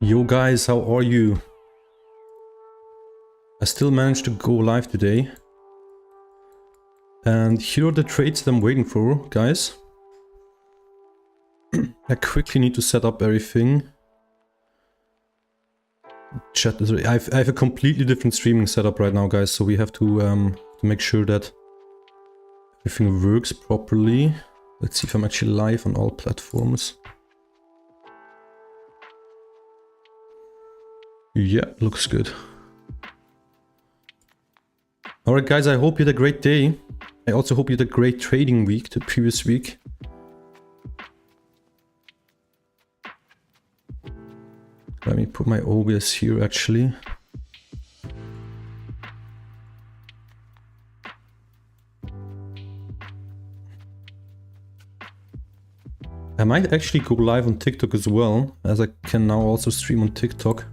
Yo guys, how are you? I still managed to go live today. And here are the trades that I'm waiting for, guys. I quickly need to set up everything. Chat is... I have a completely different streaming setup right now, guys, so we have to make sure that everything works properly. Let's see if I'm actually live on all platforms. Yeah, looks good. Alright guys, I hope you had a great day. I also hope you had a great trading week, the previous week. Let me put my OBS here actually. I might actually go live on TikTok as well, as I can now also stream on TikTok.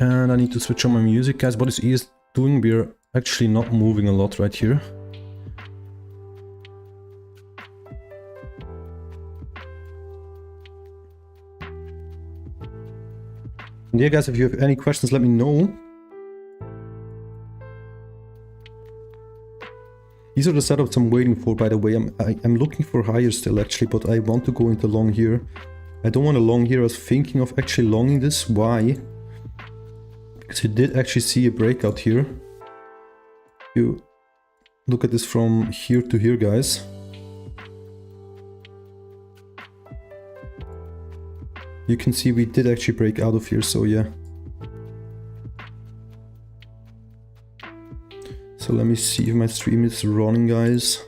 And I need to switch on my music, guys. What is ES doing? We're actually not moving a lot right here. And yeah, guys, if you have any questions, let me know. These are the setups I'm waiting for, by the way. I'm looking for higher still, actually, but I want to go into long here. I don't want a long here. I was thinking of actually longing this. Why? Because you did actually see a breakout here. You look at this from here to here, guys. You can see we did actually break out of here, so yeah. So let me see if my stream is running, guys.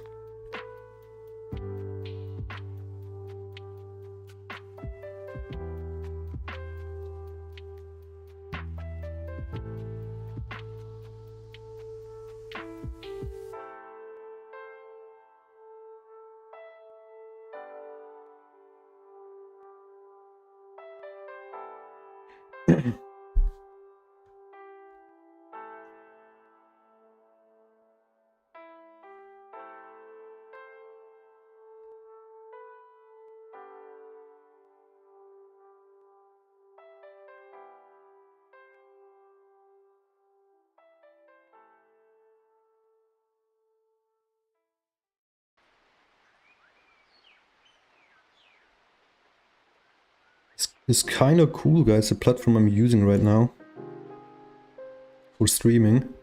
It's kind of cool, guys, the platform I'm using right now for streaming.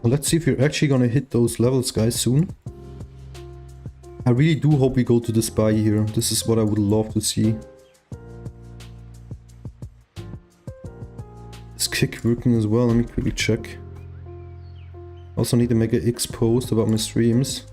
Let's see if we're actually gonna hit those levels, guys, soon. I really do hope we go to this buy here. This is what I would love to see. Is kick working as well? Let me quickly check. Also need to make an X post about my streams.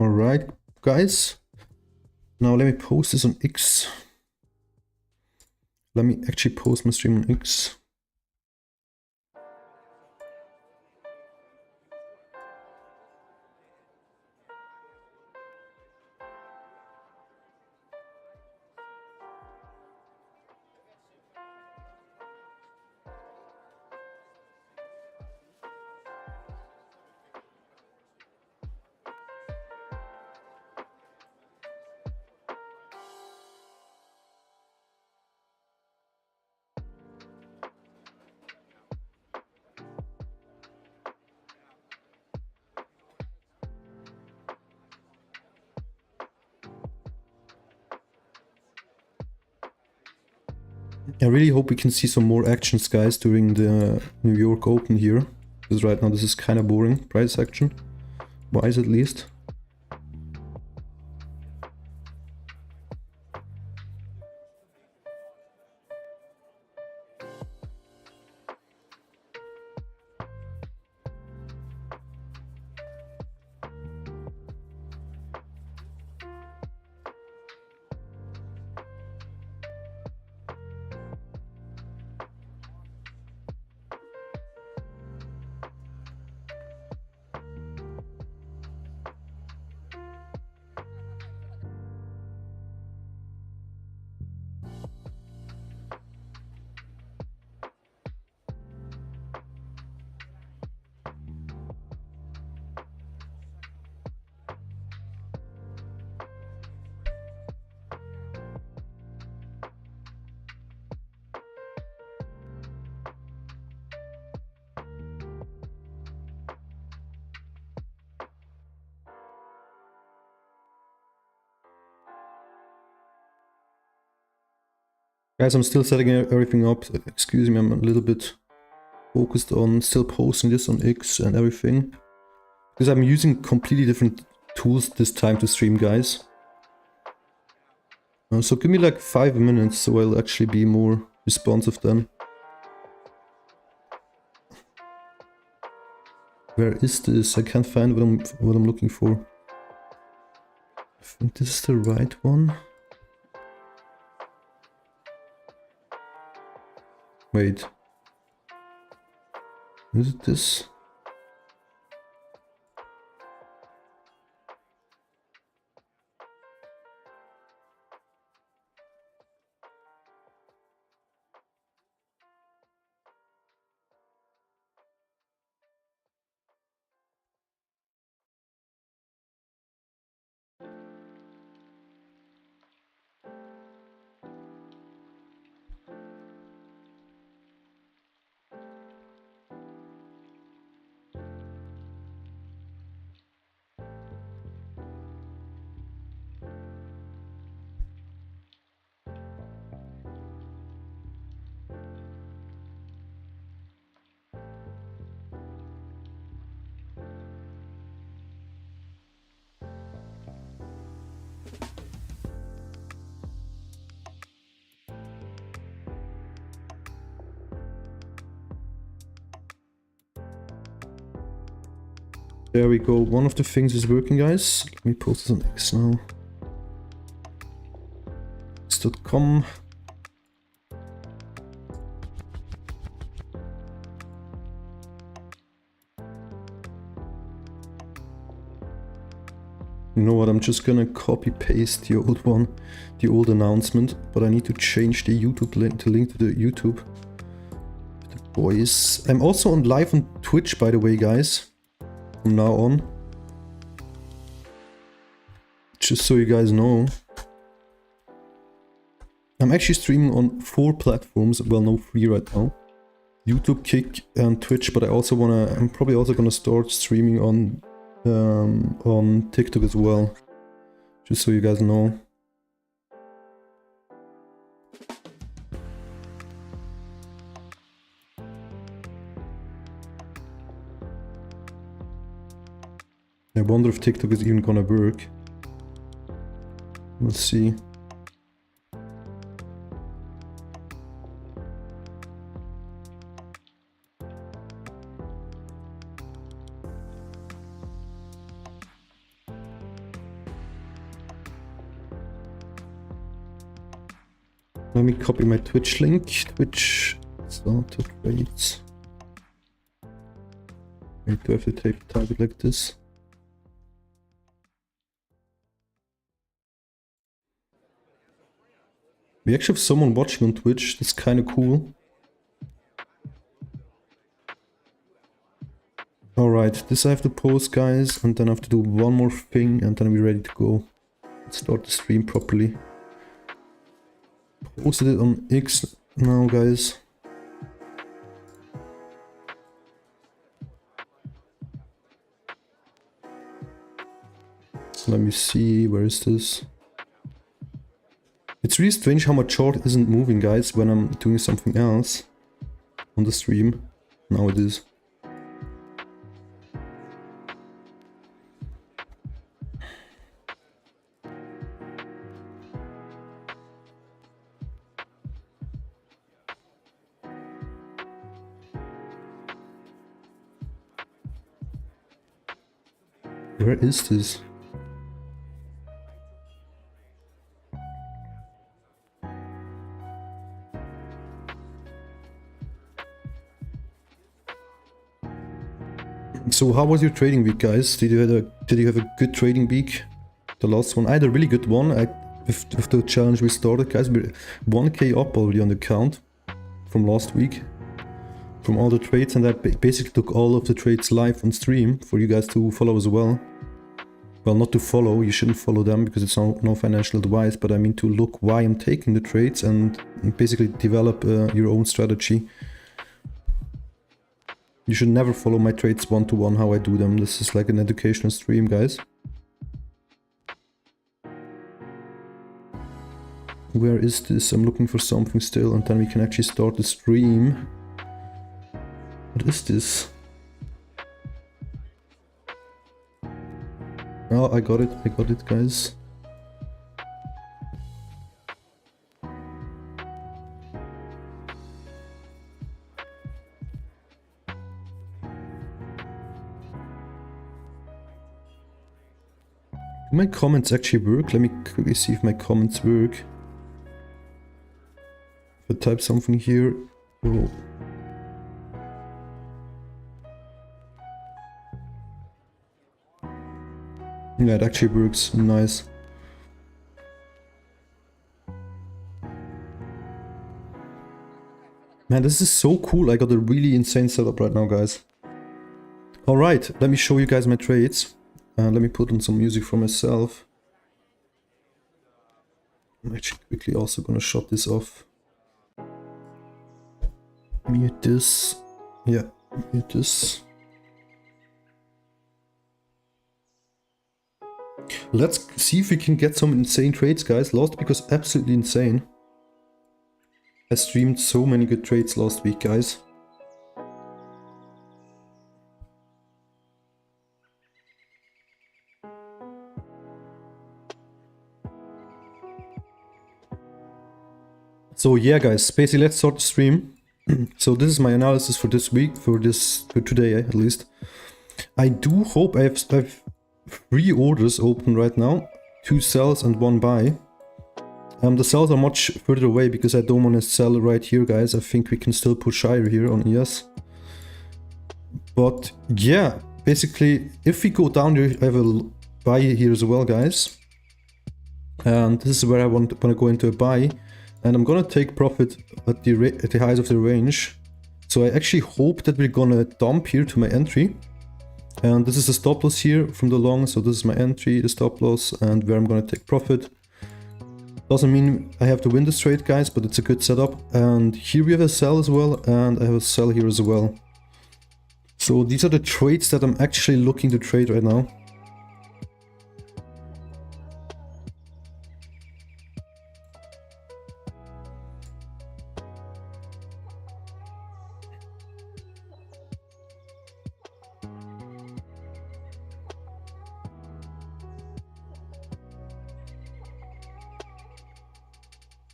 Alright, guys. Now let me post this on X. Let me actually post my stream on X. I really hope we can see some more actions, guys, during the New York Open here. Because right now this is kind of boring, price action wise at least. Guys, I'm still setting everything up. Excuse me, I'm a little bit focused on still posting this on X and everything. Because I'm using completely different tools this time to stream, guys. So give me like 5 minutes so I'll actually be more responsive then. Where is this? I can't find what I'm looking for. I think this is the right one. Wait. Is it this? There we go. One of the things is working, guys. Let me post this on X now. X.com. You know what? I'm just gonna copy paste the old one, the old announcement, but I need to change the YouTube link to the YouTube. The boys. I'm also on live on Twitch, by the way, guys. From now on, just so you guys know, I'm actually streaming on 4 platforms. Well, no, 3 right now: YouTube, Kick, and Twitch. But I'm probably also gonna start streaming on TikTok as well, just so you guys know. I wonder if TikTok is even gonna work. Let's see. Let me copy my Twitch link. Twitch starter trades. Wait, do I have to type it like this? We actually have someone watching on Twitch. That's kind of cool. Alright, this I have to post, guys, and then I have to do one more thing, and then we're ready to go. Let's start the stream properly. Posted it on X now, guys. So let me see, where is this? It's really strange how my chart isn't moving, guys, when I'm doing something else on the stream. Now it is. Where is this? So how was your trading week, guys? Did you have a good trading week? The last one, I had a really good one. With the challenge we started, guys, we're 1k up already on the count from last week, from all the trades, and I basically took all of the trades live on stream for you guys to follow as well. Well, not to follow, you shouldn't follow them because it's no financial advice, but I mean to look why I'm taking the trades and basically develop your own strategy. You should never follow my trades one-to-one, how I do them. This is like an educational stream, guys. Where is this? I'm looking for something still, and then we can actually start the stream. What is this? Oh, I got it, guys. Do my comments actually work? Let me quickly see if my comments work. If I type something here, oh. Yeah, it actually works. Nice. Man, this is so cool. I got a really insane setup right now, guys. Alright, let me show you guys my trades. Let me put on some music for myself. I'm actually quickly also gonna shut this off. Mute this. Yeah, mute this. Let's see if we can get some insane trades, guys. Last week was absolutely insane. I streamed so many good trades last week, guys. So yeah, guys, basically let's start the stream. So this is my analysis for this week, for today at least. I do hope I have 3 orders open right now, 2 sells and 1 buy. The sells are much further away because I don't want to sell right here, guys. I think we can still push higher here on ES. But yeah, basically, if we go down here, I have a buy here as well, guys. And this is where I want to go into a buy. And I'm gonna take profit at the highs of the range. So I actually hope that we're gonna dump here to my entry. And this is the stop loss here from the long. So this is my entry, the stop loss, and where I'm gonna take profit. Doesn't mean I have to win this trade, guys, but it's a good setup. And here we have a sell as well, and I have a sell here as well. So these are the trades that I'm actually looking to trade right now.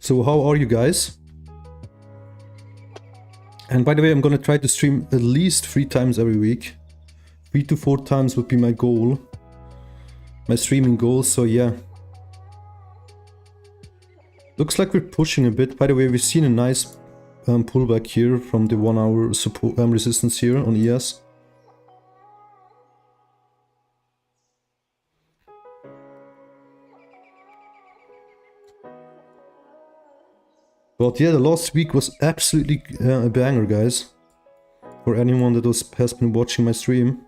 So how are you guys? And by the way, I'm gonna try to stream at least 3 times every week. 3 to 4 times would be my goal. My streaming goal, so yeah. Looks like we're pushing a bit. By the way, we've seen a nice pullback here from the 1 hour support resistance here on ES. But yeah, the last week was absolutely a banger, guys. For anyone that has been watching my stream.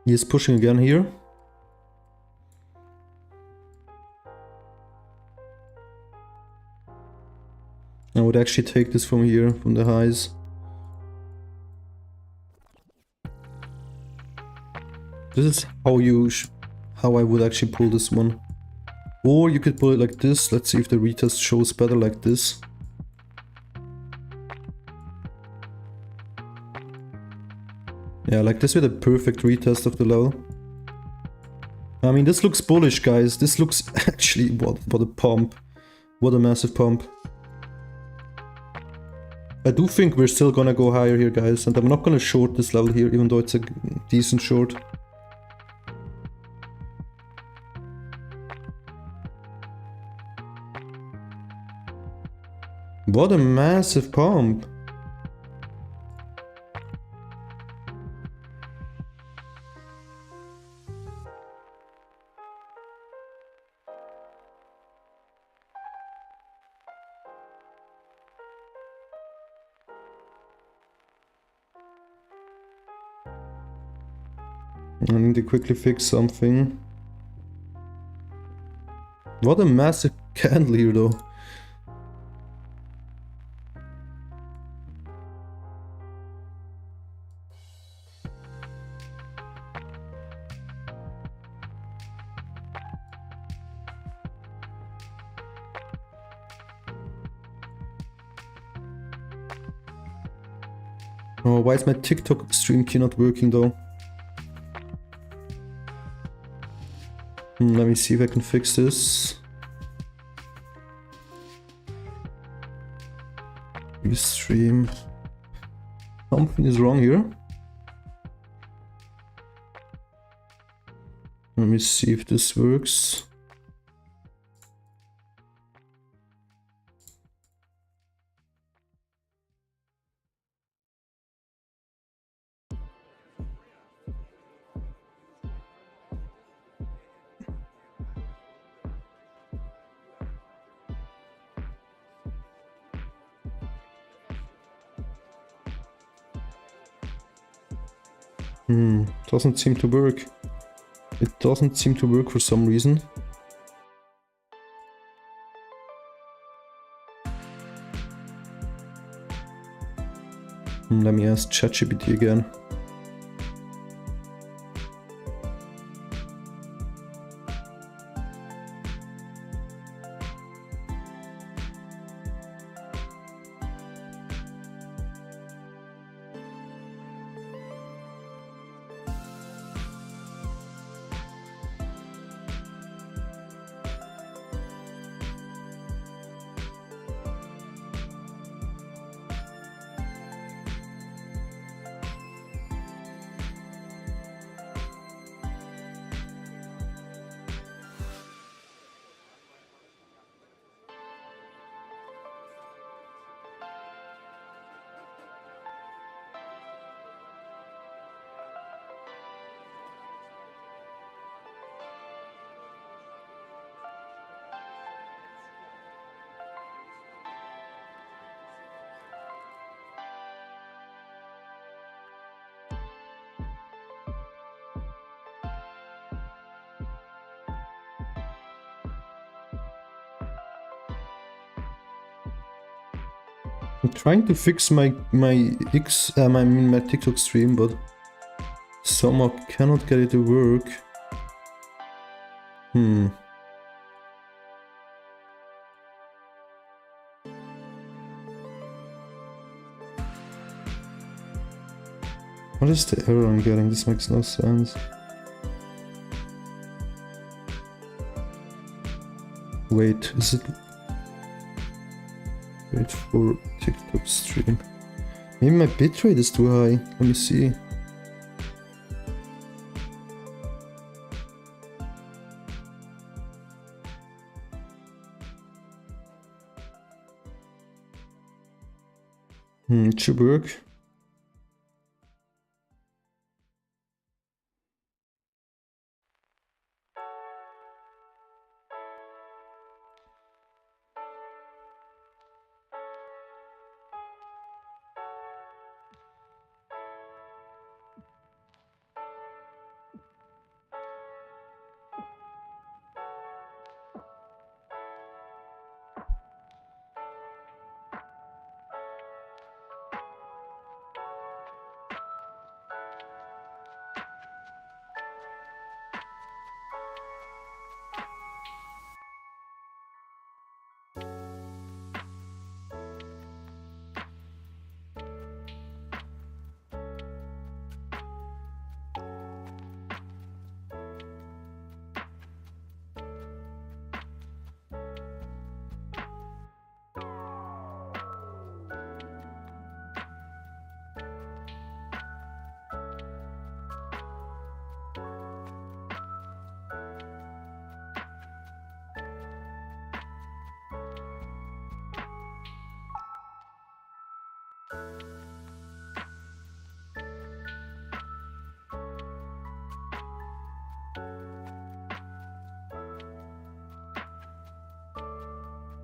He is pushing again here. I would actually take this from here, from the highs. This is how I would actually pull this one. Or you could pull it like this. Let's see if the retest shows better like this. Yeah, like this with a perfect retest of the level. I mean, this looks bullish, guys. This looks actually, what a pump. What a massive pump. I do think we're still gonna go higher here, guys. And I'm not gonna short this level here, even though it's a decent short. What a massive pump. I need to quickly fix something. What a massive candle here, though. Oh, why is my TikTok stream key not working, though? Let me see if I can fix this. This stream. Something is wrong here. Let me see if this works. Doesn't seem to work. It doesn't seem to work for some reason. Let me ask ChatGPT again. I'm trying to fix my my TikTok stream, but somehow cannot get it to work. What is the error I'm getting? This makes no sense. Wait, is it... Wait for TikTok stream. Maybe my bitrate is too high. Let me see. It should work.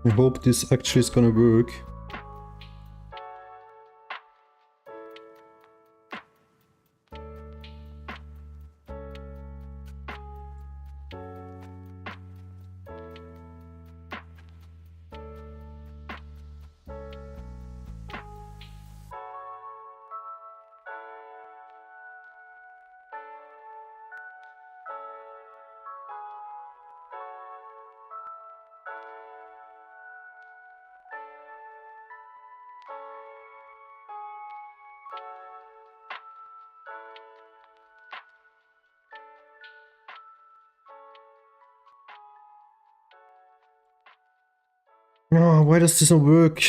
I hope this actually is gonna work. Oh, why does this not work?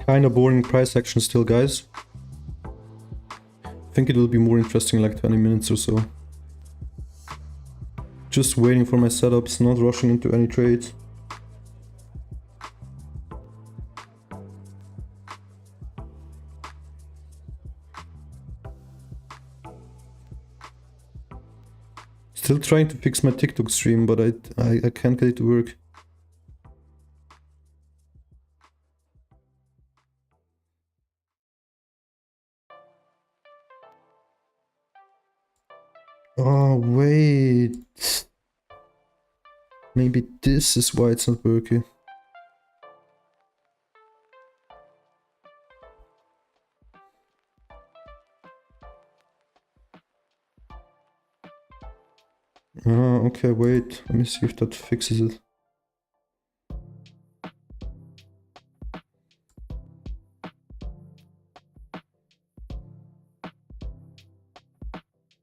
Kinda boring price action still, guys. I think it will be more interesting like 20 minutes or so. Just waiting for my setups, not rushing into any trades. Still trying to fix my TikTok stream, but I can't get it to work. Oh, wait. Maybe this is why it's not working. Okay, wait. Let me see if that fixes it.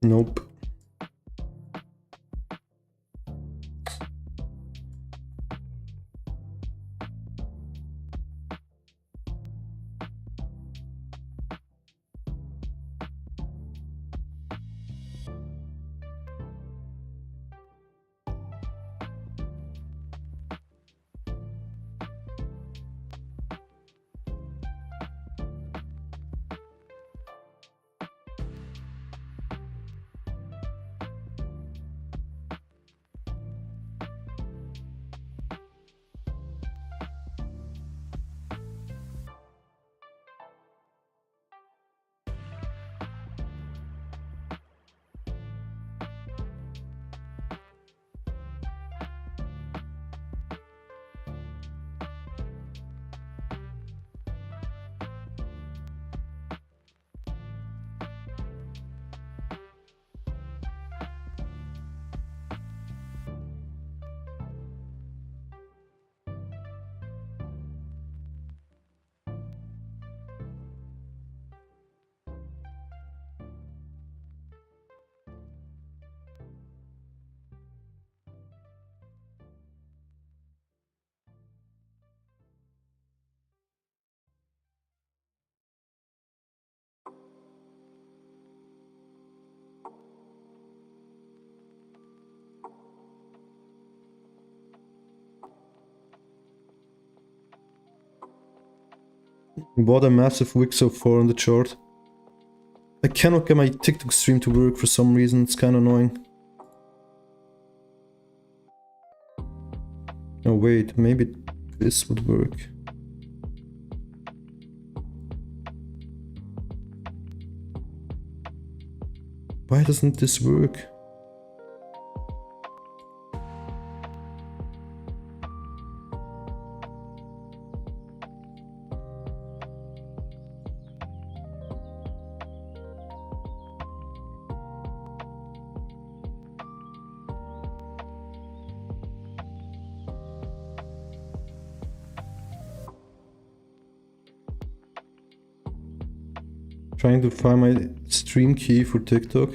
Nope. What a massive wick so far on the chart. I cannot get my TikTok stream to work for some reason, it's kinda annoying. Oh wait, maybe this would work. Why doesn't this work? Trying to find my stream key for TikTok.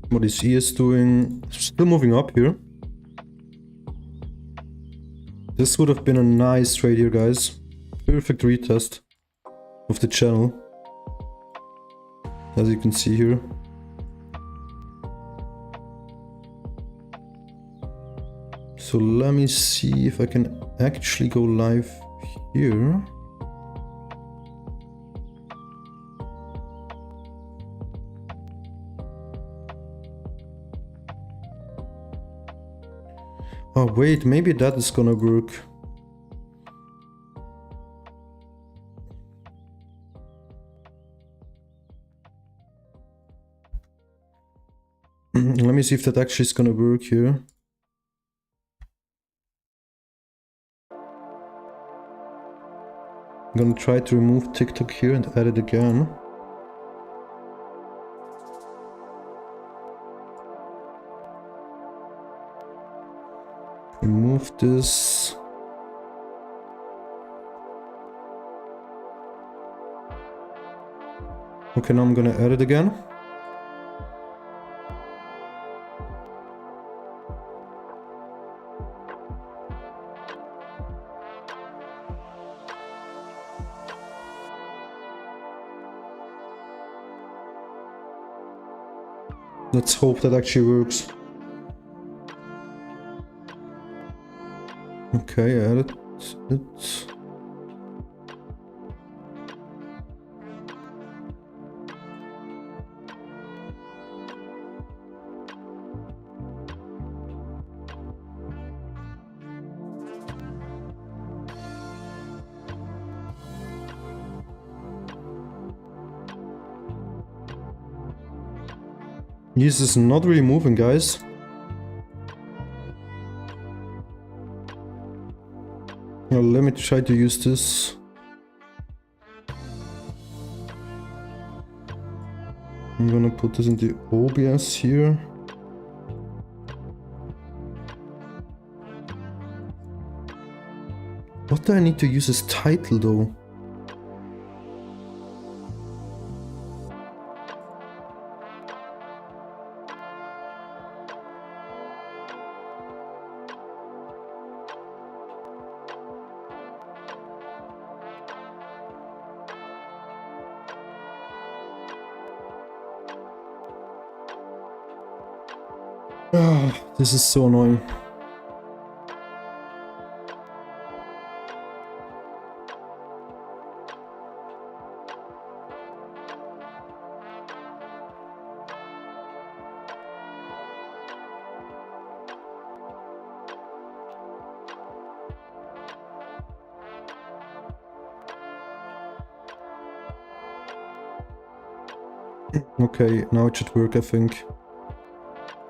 What is ES doing? Still moving up here. This would have been a nice trade here, guys. Perfect retest of the channel, as you can see here. So let me see if I can actually go live here. Oh wait, maybe that is gonna work. Let me see if that actually is gonna work here. I'm gonna try to remove TikTok here and add it again. Remove this. Okay, now I'm gonna add it again. Let's hope that actually works. Okay, I added it. This is not really moving, guys. Well, let me try to use this. I'm gonna put this in the OBS here. What do I need to use as title though? This is so annoying. Okay, now it should work, I think.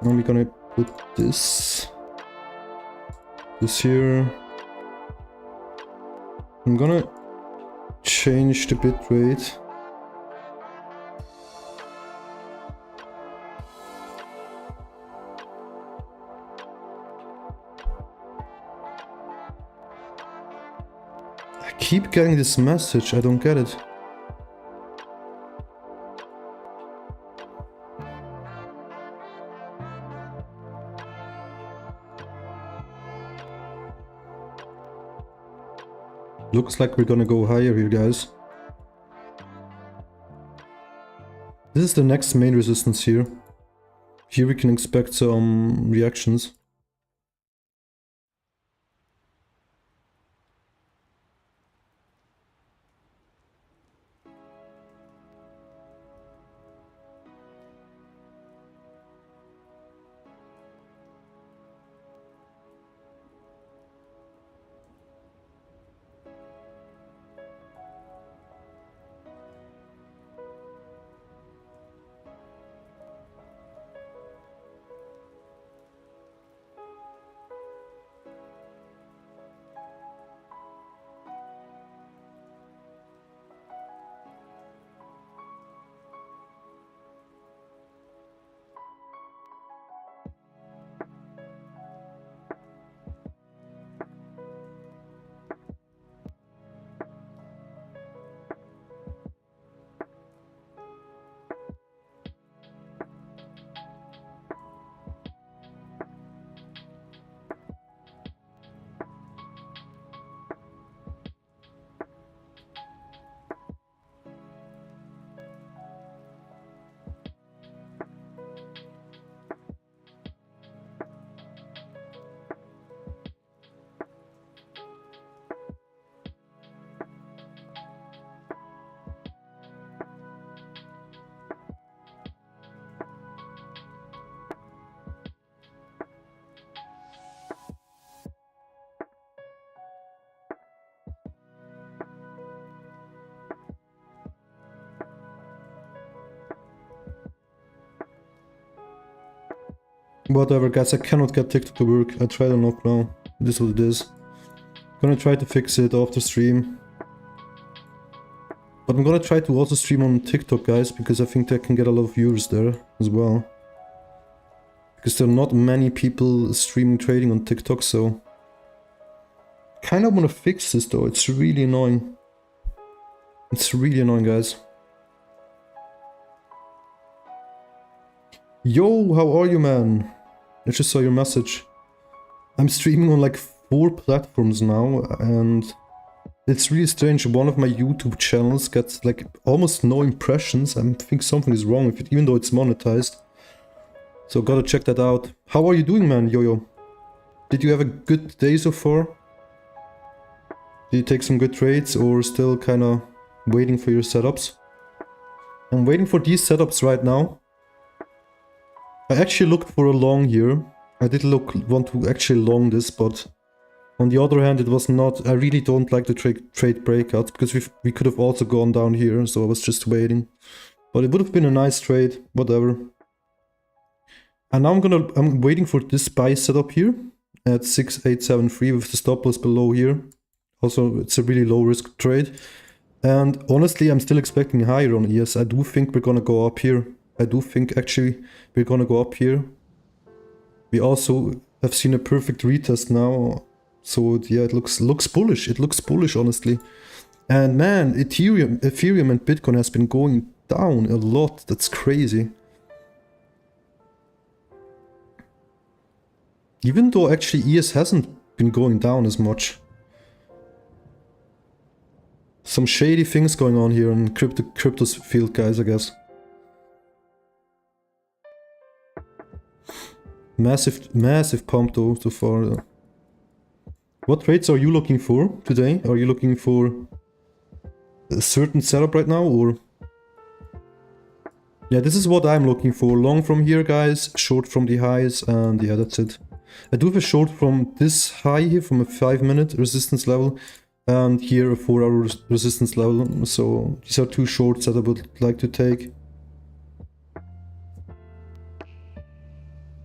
Now we're gonna put this here. I'm gonna change the bitrate. I keep getting this message, I don't get it. Looks like we're gonna go higher here, guys. This is the next main resistance here. Here we can expect some reactions. Whatever, guys, I cannot get TikTok to work. I tried enough now. This is what it is. I'm gonna try to fix it after stream. But I'm gonna try to also stream on TikTok, guys, because I think I can get a lot of viewers there as well. Because there are not many people streaming trading on TikTok, so... Kinda wanna fix this though, it's really annoying. It's really annoying, guys. Yo, how are you, man? I just saw your message. I'm streaming on like 4 platforms now, and it's really strange. One of my YouTube channels gets like almost no impressions. I think something is wrong with it, even though it's monetized. So gotta check that out. How are you doing, man, Yo-Yo? Did you have a good day so far? Did you take some good trades, or still kinda waiting for your setups? I'm waiting for these setups right now. I actually looked for a long here. I did want to actually long this, but on the other hand, it was not. I really don't like the trade breakouts, because we could have also gone down here, so I was just waiting. But it would have been a nice trade, whatever. And now I'm waiting for this buy setup here at 6873 with the stop loss below here. Also, it's a really low risk trade. And honestly, I'm still expecting higher on ES. I do think we're gonna go up here. I do think actually we're gonna go up here. We also have seen a perfect retest now. So yeah, it looks bullish. It looks bullish, honestly. And man, Ethereum and Bitcoin has been going down a lot. That's crazy. Even though actually ES hasn't been going down as much. Some shady things going on here in crypto's field, guys, I guess. Massive pump though so far. What trades are you looking for today? Are you looking for a certain setup right now, or? Yeah, this is what I'm looking for. Long from here, guys, short from the highs, and yeah, that's it. I do have a short from this high here, from a 5-minute resistance level, and here a 4-hour resistance level. So these are two shorts that I would like to take.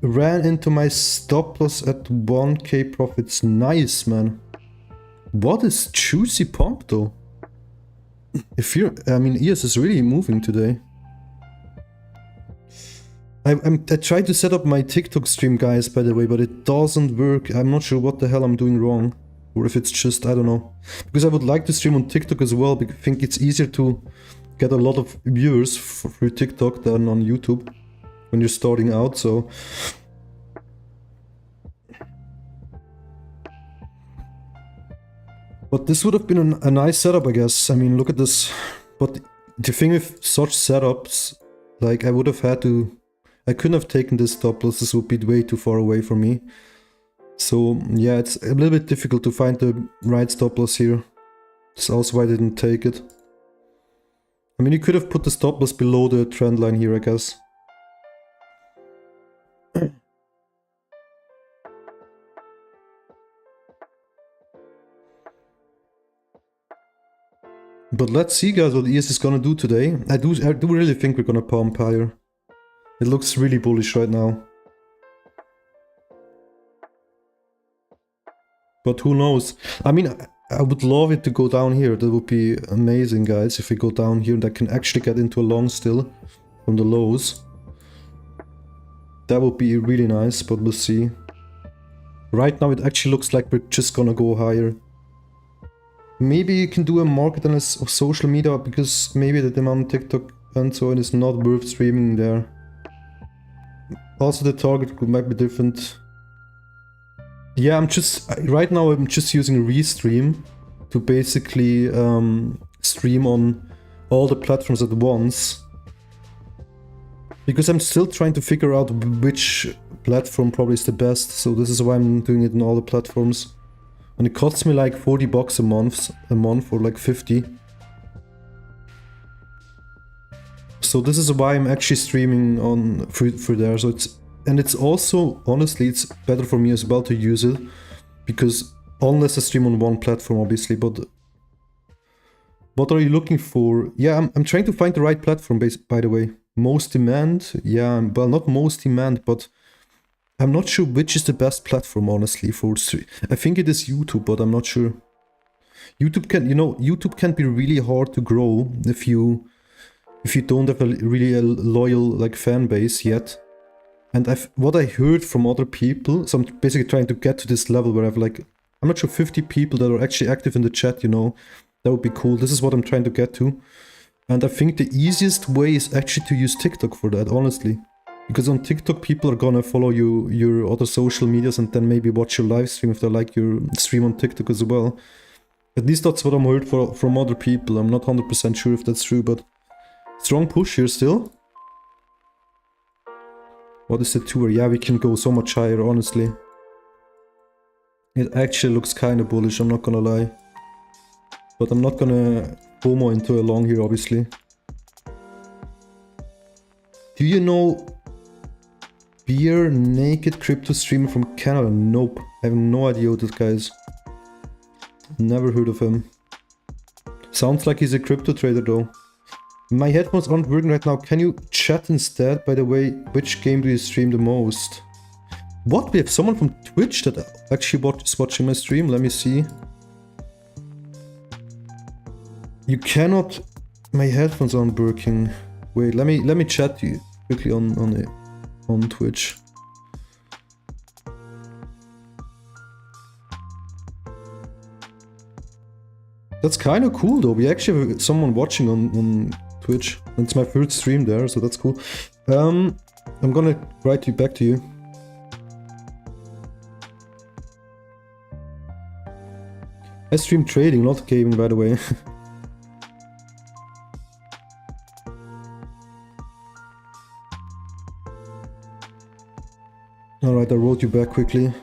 Ran into my stop loss at 1k profits. Nice, man. What is juicy pump though? I mean, ES is really moving today. I tried to set up my TikTok stream, guys, by the way, but it doesn't work. I'm not sure what the hell I'm doing wrong. Or if it's just, I don't know. Because I would like to stream on TikTok as well, because I think it's easier to get a lot of viewers through TikTok than on YouTube when you're starting out, so... But this would have been a nice setup, I guess. I mean, look at this. But the thing with such setups, like, I would have had to... I couldn't have taken this stop loss, this would be way too far away from me. So yeah, it's a little bit difficult to find the right stop loss here. That's also why I didn't take it. I mean, you could have put the stop loss below the trend line here, I guess. But let's see, guys, what ES is gonna do today. I do really think we're gonna pump higher. It looks really bullish right now. But who knows? I mean, I would love it to go down here. That would be amazing, guys, if we go down here and I can actually get into a long still from the lows. That would be really nice, but we'll see. Right now it actually looks like we're just gonna go higher. Maybe you can do a market analysis of social media, because maybe the demand on TikTok and so on is not worth streaming there. Also the target group might be different. Yeah, right now I'm just using Restream to basically stream on all the platforms at once. Because I'm still trying to figure out which platform probably is the best, so this is why I'm doing it on all the platforms. And it costs me like 40 bucks a month or like 50. So this is why I'm actually streaming on through there. So it's also, honestly, it's better for me as well to use it, because unless I stream on one platform, obviously. But what are you looking for? Yeah, I'm trying to find the right platform, by the way. Most demand, yeah, well, not most demand, but I'm not sure which is the best platform, honestly, for stream. I think it is YouTube, but I'm not sure. YouTube can be really hard to grow if you don't have a really loyal like fan base yet. And what I heard from other people, so I'm basically trying to get to this level where I have like, I'm not sure, 50 people that are actually active in the chat, you know. That would be cool. This is what I'm trying to get to. And I think the easiest way is actually to use TikTok for that, honestly. Because on TikTok, people are gonna follow your other social medias and then maybe watch your live stream if they like your stream on TikTok as well. At least that's what I'm heard from other people. I'm not 100% sure if that's true, but strong push here still. What is the tour? Yeah, we can go so much higher, honestly. It actually looks kind of bullish, I'm not gonna lie. But I'm not gonna FOMO into a long here, obviously. Do you know Beer Naked Crypto Streamer from Canada? Nope. I have no idea who this guy is. Never heard of him. Sounds like he's a crypto trader though. My headphones aren't working right now. Can you chat instead, by the way? Which game do you stream the most? What? We have someone from Twitch that actually is watching my stream. Let me see. You cannot... My headphones aren't working. Wait, let me chat to you quickly on Twitch. That's kind of cool though. We actually have someone watching on Twitch. It's my first stream there, so that's cool. I'm gonna write you back to you. I stream trading, not gaming, by the way. Alright, I wrote you back quickly.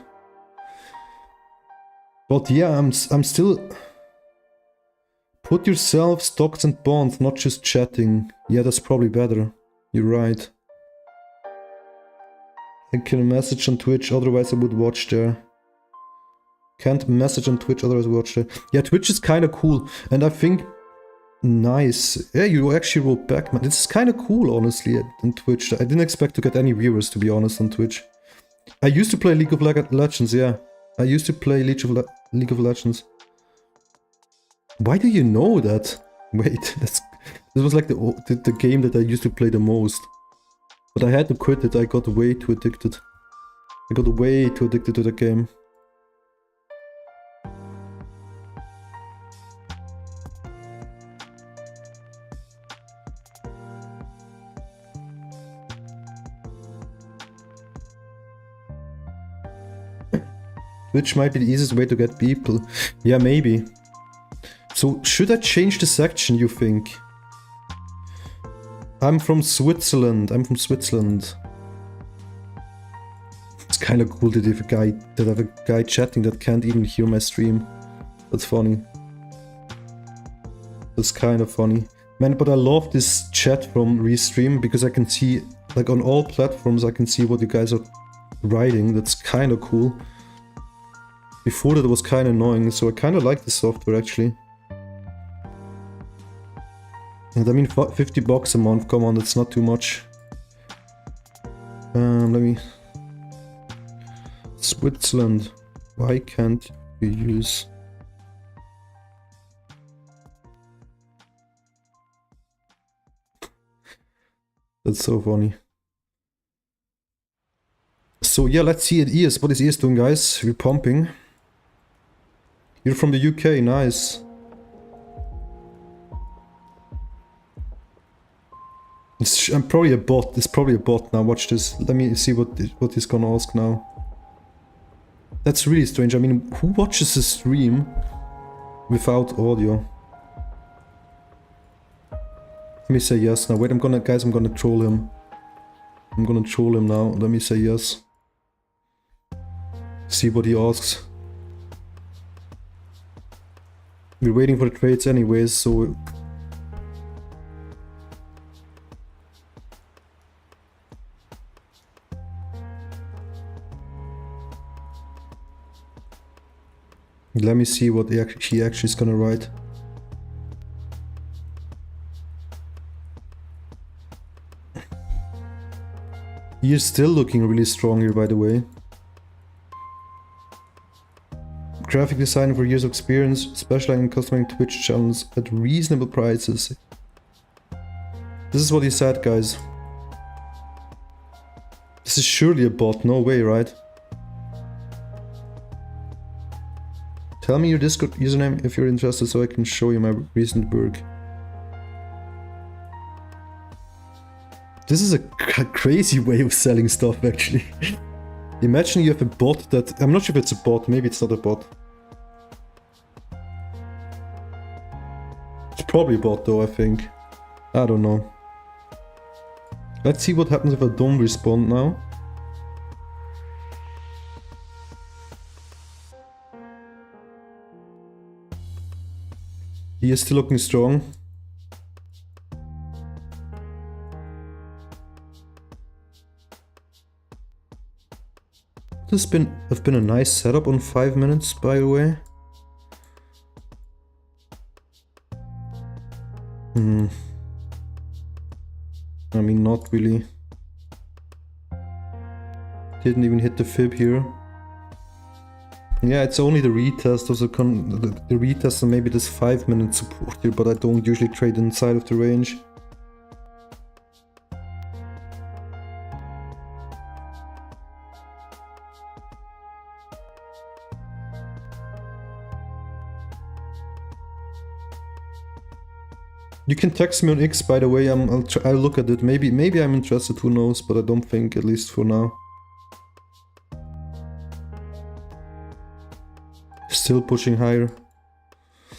But yeah, I'm still... Put yourself stocks and bonds, not just chatting. Yeah, that's probably better. You're right. I can message on Twitch, otherwise I would watch there. Can't message on Twitch, otherwise I would watch there. Yeah, Twitch is kind of cool. And I think... Nice. Yeah, you actually wrote back, man. This is kind of cool, honestly, on Twitch. I didn't expect to get any viewers, to be honest, on Twitch. I used to play League of Legends, yeah. I used to play League of Legends. Why do you know that? Wait, this was like the game that I used to play the most. But I had to quit it, I got way too addicted. I got way too addicted to the game. Which might be the easiest way to get people. Yeah, maybe. So, should I change the section, you think? I'm from Switzerland. It's kind of cool that I have a guy chatting that can't even hear my stream. That's funny. That's kind of funny. Man, but I love this chat from Restream because I can see, like on all platforms, I can see what you guys are writing. That's kind of cool. Before that was kind of annoying, so I kind of like the software actually. And I mean, 50 bucks a month, come on, that's not too much. Let me... Switzerland, why can't you use... That's so funny. So yeah, let's see at ES. What is ES doing, guys? We're pumping. You're from the UK, nice. I'm probably a bot. It's probably a bot now. Watch this. Let me see what he's gonna ask now. That's really strange. I mean, who watches a stream without audio? Let me say yes now. Wait, I'm gonna troll him. I'm gonna troll him now. Let me say yes. See what he asks. We're waiting for the trades anyways, so... Let me see what he actually is gonna write. You're still looking really strong here, by the way. Graphic designer for years of experience, specializing in customizing Twitch channels at reasonable prices. This is what he said, guys. This is surely a bot, no way, right? Tell me your Discord username if you're interested so I can show you my recent work. This is a crazy way of selling stuff, actually. Imagine you have a bot that... I'm not sure if it's a bot, maybe it's not a bot. It's probably a bot though, I think. I don't know. Let's see what happens if I don't respond now. He is still looking strong. This has been a nice setup on 5 minutes, by the way. I mean, not really. Didn't even hit the fib here. Yeah, it's only the retest, also the retest and maybe this 5-minute support here, but I don't usually trade inside of the range. You can text me on X, by the way. I'll look at it. Maybe I'm interested. Who knows? But I don't think, at least for now. Still pushing higher.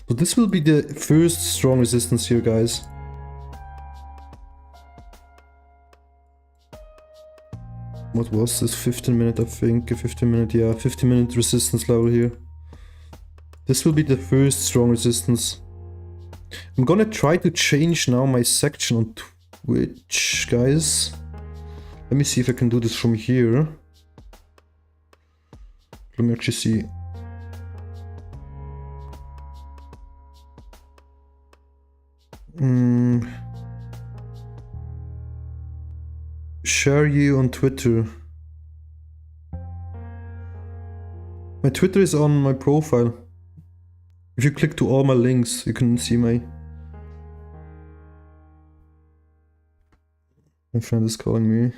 But this will be the first strong resistance here, guys. What was this? 15-minute, I think. A 15-minute, yeah, 15-minute resistance level here. This will be the first strong resistance. I'm gonna try to change now my section on Twitch, guys. Let me see if I can do this from here. Let me actually see. Share you on Twitter. My Twitter is on my profile. If you click to all my links, you can see my friend is calling me.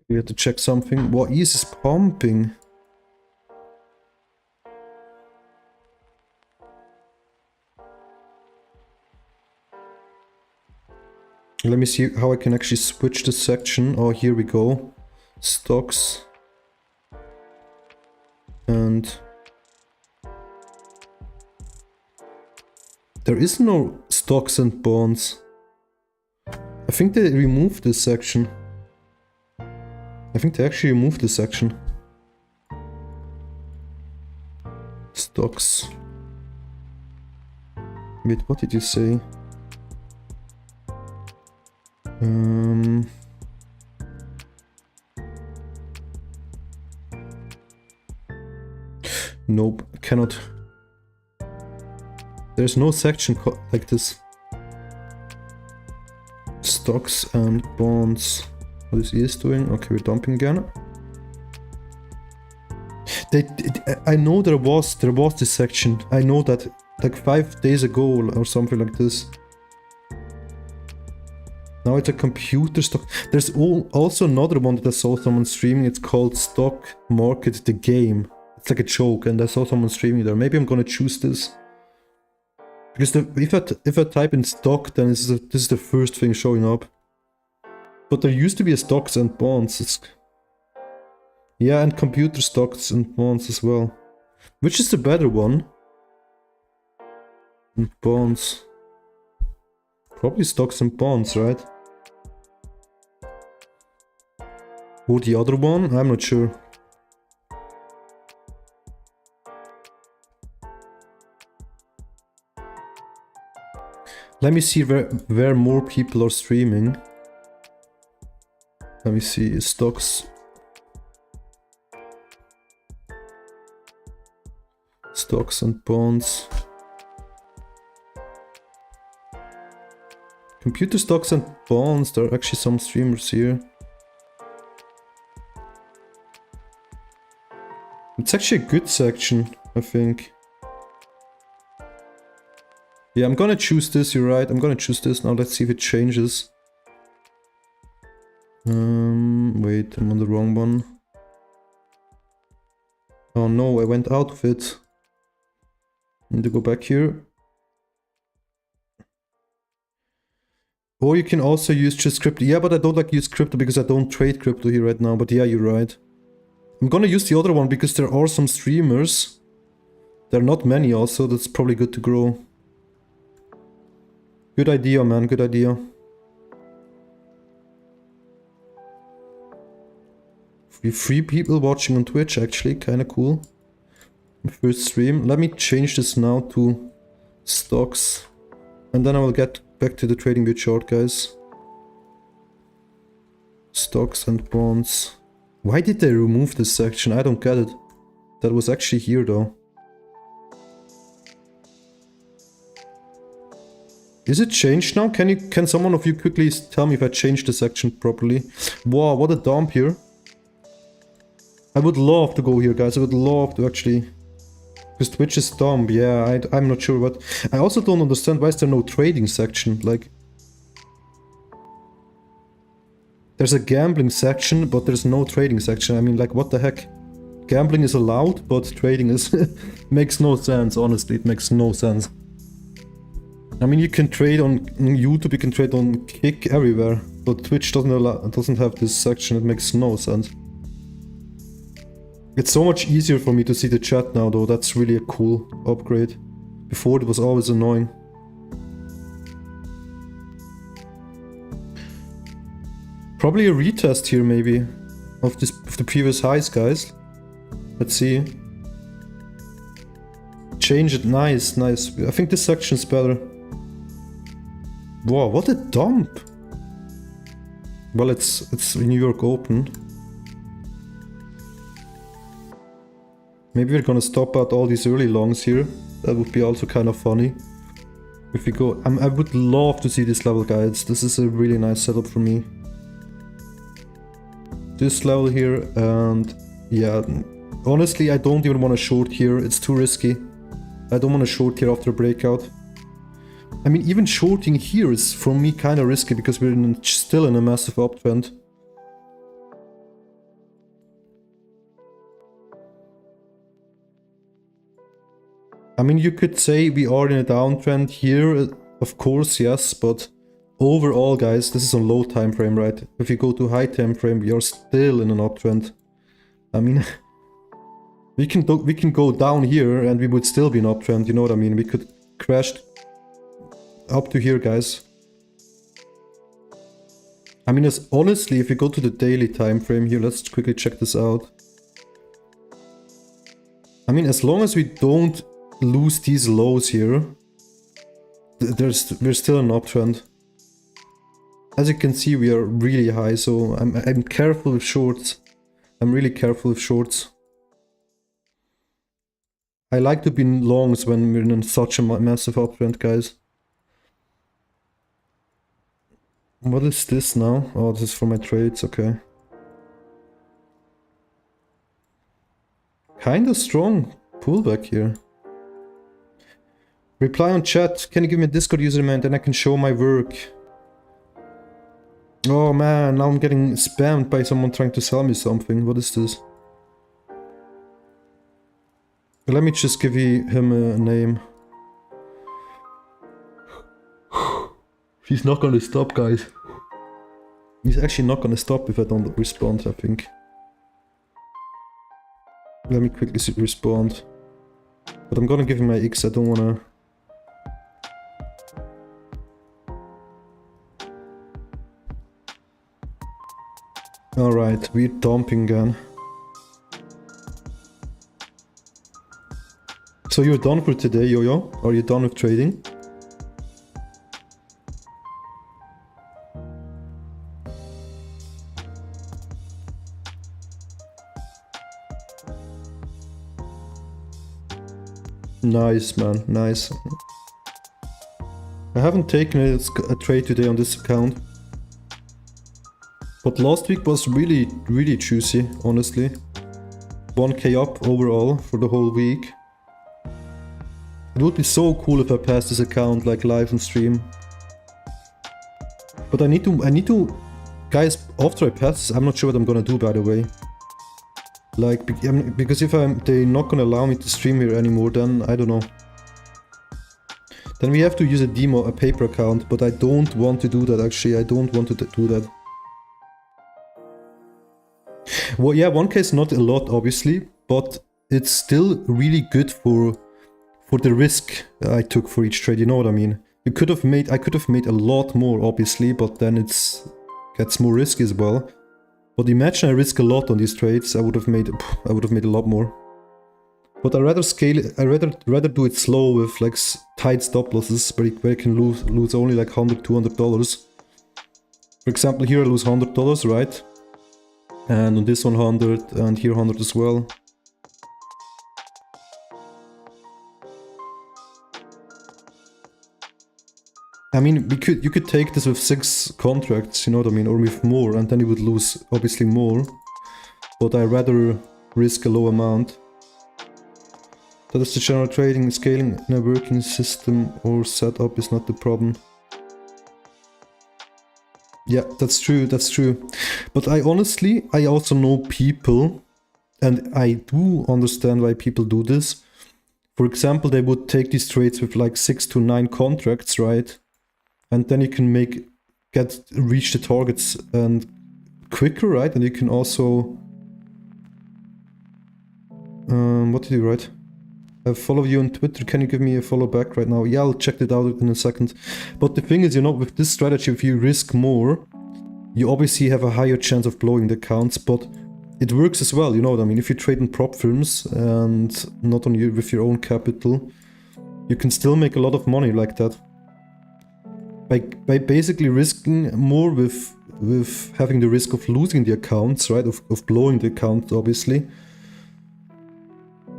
We have to check something. What is pumping? Let me see how I can actually switch the section. Oh, here we go. Stocks. And there is no stocks and bonds. I think they removed this section. I think they actually removed this section. Stocks. Wait, what did you say? Nope, cannot. There's no section like this. Stocks and bonds. What is ES doing? Okay, we're dumping again. I know there was this section. I know that like 5 days ago or something like this. Now it's a computer stock. There's also another one that I saw someone streaming. It's called Stock Market the Game. It's like a joke, and I saw someone streaming there. Maybe I'm gonna choose this. Because if I type in stock, then this is the first thing showing up. But there used to be a stocks and bonds. Yeah, and computer stocks and bonds as well. Which is the better one? And bonds. Probably stocks and bonds, right? Or the other one? I'm not sure. Let me see where more people are streaming. Let me see, stocks. Stocks and bonds. Computer stocks and bonds, there are actually some streamers here. It's actually a good section, I think. Yeah, I'm gonna choose this, you're right. I'm gonna choose this now. Let's see if it changes. Wait, I'm on the wrong one. Oh no, I went out of it. Need to go back here. Or you can also use just crypto. Yeah, but I don't like use crypto because I don't trade crypto here right now. But yeah, you're right. I'm gonna use the other one because there are some streamers. There are not many also. That's probably good to grow. Good idea, man. Good idea. Three people watching on Twitch, actually. Kinda cool. First stream. Let me change this now to stocks. And then I will get back to the TradingView chart, guys. Stocks and bonds. Why did they remove this section? I don't get it. That was actually here though. Is it changed now? Can someone of you quickly tell me if I changed the section properly? Wow, what a dump here. I would love to go here, guys. I would love to actually... Because Twitch is dumb. Yeah, I'm not sure what... I also don't understand why is there no trading section. Like... There's a gambling section, but there's no trading section. I mean, like, what the heck? Gambling is allowed, but trading is... makes no sense, honestly. It makes no sense. I mean, you can trade on YouTube, you can trade on Kick everywhere, but Twitch doesn't have this section. It makes no sense. It's so much easier for me to see the chat now, though. That's really a cool upgrade. Before it was always annoying. Probably a retest here, maybe, of the previous highs, guys. Let's see. Change it. Nice, nice. I think this section's better. Wow, what a dump! Well, it's New York Open. Maybe we're gonna stop out all these early longs here. That would be also kind of funny. If we go... I would love to see this level, guys. This is a really nice setup for me. This level here, and... yeah, honestly, I don't even want to short here. It's too risky. I don't want to short here after a breakout. I mean, even shorting here is, for me, kind of risky because we're still in a massive uptrend. I mean, you could say we are in a downtrend here, of course, yes, but overall, guys, this is on low time frame, right? If you go to high time frame, we are still in an uptrend. I mean, we can go down here and we would still be in uptrend, you know what I mean? We could crash up to here, guys. I mean, honestly, if you go to the daily time frame here, let's quickly check this out. I mean, as long as we don't lose these lows here, we're still in an uptrend. As you can see, we are really high, so I'm careful with shorts. I'm really careful with shorts. I like to be in longs when we're in such a massive uptrend, guys. What is this now? Oh, this is for my trades, okay. Kinda strong pullback here. Reply on chat. Can you give me a Discord username and I can show my work? Oh man, now I'm getting spammed by someone trying to sell me something. What is this? Let me just give him a name. He's not gonna stop, guys. He's actually not gonna stop if I don't respond, I think. Let me quickly respond. But I'm gonna give him my X, I don't wanna... Alright, we're dumping again. So you're done for today, Yo-Yo? Are you done with trading? Nice, man, nice. I haven't taken a trade today on this account. But last week was really, really juicy, honestly. 1k up overall for the whole week. It would be so cool if I passed this account like live on stream. But I need to, guys, after I pass this, I'm not sure what I'm gonna do, by the way. Like, because if they're not gonna allow me to stream here anymore, then I don't know. Then we have to use a demo, a paper account, but I don't want to do that actually. I don't want to do that. Well, yeah, 1k is not a lot, obviously, but it's still really good for the risk I took for each trade. You know what I mean? I could have made a lot more, obviously, but then gets more risky as well. But imagine I risk a lot on these trades. I would have made a lot more. But I rather scale it. I rather do it slow with like tight stop losses, where I can lose only like $100, $200. For example, here I lose $100, right? And on this 100 and here 100 as well. I mean, you could take this with 6 contracts, you know what I mean, or with more, and then you would lose obviously more. But I rather risk a low amount. That is the general trading, scaling in a working system or setup is not the problem. Yeah, that's true, that's true. But I also know people, and I do understand why people do this. For example, they would take these trades with like 6 to 9 contracts, right? And then you can reach the targets and quicker, right? And you can also, what did you write? I follow you on Twitter, can you give me a follow back right now? Yeah, I'll check it out in a second. But the thing is, you know, with this strategy, if you risk more, you obviously have a higher chance of blowing the accounts, but it works as well, you know what I mean? If you trade in prop firms and not on you with your own capital, you can still make a lot of money like that. By basically risking more with having the risk of losing the accounts, right? Of blowing the account, obviously.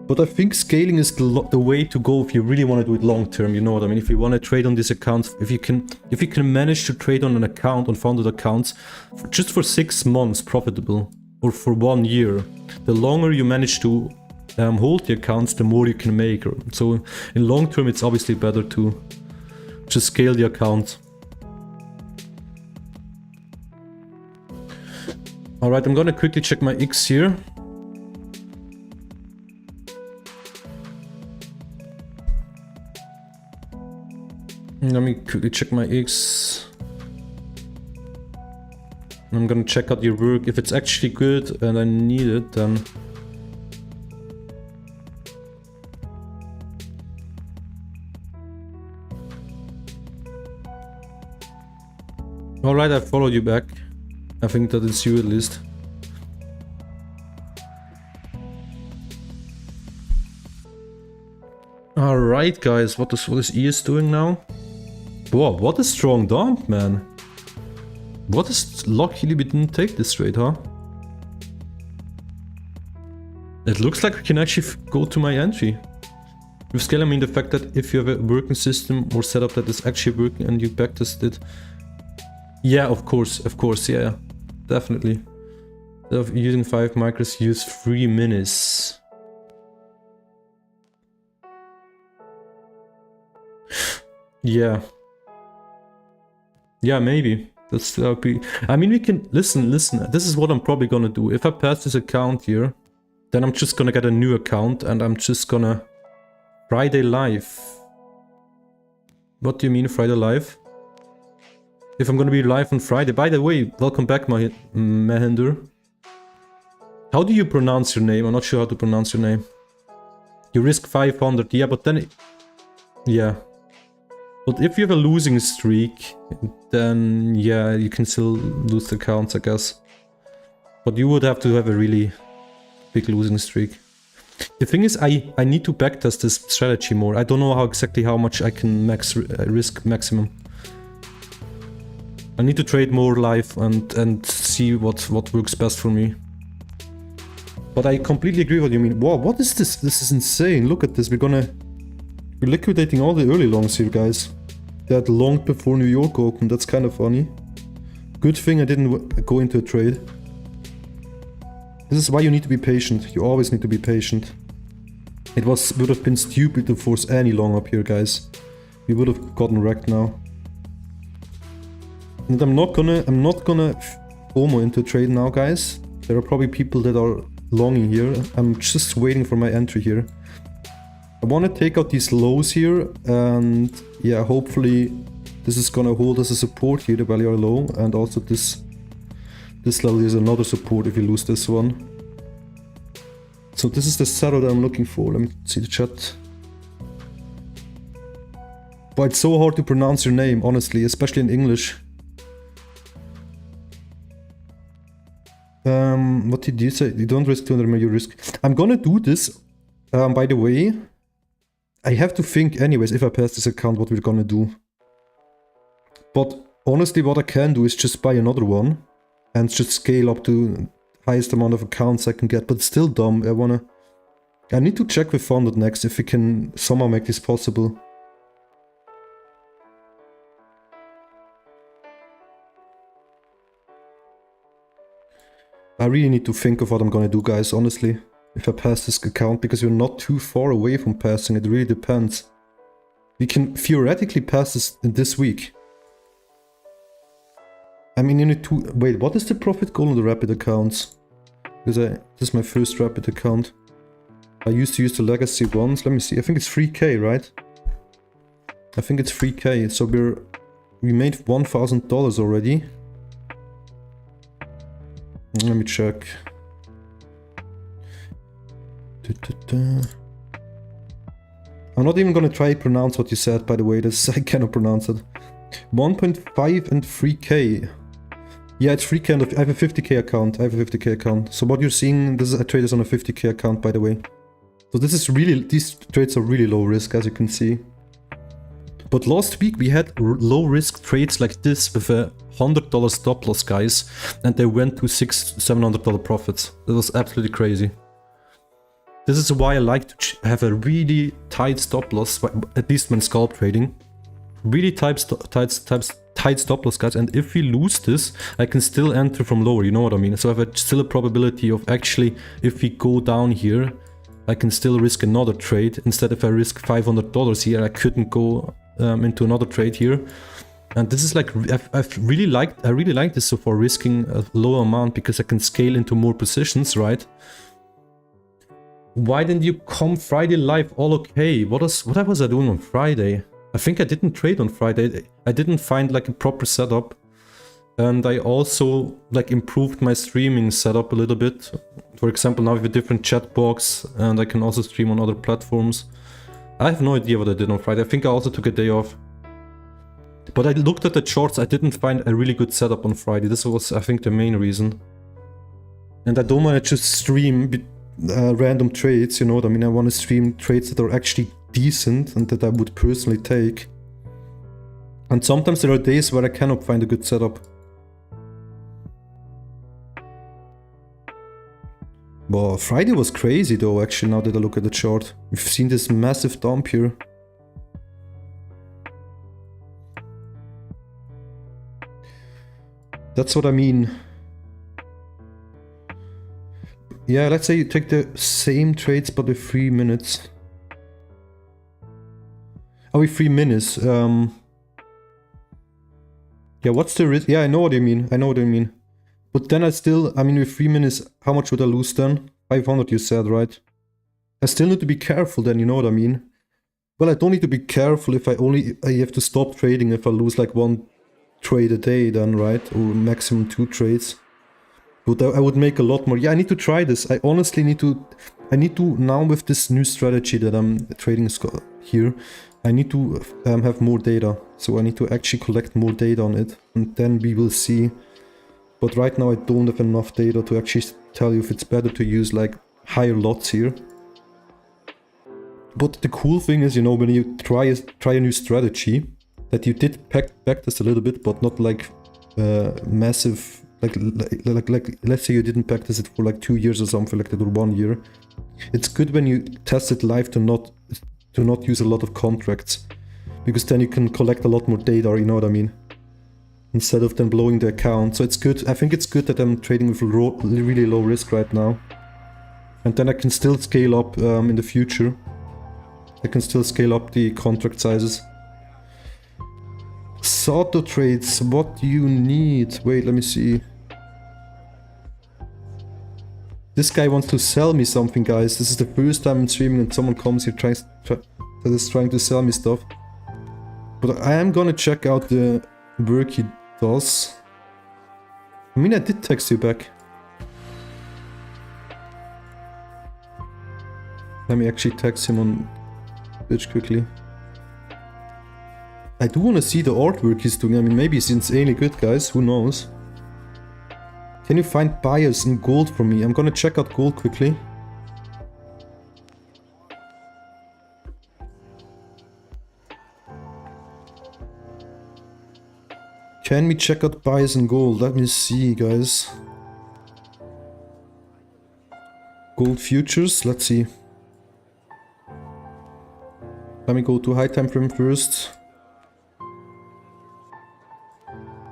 But I think scaling is the way to go if you really want to do it long term, you know what I mean? If you want to trade on this account, if you can manage to trade on an account, on funded accounts, just for 6 months profitable, or for 1 year, the longer you manage to hold the accounts, the more you can make. So in long term, it's obviously better to just scale the account. Alright, I'm gonna quickly check my X here. Let me quickly check my X. I'm gonna check out your work. If it's actually good and I need it, then... Alright, I followed you back. I think that it's you at least. Alright guys, what is ES doing now? Whoa, what a strong dump, man. What is luckily we didn't take this trade, huh? It looks like we can actually go to my entry. With scale, I mean the fact that if you have a working system or setup that is actually working and you backtest it. Yeah, of course, yeah, definitely. Instead of using 5 micros, use 3 minis. Yeah. Yeah, maybe. That's be. I mean, we can listen. This is what I'm probably gonna do. If I pass this account here, then I'm just gonna get a new account and I'm just gonna Friday live. What do you mean Friday live? If I'm gonna be live on Friday. By the way, welcome back, Mahinder. How do you pronounce your name? I'm not sure how to pronounce your name. You risk 500. Yeah, but then yeah. But if you have a losing streak, then yeah, you can still lose the accounts, I guess. But you would have to have a really big losing streak. The thing is, I need to backtest this strategy more. I don't know exactly how much I can risk maximum. I need to trade more live and see what works best for me. But I completely agree with what you mean. Wow, what is this? This is insane. Look at this. We're liquidating all the early longs here, guys. That longed before New York opened. That's kind of funny. Good thing I didn't go into a trade. This is why you need to be patient. You always need to be patient. It would have been stupid to force any long up here, guys. We would have gotten wrecked now. And I'm not gonna FOMO into a trade now, guys. There are probably people that are longing here. I'm just waiting for my entry here. I want to take out these lows here, and yeah, hopefully this is gonna hold as a support here, the value low, and also this level is another support if you lose this one. So this is the saddle that I'm looking for. Let me see the chat. But it's so hard to pronounce your name, honestly, especially in English. What did you say? You don't risk 200 million, you risk. I'm gonna do this. By the way, I have to think anyways, if I pass this account, what we're gonna do. But honestly, what I can do is just buy another one and just scale up to highest amount of accounts I can get, but still dumb. I need to check with FundedNext if we can somehow make this possible. I really need to think of what I'm gonna do, guys, honestly, if I pass this account, because we're not too far away from passing. It really depends. We can theoretically pass this week. I mean, you need to... Wait, what is the profit goal on the Rapid accounts? Because this is my first Rapid account. I used to use the legacy ones. Let me see. I think it's 3k, right? I think it's 3k. So we made $1,000 already. Let me check. I'm not even gonna try to pronounce what you said, by the way. I cannot pronounce it. 1.5 and 3k. Yeah, it's 3k and I have a 50k account. So what you're seeing, this is a trade is on a 50k account, by the way. So this is really, these trades are really low risk, as you can see. But last week we had low risk trades like this with a $100 stop loss, guys, and they went to $700 profits. That was absolutely crazy. This is why I like to have a really tight stop loss, at least when scalp trading. Really tight stop loss, guys, and if we lose this, I can still enter from lower, you know what I mean? So I have still a probability of actually, if we go down here, I can still risk another trade. Instead, if I risk $500 here, I couldn't go into another trade here. And this is like, I really like this so far, risking a lower amount, because I can scale into more positions, right? Why didn't you come Friday live? All okay. What was I doing on Friday? I think I didn't trade on Friday. I didn't find like a proper setup. And I also like improved my streaming setup a little bit. For example, now we have a different chat box and I can also stream on other platforms. I have no idea what I did on Friday. I think I also took a day off. But I looked at the charts. I didn't find a really good setup on Friday. This was, I think, the main reason. And I don't want to just stream random trades, you know what I mean? I want to stream trades that are actually decent and that I would personally take. And sometimes there are days where I cannot find a good setup. Well, Friday was crazy though, actually, now that I look at the chart. We've seen this massive dump here. That's what I mean. Yeah, let's say you take the same trades but with 3 minutes. Oh, with 3 minutes. Yeah, what's the risk? Yeah, I know what you mean. I know what you mean. But then I mean, with 3 minutes, how much would I lose then? 500 you said, right? I still need to be careful then, you know what I mean? Well, I don't need to be careful if I have to stop trading if I lose like 1 trade a day then, right? Or maximum 2 trades. But I would make a lot more. Yeah, I need to try this. I honestly need to, now with this new strategy that I'm trading here, I need to have more data. So I need to actually collect more data on it. And then we will see. But right now I don't have enough data to actually tell you if it's better to use like higher lots here. But the cool thing is, you know, when you try a new strategy, that you did backtest a little bit, but not like massive, like let's say you didn't backtest it for like 2 years or something like that, or 1 year. It's good when you test it live to not use a lot of contracts, because then you can collect a lot more data, you know what I mean? Instead of then blowing the account. So it's good. I think it's good that I'm trading with really low risk right now. And then I can still scale up in the future. I can still scale up the contract sizes. Auto trades, what do you need? Wait, let me see. This guy wants to sell me something, guys. This is the first time I'm streaming and someone comes here that is trying to sell me stuff. But I am gonna check out the work he does. I mean, I did text you back. Let me actually text him on Twitch quickly. I do want to see the artwork he's doing. I mean, maybe he's insanely good, guys. Who knows? Can you find buyers in gold for me? I'm gonna check out gold quickly. Can we check out buyers in gold? Let me see, guys. Gold futures, let's see. Let me go to high time frame first.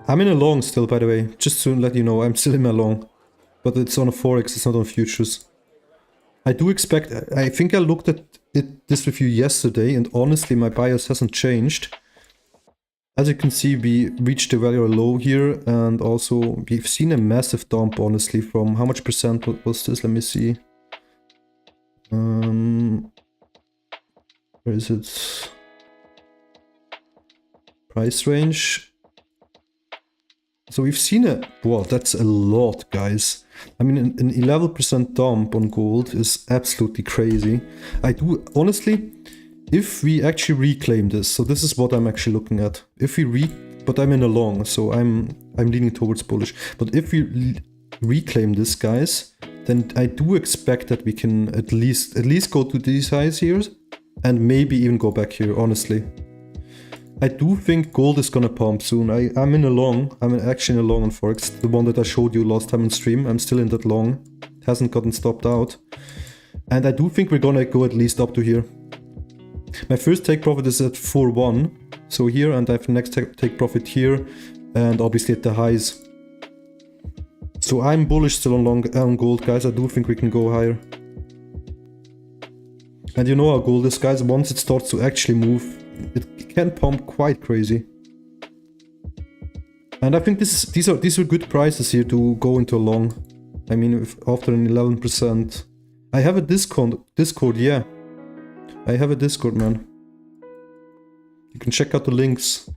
I'm in a long still, by the way, just to let you know, I'm still in my long. But it's on a forex, it's not on futures. I do expect, I think I looked at this with you yesterday, and honestly my bias hasn't changed. As you can see, we reached a very low here, and also we've seen a massive dump, honestly, from how much percent was this? Let me see. Where is it? Price range. So we've seen a... Wow, that's a lot, guys. I mean, an 11% dump on gold is absolutely crazy. I do... Honestly, if we actually reclaim this, so this is what I'm actually looking at. If we but I'm in a long, so I'm leaning towards bullish. But if we reclaim this, guys, then I do expect that we can at least go to these highs here, and maybe even go back here, honestly. I do think gold is gonna pump soon. I'm in a long. I'm actually in a long on forex. The one that I showed you last time on stream. I'm still in that long. It hasn't gotten stopped out. And I do think we're gonna go at least up to here. My first take profit is at 4.1. So here, and I have next take profit here. And obviously at the highs. So I'm bullish still on gold, guys. I do think we can go higher. And you know how gold is, guys. Once it starts to actually move, it can pump quite crazy. And I think these are good prices here to go into a long. I mean, after an 11%. I have a Discord, yeah. I have a Discord, man. You can check out the links.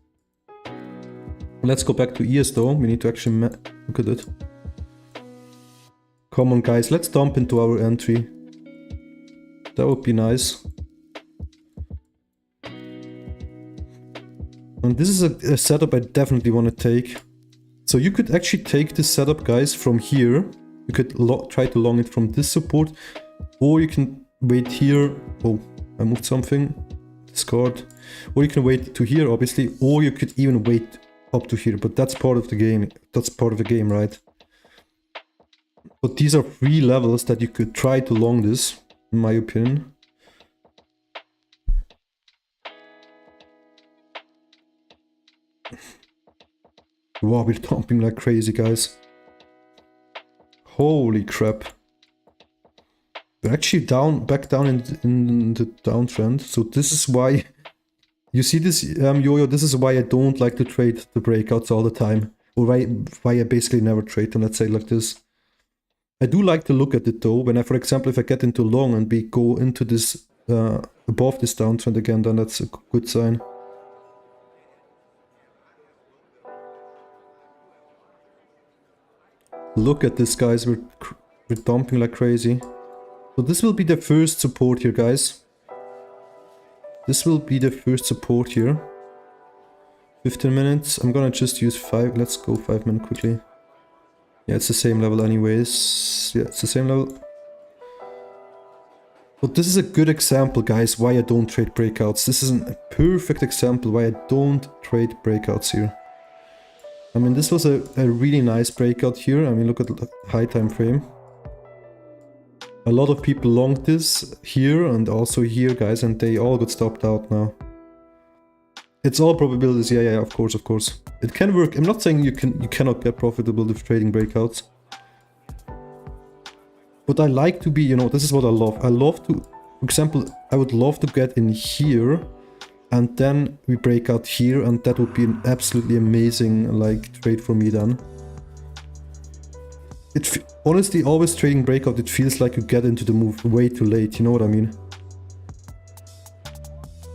Let's go back to ES though. We need to actually look at it. Come on, guys. Let's dump into our entry. That would be nice. And this is a setup I definitely want to take. So you could actually take this setup, guys, from here. You could try to long it from this support. Or you can wait here. Oh, I moved something. Discard. Or you can wait to here, obviously. Or you could even wait up to here. But that's part of the game. That's part of the game, right? But these are 3 levels that you could try to long this, in my opinion. Wow, we're dumping like crazy, guys. Holy crap. We're actually back down in the downtrend. So this is why... You see this, Yo-Yo, this is why I don't like to trade the breakouts all the time. Or why I basically never trade them, let's say like this. I do like to look at it though. When for example, if I get into long and we go into this, above this downtrend again, then that's a good sign. Look at this, guys. We're dumping like crazy. So this will be the first support here, guys. This will be the first support here. 15 minutes. I'm gonna just use 5. Let's go 5 minutes quickly. Yeah, it's the same level anyways. Yeah, it's the same level. But this is a good example, guys, why I don't trade breakouts. This is a perfect example why I don't trade breakouts here. I mean, this was a really nice breakout here. I mean, look at the high time frame. A lot of people longed this here and also here, guys, and they all got stopped out now. It's all probabilities, yeah, of course. It can work. I'm not saying you cannot get profitable with trading breakouts. But I like to be, you know, this is what I love. I love to, for example, I would love to get in here and then we break out here, and that would be an absolutely amazing, like, trade for me then. Honestly, always trading breakout, it feels like you get into the move way too late, you know what I mean?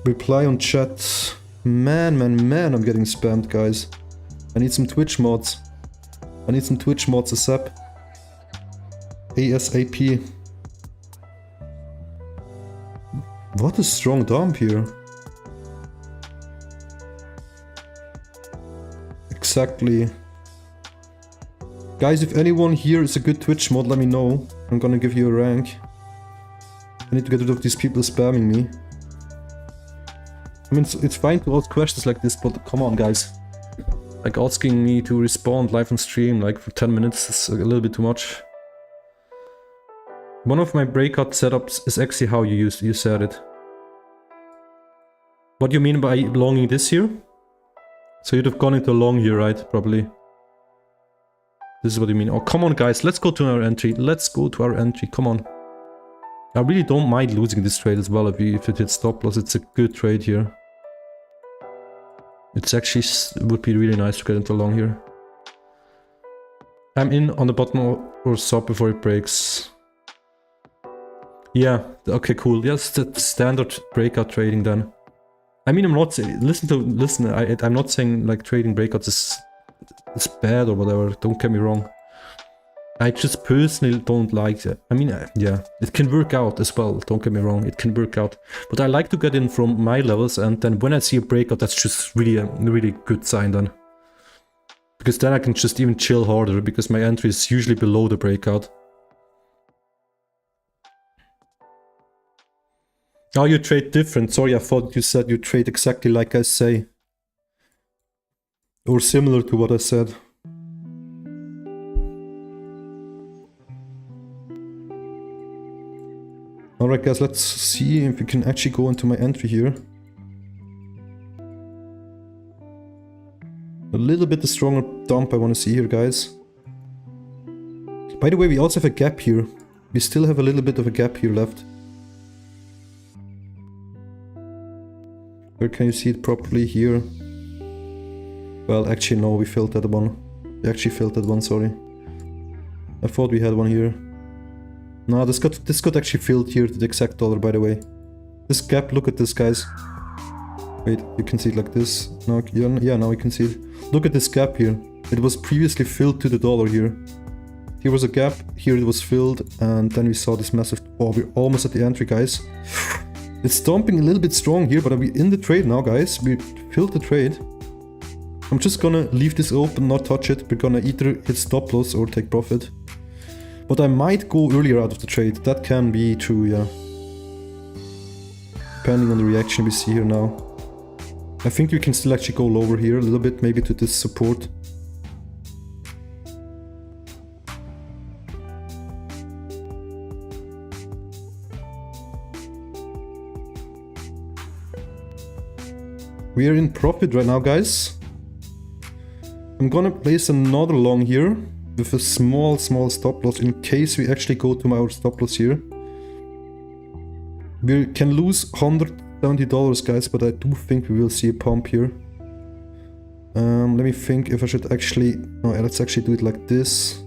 Reply on chat. Man, I'm getting spammed, guys. I need some Twitch mods. ASAP. ASAP. What a strong dump here. Exactly. Guys, if anyone here is a good Twitch mod, let me know. I'm gonna give you a rank. I need to get rid of these people spamming me. I mean, it's fine to ask questions like this, but come on, guys. Like, asking me to respond live on stream, like, for 10 minutes is a little bit too much. One of my breakout setups is actually how you said it. What do you mean by longing this here? So you'd have gone into long here, right? Probably. This is what you mean. Oh, come on, guys. Let's go to our entry. Let's go to our entry. Come on. I really don't mind losing this trade as well if it hits stop loss. It's a good trade here. It's actually would be really nice to get into long here. I'm in on the bottom or sub before it breaks. Yeah, okay, cool. Yes, that's standard breakout trading then. I mean, I'm not saying, I'm not saying like trading breakouts is bad or whatever, don't get me wrong. I just personally don't like it. I mean, yeah, it can work out as well, don't get me wrong, it can work out. But I like to get in from my levels, and then when I see a breakout, that's just really a really good sign then. Because then I can just even chill harder, because my entry is usually below the breakout. Oh, you trade different. Sorry, I thought you said you trade exactly like I say. Or similar to what I said. Alright guys, let's see if we can actually go into my entry here. A little bit the stronger dump I want to see here, guys. By the way, we also have a gap here. We still have a little bit of a gap here left. Where can you see it properly? Here. Well, actually no, we filled that one. We actually filled that one, sorry. I thought we had one here. No, this got actually filled here to the exact dollar, by the way. This gap, look at this, guys. Wait, you can see it like this. No, yeah, now you can see it. Look at this gap here. It was previously filled to the dollar here. Here was a gap, here it was filled, and then we saw this massive... Oh, we're almost at the entry, guys. It's dumping a little bit strong here, but are we in the trade now, guys? We filled the trade. I'm just gonna leave this open, not touch it. We're gonna either hit stop loss or take profit. But I might go earlier out of the trade. That can be true, yeah. Depending on the reaction we see here now. I think we can still actually go lower here a little bit, maybe to this support. We are in profit right now, guys. I'm gonna place another long here with a small stop loss in case we actually go to our stop loss here. We can lose $170, guys, but I do think we will see a pump here. Let me think if I should actually... No, let's actually do it like this.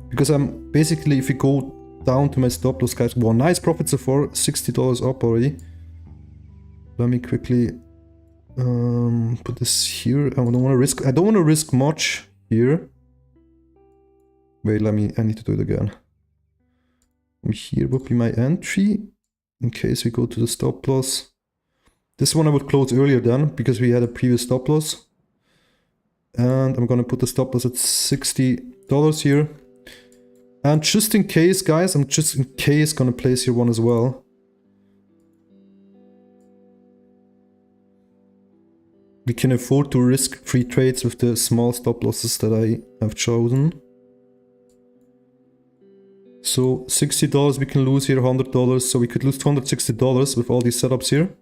Because I'm basically, if we go down to my stop loss, guys... Wow, nice profit so far, $60 up already. Let me quickly put this here. I don't want to risk much here. Wait, I need to do it again. Here would be my entry, in case we go to the stop loss. This one I would close earlier then, because we had a previous stop loss. And I'm gonna put the stop loss at $60 here. And just in case, guys, I'm just in case gonna place here one as well. We can afford to risk free trades with the small stop losses that I have chosen. So $60 we can lose here, $100, so we could lose $260 with all these setups here.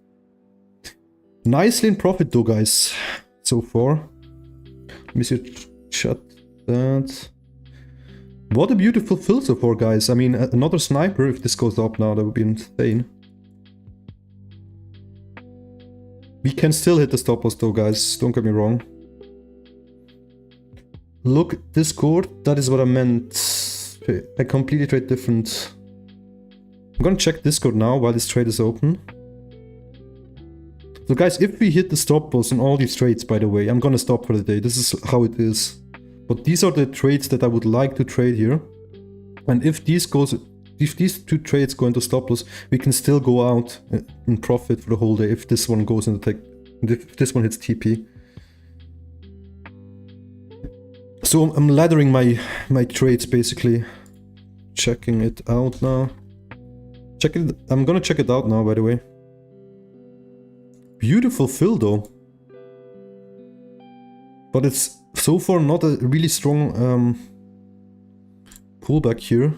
Nicely in profit though, guys, so far. Let me see, shut that. What a beautiful fill so far, guys. I mean, another sniper, if this goes up now, that would be insane. We can still hit the stop loss though, guys, don't get me wrong. Look, Discord, that is what I meant. I completely trade different. I'm gonna check Discord now while this trade is open. So guys, if we hit the stop loss on all these trades, by the way, I'm gonna stop for the day. This is how it is. But these are the trades that I would like to trade here. And if these two trades go into stop loss, we can still go out and profit for the whole day if this one goes into if this one hits TP. So I'm laddering my trades basically. Checking it out now. I'm gonna check it out now, by the way. Beautiful fill though. But it's so far not a really strong pullback here.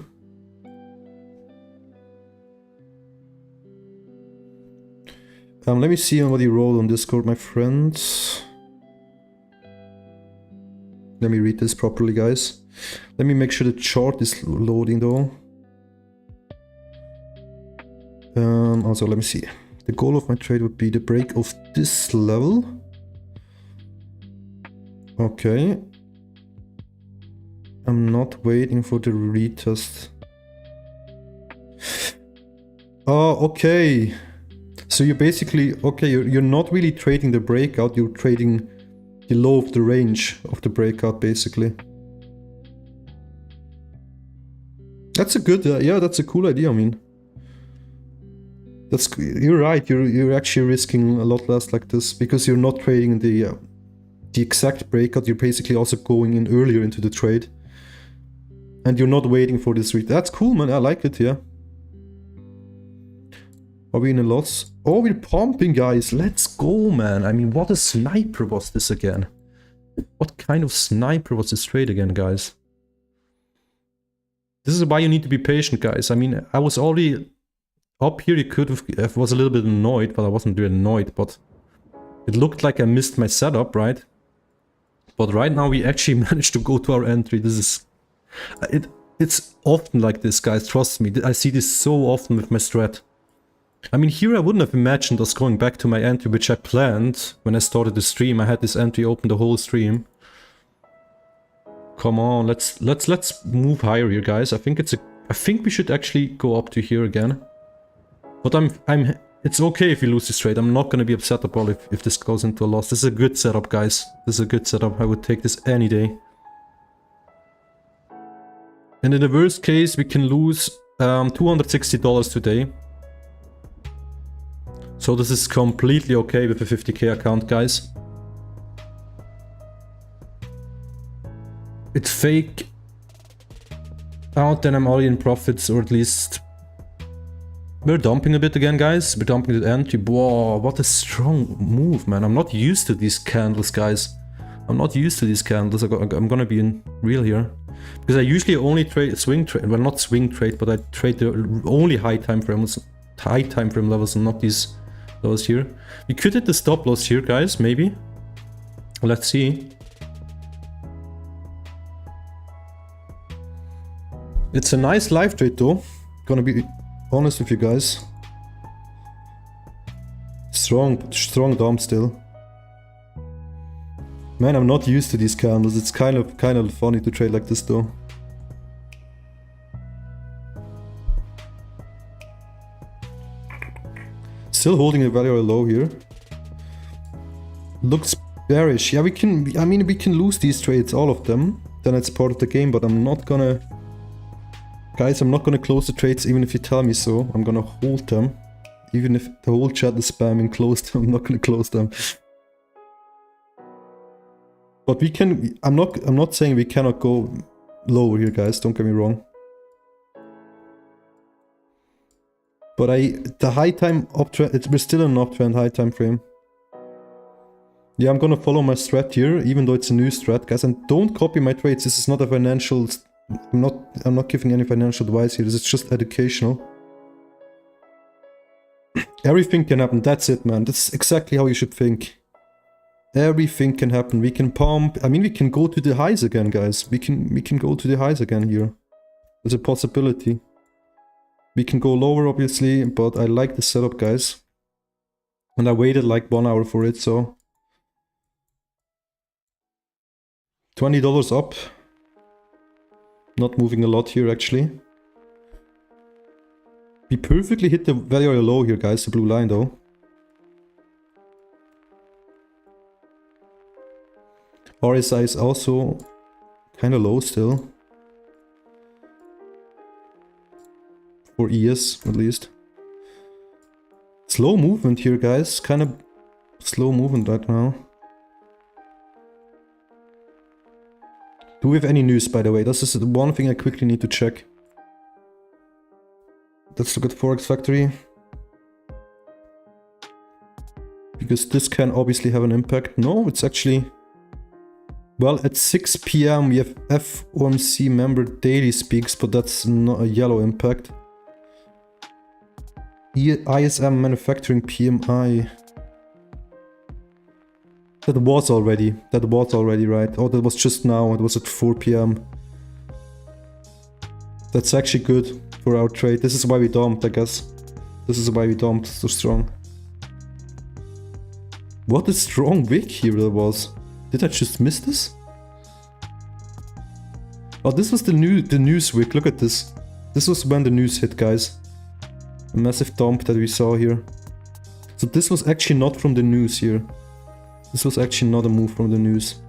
Let me see what you wrote on Discord, my friends. Let me read this properly, guys. Let me make sure the chart is loading though. Also, let me see. The goal of my trade would be the break of this level. Okay. I'm not waiting for the retest. Oh, okay. So you're basically, okay, you're not really trading the breakout, you're trading the low of the range of the breakout, basically. That's a good, yeah, that's a cool idea, I mean. You're right, you're actually risking a lot less like this, because you're not trading the exact breakout, you're basically also going in earlier into the trade. And you're not waiting for this retest. That's cool, man, I like it, yeah. Are we in a loss? Oh, we're pumping, guys. Let's go, man. I mean, what a sniper was this again? What kind of sniper was this trade again, guys? This is why you need to be patient, guys. I mean, I was already up here. You could have... I was a little bit annoyed, but I wasn't really annoyed. But it looked like I missed my setup, right? But right now, we actually managed to go to our entry. This is... It's often like this, guys. Trust me. I see this so often with my strat. I mean, here I wouldn't have imagined us going back to my entry, which I planned when I started the stream. I had this entry open the whole stream. Come on, let's move higher here, guys. I think we should actually go up to here again. But it's okay if we lose this trade. I'm not gonna be upset about it if this goes into a loss. This is a good setup, guys. This is a good setup. I would take this any day. And in the worst case, we can lose $260 today. So this is completely okay with a 50k account, guys. It's fake out, then I'm already in profits, or at least we're dumping a bit again, guys. We're dumping the entry. Whoa, what a strong move, man. I'm not used to these candles, guys. I'm not used to these candles. I'm gonna be in real here. Because I usually only trade swing trade, well, not swing trade, but I trade the only high time frame levels and not these lows here. We could hit the stop loss here, guys, maybe. Let's see. It's a nice live trade though. Gonna be honest with you guys. Strong dump still. Man, I'm not used to these candles. It's kind of funny to trade like this though. Still holding a value low here. Looks bearish. Yeah, we can lose these trades, all of them. Then it's part of the game, but I'm not gonna... Guys, I'm not gonna close the trades even if you tell me so. I'm gonna hold them. Even if the whole chat is spamming closed, I'm not gonna close them. But we can... I'm not saying we cannot go lower here, guys. Don't get me wrong. But the high time uptrend, we're still in an uptrend high time frame. Yeah, I'm gonna follow my strat here, even though it's a new strat, guys. And don't copy my trades. This is not a financial. I'm not giving any financial advice here. This is just educational. Everything can happen. That's it, man. That's exactly how you should think. Everything can happen. We can pump. I mean, we can go to the highs again, guys. We can go to the highs again here. There's a possibility. We can go lower, obviously, but I like the setup, guys. And I waited like 1 hour for it, so... $20 up. Not moving a lot here, actually. We perfectly hit the value area low here, guys, the blue line, though. RSI is also kind of low still. For ES, at least. Slow movement here, guys. Kind of slow movement right now. Do we have any news, by the way? This is the one thing I quickly need to check. Let's look at Forex Factory. Because this can obviously have an impact. No, it's actually... Well, at 6 PM we have FOMC member daily speaks, but that's not a yellow impact. ISM manufacturing PMI. That was already right. Oh, that was just now. It was at 4 p.m. That's actually good for our trade. This is why we dumped, I guess. This is why we dumped so strong. What a strong wick here that was. Did I just miss this? Oh, this was the news wick. Look at this. This was when the news hit, guys. A massive dump that we saw here. So this was actually not from the news here. This was actually not a move from the news.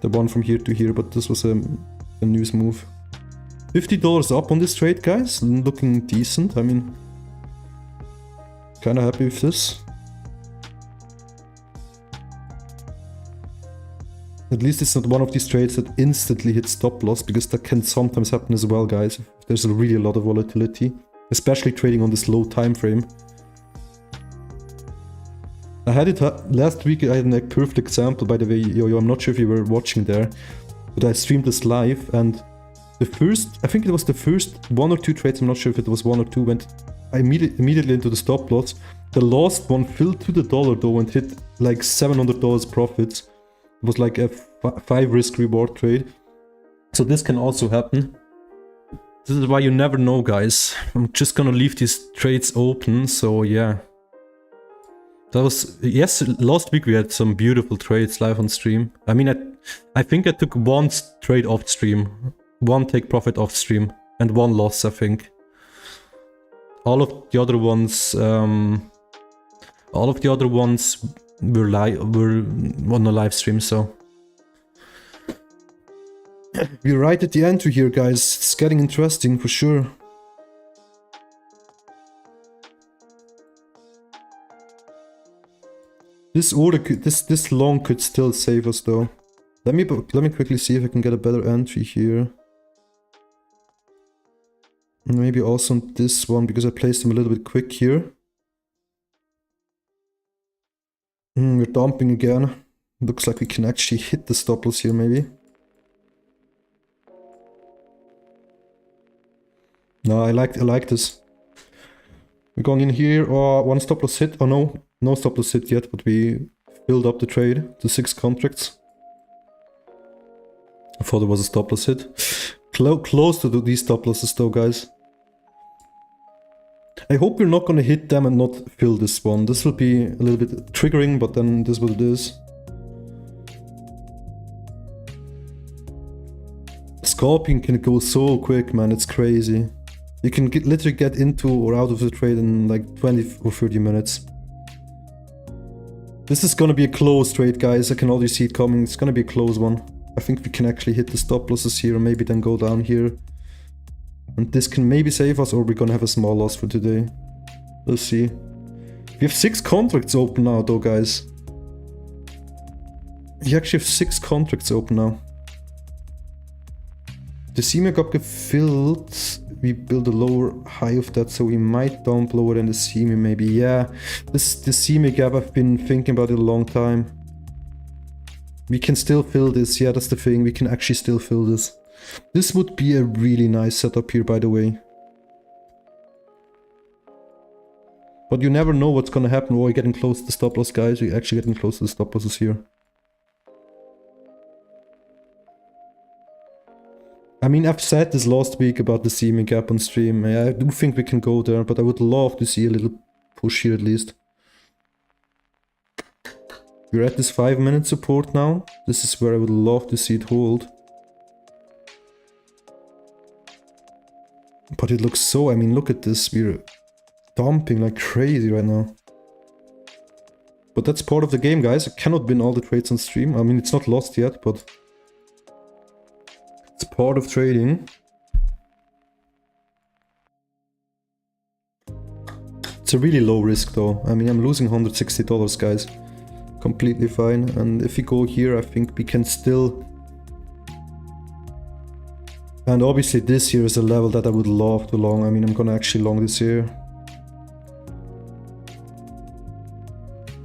The one from here to here, but this was a news move. $50 up on this trade, guys. Looking decent. I mean, kind of happy with this. At least it's not one of these trades that instantly hits stop loss, because that can sometimes happen as well, guys. If there's really a lot of volatility, especially trading on this low time frame. I had it last week. I had a perfect example, by the way. Yo, I'm not sure if you were watching there, but I streamed this live, and the first, I think it was the first 1 or 2 trades, I'm not sure if it was 1 or 2, went immediately into the stop loss. The last one filled to the dollar though and hit like $700 profits. It was like a 5 risk reward trade. So this can also happen. This is why you never know, guys. I'm just gonna leave these trades open, so yeah. That was, yes, last week we had some beautiful trades live on stream. I mean, I think I took 1 trade off stream, 1 take profit off stream, and 1 loss, I think. All of the other ones were on a live stream, so. We're right at the entry here, guys. It's getting interesting for sure. This order could, this long could still save us though. Let me quickly see if I can get a better entry here. Maybe also on this one, because I placed them a little bit quick here. We're dumping again. Looks like we can actually hit the stop loss here, maybe. No, I like this. We're going in here. Oh, 1 stop loss hit. Oh no, no stop loss hit yet, but we filled up the trade to 6 contracts. I thought it was a stop loss hit. Close to these stop losses though, guys. I hope we're not gonna hit them and not fill this one. This will be a little bit triggering, but then this is what it is. Scalping can go so quick, man, it's crazy. You can literally get into or out of the trade in like 20 or 30 minutes. This is gonna be a close trade, guys. I can already see it coming. It's gonna be a close one. I think we can actually hit the stop losses here and maybe then go down here. And this can maybe save us, or we're gonna have a small loss for today. We'll see. We have 6 contracts open now though, guys. We actually have 6 contracts open now. The CME gap filled. We build a lower high of that, so we might dump lower than the CME maybe. Yeah, this is the CME gap. I've been thinking about it a long time. We can still fill this. Yeah, that's the thing. We can actually still fill this. This would be a really nice setup here, by the way. But you never know what's gonna happen. Oh, we're getting close to the stop loss, guys. We're actually getting close to the stop losses here. I mean, I've said this last week about the CME gap on stream. I do think we can go there, but I would love to see a little push here at least. We're at this 5-minute support now. This is where I would love to see it hold. But it looks so, I mean, look at this. We're dumping like crazy right now. But that's part of the game, guys. I cannot win all the trades on stream. I mean, it's not lost yet, but it's part of trading. It's a really low risk though. I mean, I'm losing $160, guys. Completely fine. And if we go here, I think we can still... And obviously this here is a level that I would love to long. I mean, I'm gonna actually long this here.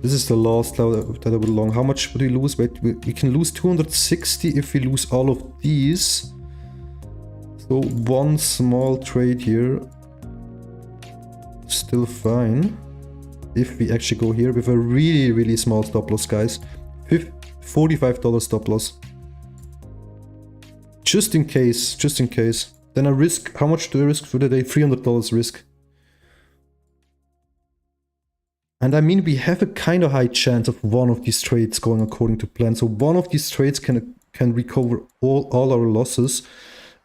This is the last level that I would long. How much would we lose? Wait, we can lose 260 if we lose all of these. So 1 small trade here. Still fine. if we actually go here with a really small stop loss, guys. $45 stop loss. Just in case, just in case. Then I risk, how much do I risk for the day? $300 risk. And I mean, we have a kind of high chance of one of these trades going according to plan. So one of these trades can recover all our losses.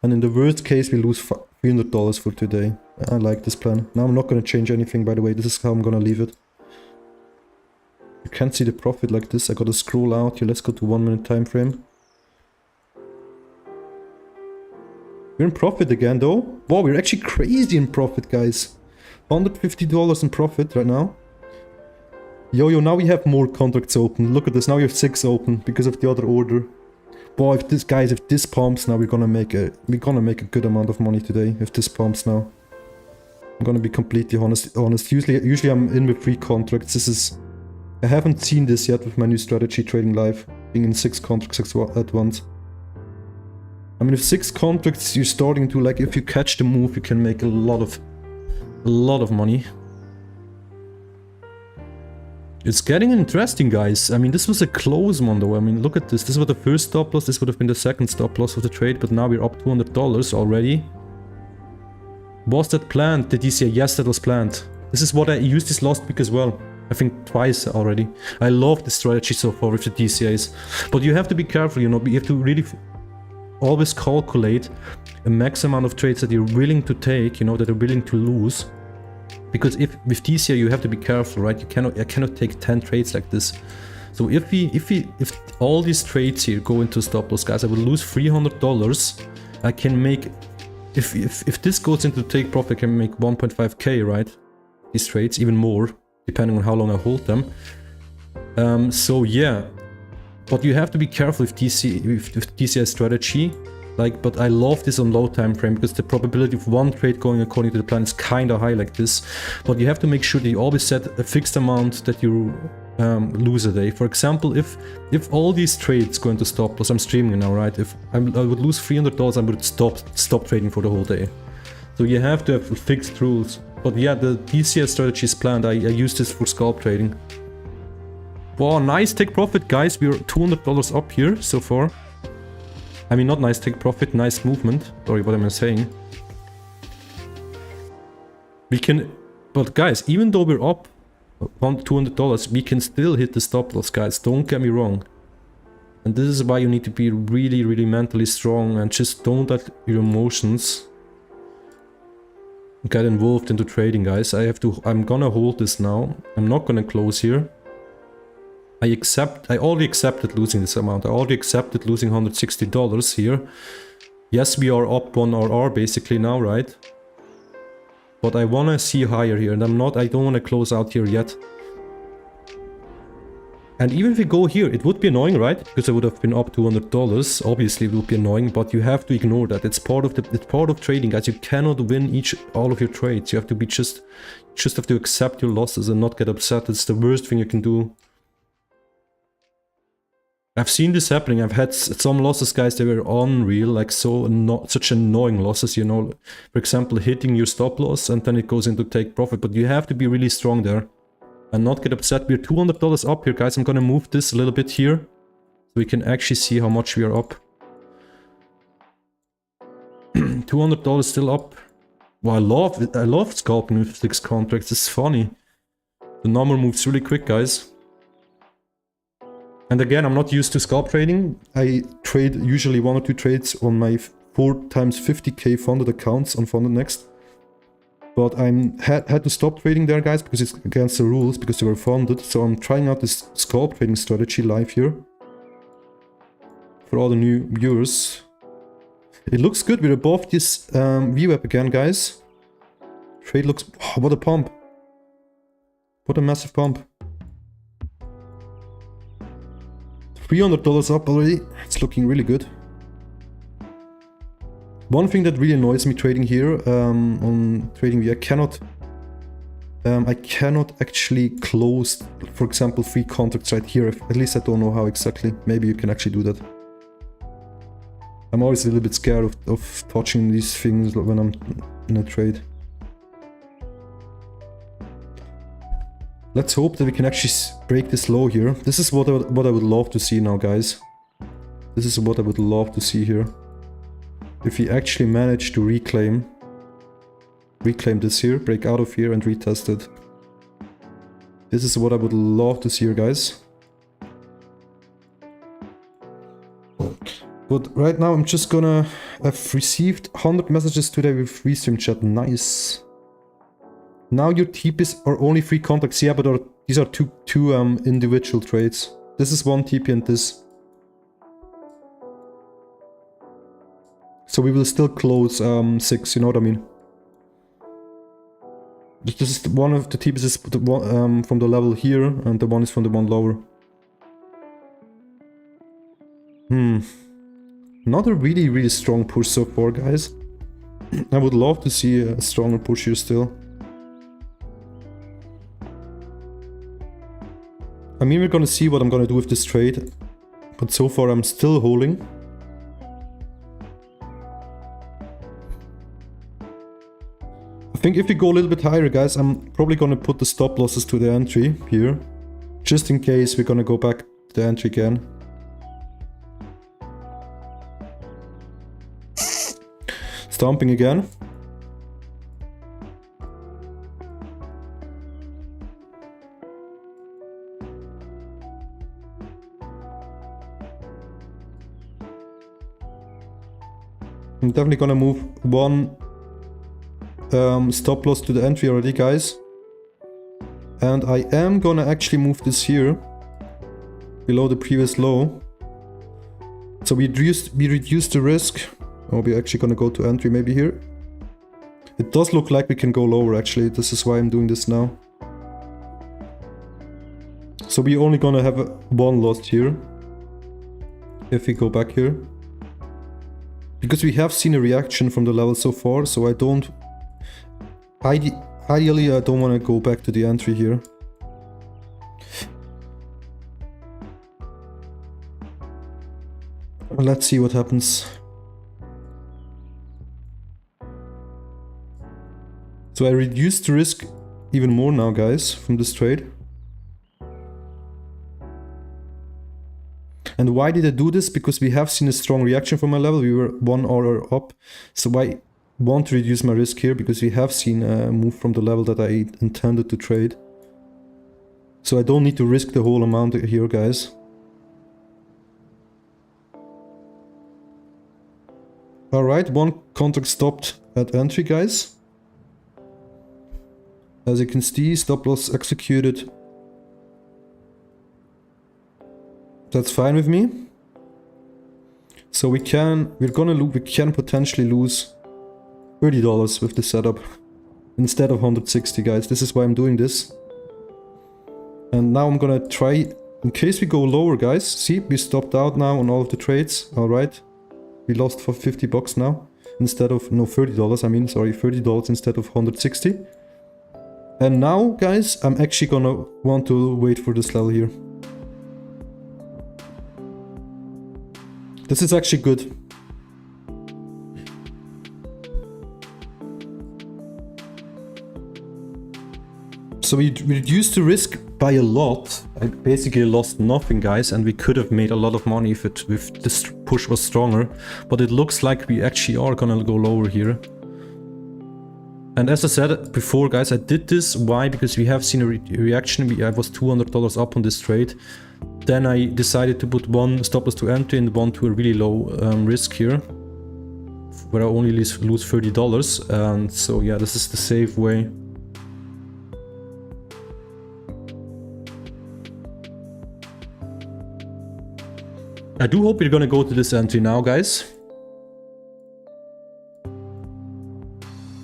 And in the worst case, we lose $300 for today. I like this plan. Now I'm not going to change anything, by the way. This is how I'm going to leave it. You can't see the profit like this. I got to scroll out here. Let's go to 1 minute time frame. We're in profit again, though. Wow, we're actually crazy in profit, guys. $150 in profit right now. Yo, now we have more contracts open. Look at this. Now we have 6 open because of the other order. Boy, if this pumps now, we're gonna make a good amount of money today. If this pumps now, I'm gonna be completely honest. Usually I'm in with 3 contracts. I haven't seen this yet with my new strategy trading live, being in 6 contracts at once. I mean, with 6 contracts, you're starting to, like, if you catch the move, you can make a lot of money. It's getting interesting, guys. I mean, this was a close one, though. I mean, look at this. This was the first stop loss. This would have been the second stop loss of the trade, but now we're up $200 already. Was that planned, the DCA? Yes, that was planned. This is what I used this last week as well. I think twice already. I love the strategy so far with the DCAs. But you have to be careful, you know. You have to really always calculate a max amount of trades that you're willing to take, you know, that you're willing to lose. Because if with DCA you have to be careful, right? I cannot take 10 trades like this. So if all these trades here go into stop loss, guys, I will lose $300. I can make, if this goes into take profit, I can make 1.5k, right? These trades, even more, depending on how long I hold them. So yeah, but you have to be careful with DCA strategy. Like, but I love this on low time frame because the probability of one trade going according to the plan is kind of high like this. But you have to make sure that you always set a fixed amount that you lose a day. For example, if all these trades go into stop loss, I'm streaming now, right? If I would lose $300, I would stop trading for the whole day. So you have to have fixed rules. But yeah, the DCA strategy is planned. I use this for scalp trading. Wow, nice take profit, guys. We're $200 up here so far. I mean, not nice take profit, nice movement. Sorry, what am I saying? We can, but guys, even though we're up $200, we can still hit the stop loss, guys. Don't get me wrong. And this is why you need to be really mentally strong and just don't let your emotions get involved into trading, guys. I'm gonna hold this now. I'm not gonna close here. I already accepted losing this amount. I already accepted losing $160 here. Yes, we are up 1 RR basically now, right? But I wanna see higher here, and I don't wanna close out here yet. And even if we go here, it would be annoying, right? Because I would have been up $200. Obviously, it would be annoying, but you have to ignore that. It's part of trading, guys. You cannot win all of your trades. You have to be just have to accept your losses and not get upset. It's the worst thing you can do. I've seen this happening. I've had some losses, guys, they were unreal, like such annoying losses, you know. For example, hitting your stop loss and then it goes into take profit. But you have to be really strong there and not get upset. We're $200 up here, guys. I'm gonna move this a little bit here so we can actually see how much we are up. $200 still up. Well, I love scalping with 6 contracts. It's funny. The number moves really quick, guys. And again, I'm not used to scalp trading. I trade usually 1 or 2 trades on my 4x50k funded accounts on FundedNext. But I had to stop trading there, guys, because it's against the rules, because they were funded. So I'm trying out this scalp trading strategy live here. For all the new viewers. It looks good. We're above this VWAP again, guys. Trade looks... Oh, what a pump. What a massive pump. $300 up already. It's looking really good. One thing that really annoys me trading here on TradingView, I cannot actually close, for example, 3 contracts right here. At least I don't know how exactly. Maybe you can actually do that. I'm always a little bit scared of touching these things when I'm in a trade. Let's hope that we can actually break this low here. This is what I would love to see now, guys. This is what I would love to see here. If we actually manage to reclaim this here, break out of here and retest it. This is what I would love to see here, guys. But right now I'm just gonna... I've received 100 messages today with Restream chat. Nice. Now your TPs are only 3 contacts. Yeah, but these are two individual trades. This is 1 TP and this. So we will still close 6, you know what I mean? This is one of the TPs is from the level here, and the one is from the one lower. Not a really strong push so far, guys. I would love to see a stronger push here still. I mean, we're gonna see what I'm gonna do with this trade, but so far I'm still holding. I think if we go a little bit higher, guys, I'm probably gonna put the stop losses to the entry here, just in case we're gonna go back to the entry again. Stomping again. I'm definitely gonna move 1 stop loss to the entry already, guys. And I am gonna actually move this here below the previous low. So we reduced the risk. Or we're actually gonna go to entry maybe here. It does look like we can go lower actually. This is why I'm doing this now. So we're only gonna have 1 loss here. If we go back here. Because we have seen a reaction from the level so far, so I don't... Ideally I don't want to go back to the entry here. Let's see what happens. So I reduced the risk even more now, guys, from this trade. And why did I do this? Because we have seen a strong reaction from my level. We were 1 order up. So I want to reduce my risk here because we have seen a move from the level that I intended to trade. So I don't need to risk the whole amount here, guys. Alright, 1 contract stopped at entry, guys. As you can see, stop loss executed. That's fine with me. So we can potentially lose $30 with this setup instead of 160, guys. This is why I'm doing this. And now I'm gonna try, in case we go lower, guys. See, we stopped out now on all of the trades. All right, we lost for 50 bucks now instead of $30. I mean, sorry, $30 instead of 160. And now, guys, I'm actually gonna want to wait for this level here. This is actually good. So we reduced the risk by a lot. I basically lost nothing, guys, and we could have made a lot of money if this push was stronger. But it looks like we actually are gonna go lower here. And as I said before, guys, I did this. Why? Because we have seen a reaction. I was $200 up on this trade. Then I decided to put 1 stop loss to entry and 1 to a really low risk here, where I only lose $30. And so yeah, this is the safe way. I do hope we're gonna go to this entry now, guys.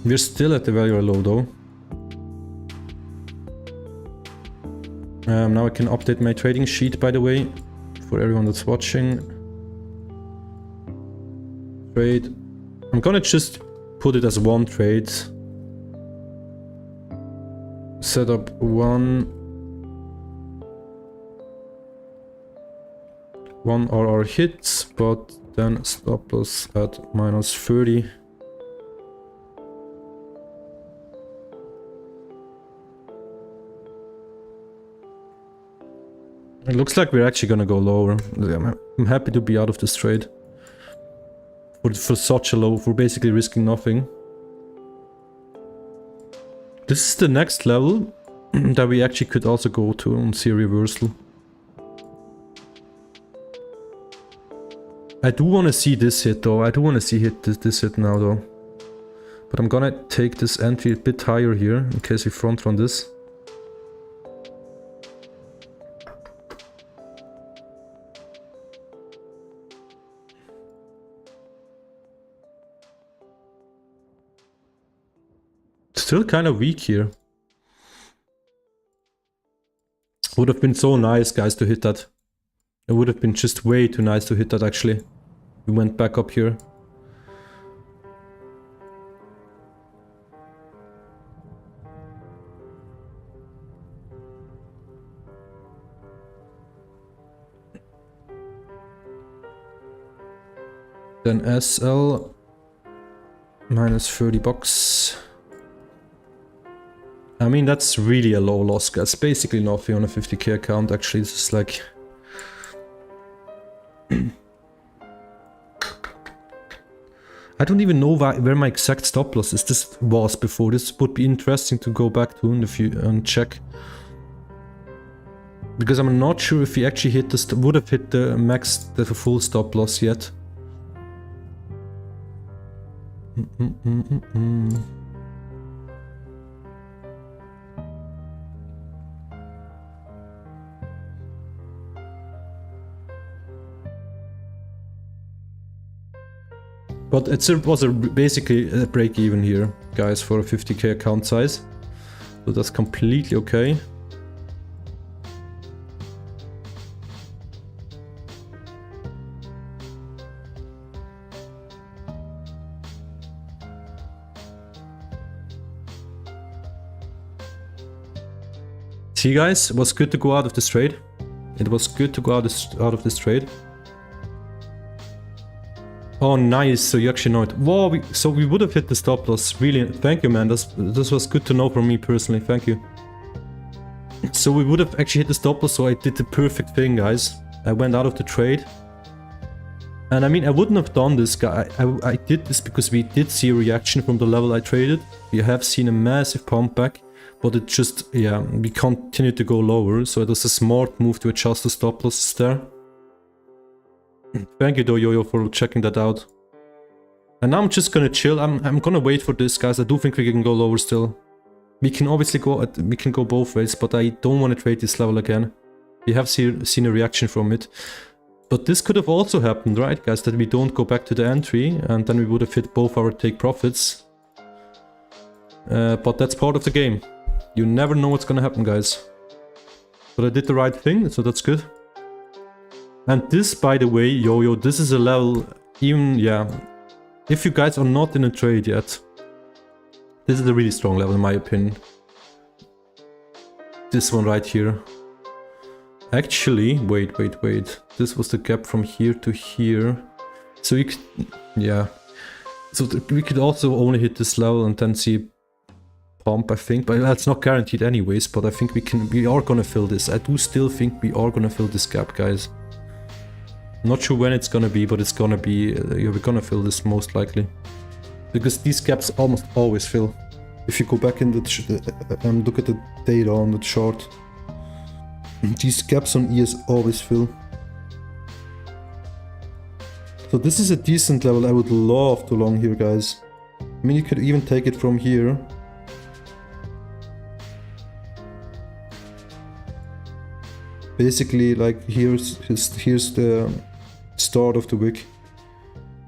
We're still at the very low though. Now I can update my trading sheet, by the way, for everyone that's watching. Trade. I'm gonna just put it as 1 trade. Set up 1 RR hits, but then stop loss at -30. It looks like we're actually gonna go lower. I'm happy to be out of this trade. For such a low, for basically risking nothing. This is the next level that we actually could also go to and see a reversal. I do want to see this hit though. I do want to see this hit now though. But I'm gonna take this entry a bit higher here in case we front run this. Still kind of weak here. Would have been so nice, guys, to hit that. It would have been just way too nice to hit that actually. We went back up here. Then SL minus 30 bucks. I mean, that's really a low loss, guys. Basically nothing on a 50k account, actually. It's just like... I don't even know where my exact stop loss is. This was before. This would be interesting to go back to in the future and check. Because I'm not sure if we actually hit this, would have hit the max, the full stop loss yet. But it was basically a break even here, guys, for a 50k account size. So that's completely okay. See, guys, it was good to go out of this trade. It was good to go out of this trade. Oh, nice. So you actually know it. Whoa, so we would have hit the stop loss. Really, thank you, man. This was good to know for me personally. Thank you. So we would have actually hit the stop loss. So I did the perfect thing, guys. I went out of the trade. And I mean, I wouldn't have done this, guy. I did this because we did see a reaction from the level I traded. We have seen a massive pump back. But it just, yeah, we continued to go lower. So it was a smart move to adjust the stop losses there. Thank you though, Yo-Yo, for checking that out. And now I'm just gonna chill. I'm gonna wait for this, guys. I do think we can go lower still. We can obviously go both ways, but I don't want to trade this level again. We have seen a reaction from it. But this could have also happened, right, guys? That we don't go back to the entry, and then we would have hit both our take profits. But that's part of the game. You never know what's gonna happen, guys. But I did the right thing, so that's good. And this, by the way, Yo-Yo, this is a level, even, yeah, if you guys are not in a trade yet, this is a really strong level in my opinion. This one right here. Actually, wait. This was the gap from here to here. So we could, yeah. So we could also only hit this level and then see pump, I think. But that's not guaranteed anyways, but I think we are gonna fill this. I do still think we are gonna fill this gap, guys. Not sure when it's gonna be, but it's gonna be, yeah, we're gonna fill this most likely. Because these gaps almost always fill. If you go back in and look at the data on the chart, these gaps on ES always fill. So this is a decent level. I would love to long here, guys. I mean, you could even take it from here. Basically, like, here's the start of the wick.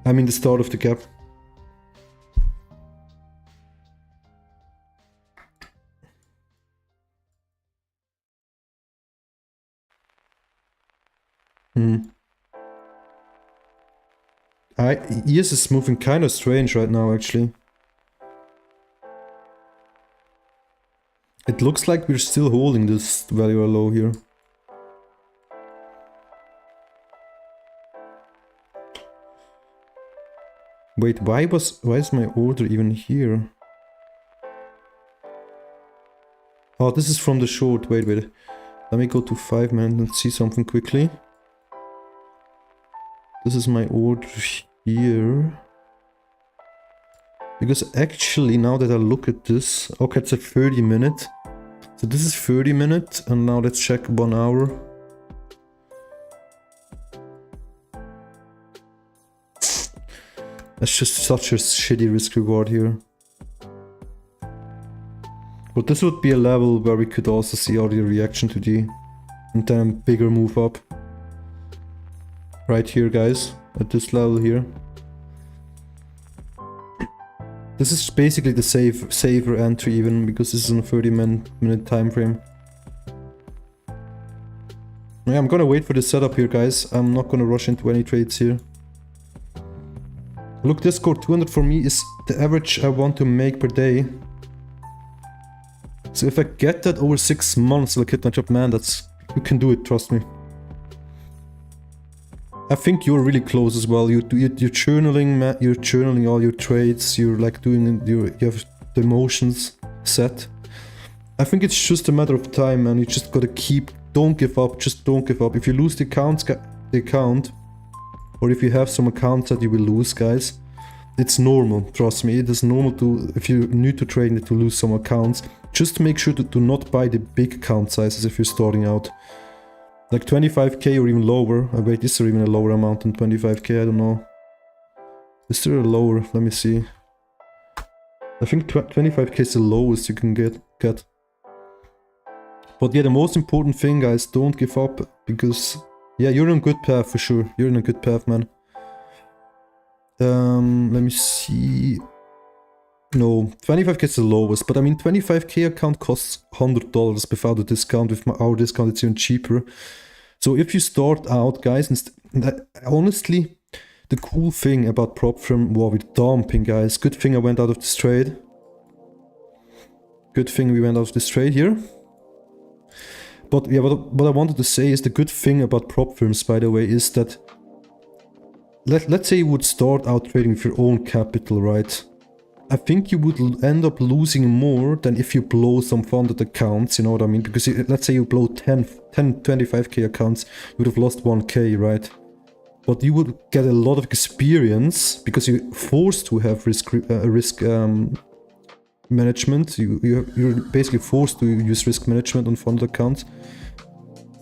I mean, the start of the gap. ES is moving kind of strange right now, actually. It looks like we're still holding this value low here. Wait, why is my order even here? Oh, this is from the short. Wait. Let me go to 5 minutes and see something quickly. This is my order here. Because actually, now that I look at this, okay, it's a 30 minute. So this is 30 minutes, and now let's check 1 hour. That's just such a shitty risk reward here. But this would be a level where we could also see all the reaction to the and then bigger move up. Right here, guys, at this level here. This is basically the safer entry even, because this is in a 30-minute time frame. Yeah, I'm gonna wait for the setup here, guys. I'm not gonna rush into any trades here. Look, this score 200 for me is the average I want to make per day. So if I get that over 6 months, like hit my job, man, you can do it, trust me. I think you're really close as well. You're journaling, you're journaling all your trades. You're like doing you have the emotions set. I think it's just a matter of time, man. You just gotta don't give up. Just don't give up. If you lose the account, or if you have some accounts that you will lose, guys, it's normal. Trust me, it is normal to, if you're new to trading, to lose some accounts. Just make sure to do not buy the big account sizes if you're starting out. Like 25k or even lower. Wait, is there even a lower amount than 25k? I don't know. Is there a lower? Let me see. I think 25k is the lowest you can get. But yeah, the most important thing, guys, don't give up, because yeah, you're on a good path for sure. You're in a good path, man. Let me see. No, 25k is the lowest, but I mean 25k account costs $100 without the discount. With our discount, it's even cheaper. So if you start out, guys, honestly, the cool thing about prop firm, wow, with dumping, guys. Good thing I went out of this trade. Good thing we went out of this trade here. But yeah, what I wanted to say is the good thing about prop firms, by the way, is that let's say you would start out trading with your own capital, right? I think you would end up losing more than if you blow some funded accounts, you know what I mean? Because let's say you blow 25k accounts, you would have lost 1k, right? But you would get a lot of experience because you're forced to have risk management. You're basically forced to use risk management on funded accounts.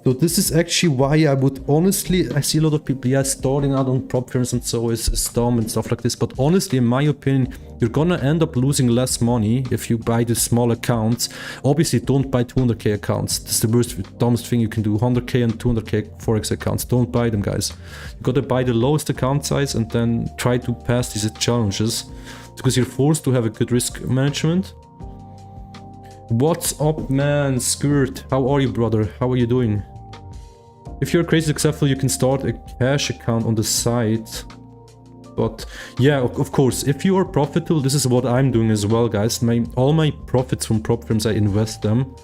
So this is actually why I would honestly, I see a lot of people, yeah, starting out on prop firms and so is dumb and stuff like this. But honestly, in my opinion, you're gonna end up losing less money if you buy the small accounts. Obviously, don't buy 200k accounts. That's the worst, dumbest thing you can do. 100k and 200k Forex accounts. Don't buy them, guys. You gotta buy the lowest account size and then try to pass these challenges, because you're forced to have a good risk management. What's up, man? Skirt, how are you, brother? How are you doing? If you're crazy successful, you can start a cash account on the side. But yeah, of course, if you are profitable, this is what I'm doing as well, guys. All my profits from prop firms, I invest them.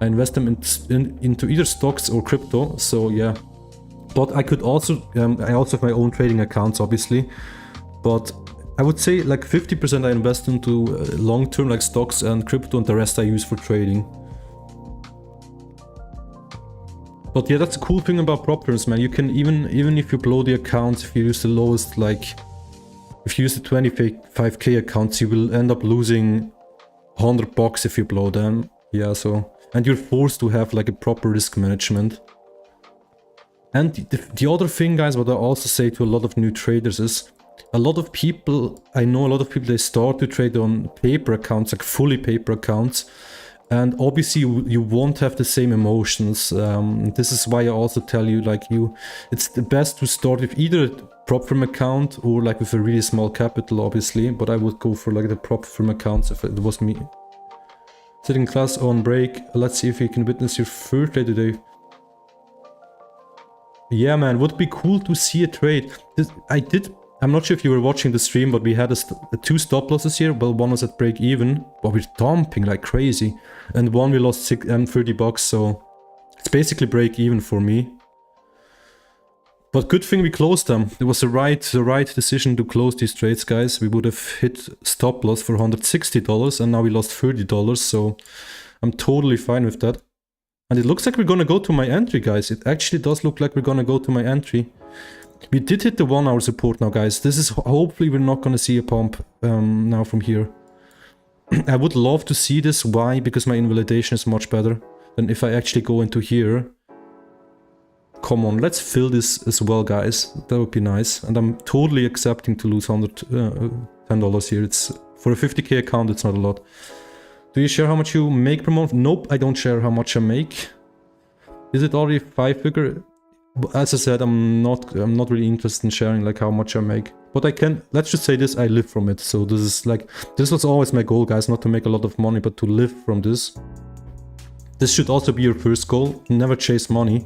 I invest them into either stocks or crypto. So yeah, but I could also, I also have my own trading accounts, obviously. But I would say like 50% I invest into long-term, like stocks and crypto, and the rest I use for trading. But yeah, that's a cool thing about prop firms, man. You can even if you blow the accounts, if you use the lowest, like if you use the 25k accounts, you will end up losing $100 if you blow them. Yeah, so, and you're forced to have like a proper risk management. And the other thing, guys, what I also say to a lot of new traders is, a lot of people, I know a lot of people, they start to trade on paper accounts, like fully paper accounts. And obviously you won't have the same emotions. This is why I also tell you, like, it's the best to start with either a prop firm account or like with a really small capital, obviously. But I would go for like the prop firm accounts if it was me. Sitting class on break. Let's see if you can witness your third trade today. Yeah, man, would be cool to see a trade. I'm not sure if you were watching the stream, but we had two stop losses here. Well, one was at break even, but we're dumping like crazy. And one we lost $30, so it's basically break even for me. But good thing we closed them. It was the right decision to close these trades, guys. We would have hit stop loss for $160 and now we lost $30, so I'm totally fine with that. And it looks like we're gonna go to my entry, guys. It actually does look like we're gonna go to my entry. We did hit the 1 hour support now, guys. This is hopefully we're not gonna see a pump now from here. I would love to see this. Why? Because my invalidation is much better than if I actually go into here. Come on, let's fill this as well, guys. That would be nice. And I'm totally accepting to lose $110 here. It's for a 50k account, it's not a lot. Do you share how much you make per month? Nope, I don't share how much I make. Is it already 5-figure? As I said, I'm not really interested in sharing like how much I make. But I can, let's just say this, I live from it. So this is like, this was always my goal, guys, not to make a lot of money, but to live from this. This should also be your first goal. Never chase money.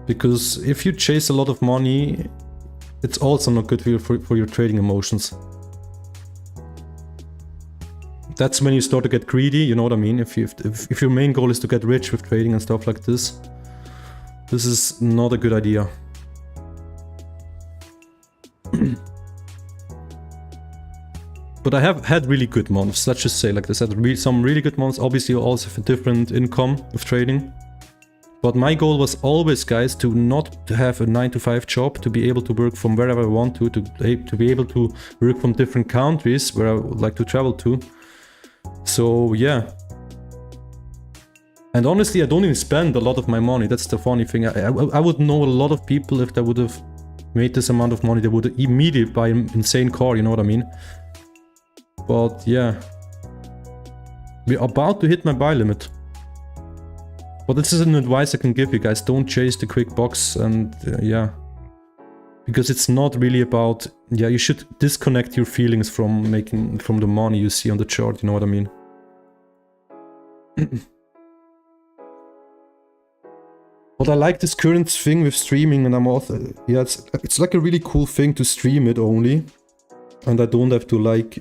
Because if you chase a lot of money, it's also not good for your trading emotions. That's when you start to get greedy, you know what I mean? If your main goal is to get rich with trading and stuff like this, this is not a good idea. But I have had really good months, let's just say like this. I had some really good months. Obviously you also have a different income of trading. But my goal was always, guys, to not have a 9-to-5 job, to be able to work from wherever I want to be able to work from different countries where I would like to travel to. So yeah. And honestly, I don't even spend a lot of my money. That's the funny thing. I would know a lot of people if they would have made this amount of money, they would immediately buy an insane car, you know what I mean? But yeah. We're about to hit my buy limit. But this is an advice I can give you guys. Don't chase the quick bucks and yeah. Because it's not really about, yeah, you should disconnect your feelings from the money you see on the chart, you know what I mean? But I like this current thing with streaming, and I'm also, yeah, it's like a really cool thing to stream it only. And I don't have to like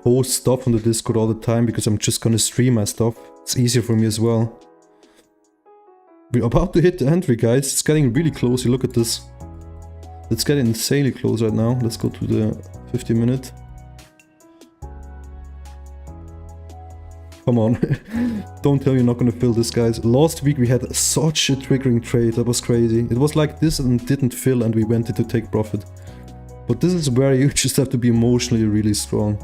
post stuff on the Discord all the time because I'm just gonna stream my stuff. It's easier for me as well. We're about to hit the entry, guys. It's getting really close. You look at this. It's getting insanely close right now. Let's go to the 50-minute. Come on. Don't tell me you're not gonna fill this, guys. Last week we had such a triggering trade. That was crazy. It was like this and didn't fill and we went in to take profit. But this is where you just have to be emotionally really strong.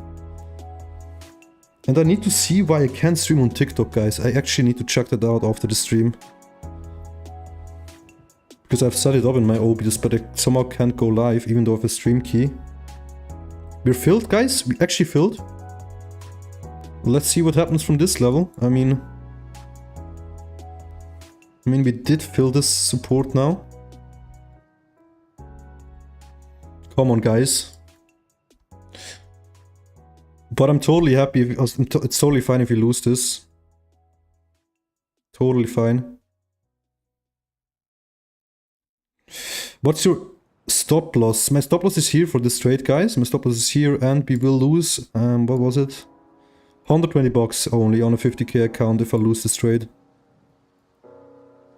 And I need to see why I can't stream on TikTok, guys. I actually need to check that out after the stream. Because I've set it up in my OBS, but I somehow can't go live even though I have a stream key. We're filled, guys. We actually filled. Let's see what happens from this level. I mean, we did fill this support now. Come on, guys. But I'm totally happy. It's totally fine if you lose this. Totally fine. What's your stop loss? My stop loss is here for this trade, guys. My stop loss is here and we will lose, what was it? 120 bucks only on a 50k account if I lose this trade.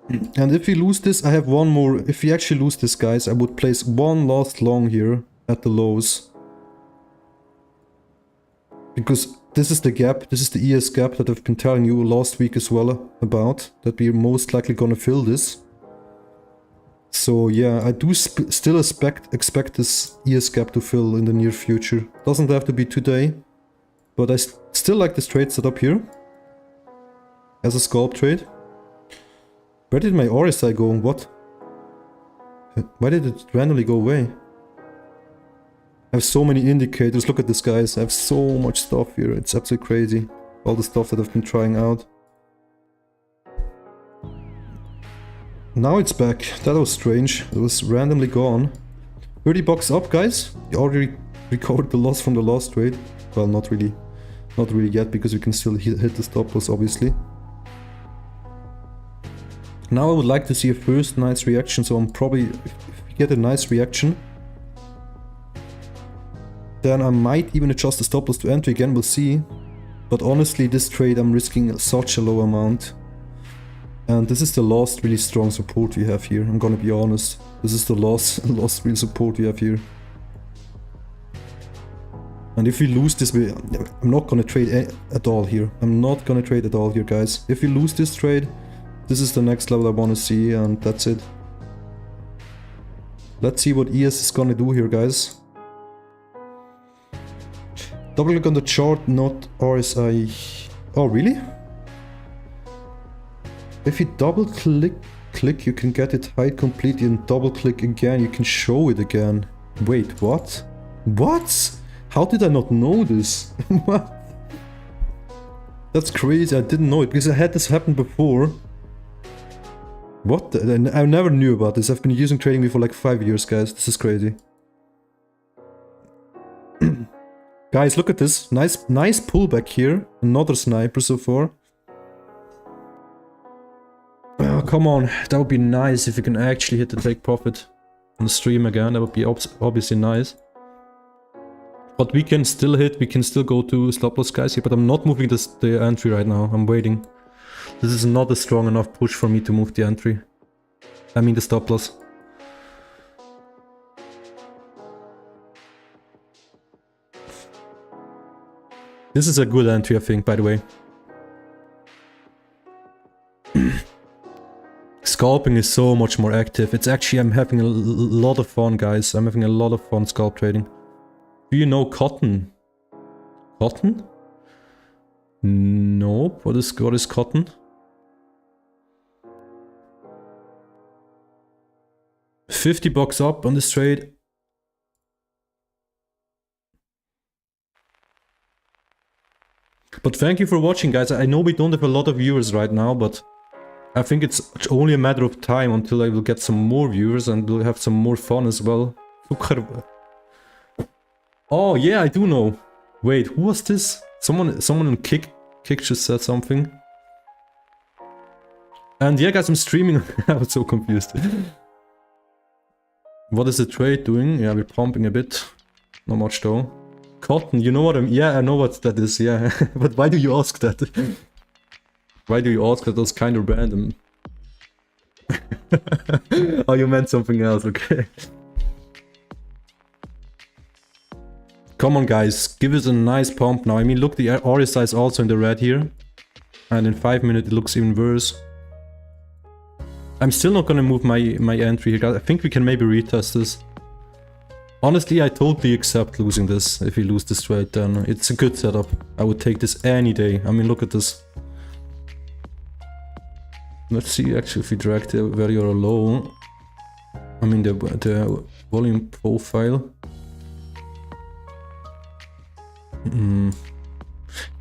And if we lose this, I have one more. If we actually lose this, guys, I would place one last long here at the lows. Because this is the gap, this is the ES gap that I've been telling you last week as well about. That we're most likely gonna fill this. So yeah, I do still expect this ES gap to fill in the near future. Doesn't have to be today. But I still like this trade setup here. As a scalp trade. Where did my RSI go? What? Why did it randomly go away? I have so many indicators. Look at this, guys. I have so much stuff here. It's absolutely crazy. All the stuff that I've been trying out. Now it's back. That was strange. It was randomly gone. 30 bucks up, guys. You already recovered the loss from the last trade. Well, not really. Not really yet, because we can still hit the stop loss, obviously. Now I would like to see a first nice reaction, so I'm probably... If we get a nice reaction, then I might even adjust the stop loss to entry again, we'll see. But honestly, this trade I'm risking such a low amount. And this is the last really strong support we have here, I'm gonna be honest. This is the last real support we have here. And if we lose this, I'm not gonna trade at all here. I'm not gonna trade at all here, guys. If we lose this trade, This is the next level I want to see, and that's it. Let's see what ES is gonna do here, guys. Double click on the chart, not RSI. Oh, really? If you double click, you can get it hide completely, and double click again, you can show it again. Wait, what? What? How did I not know this? What? That's crazy, I didn't know it, because I had this happen before. What? I never knew about this. I've been using TradingView for like 5 years, guys. This is crazy. Guys, look at this. Nice pullback here. Another sniper so far. Oh, come on. That would be nice if you can actually hit the take profit on the stream again. That would be obviously nice. But we can still hit. We can still go to stop loss, guys, here. But I'm not moving the entry right now. I'm waiting. This is not a strong enough push for me to move the entry. I mean the stop loss. This is a good entry, I think, by the way. Scalping is so much more active. It's actually, I'm having a lot of fun, guys. I'm having a lot of fun scalp trading. Do you know cotton? Cotton? Nope. What is cotton? 50 bucks up on this trade. But thank you for watching, guys. I know we don't have a lot of viewers right now, but I think it's only a matter of time until I will get some more viewers and we'll have some more fun as well. Oh yeah, I do know. Wait, who was this? Someone in Kick just said something. And yeah, guys, I'm streaming. I was so confused. What is the trade doing? Yeah, we're pumping a bit. Not much though. Cotton, you know what yeah, I know what that is, yeah. But why do you ask that? Why do you ask that? That's kind of random. Oh, you meant something else, okay. Come on, guys, give us a nice pump now. I mean, look, the RSI is also in the red here. And in 5 minutes it looks even worse. I'm still not gonna move my entry here, guys. I think we can maybe retest this. Honestly, I totally accept losing this. If we lose this trade, then it's a good setup. I would take this any day. I mean, look at this. Let's see actually if we drag the value or low. I mean the volume profile.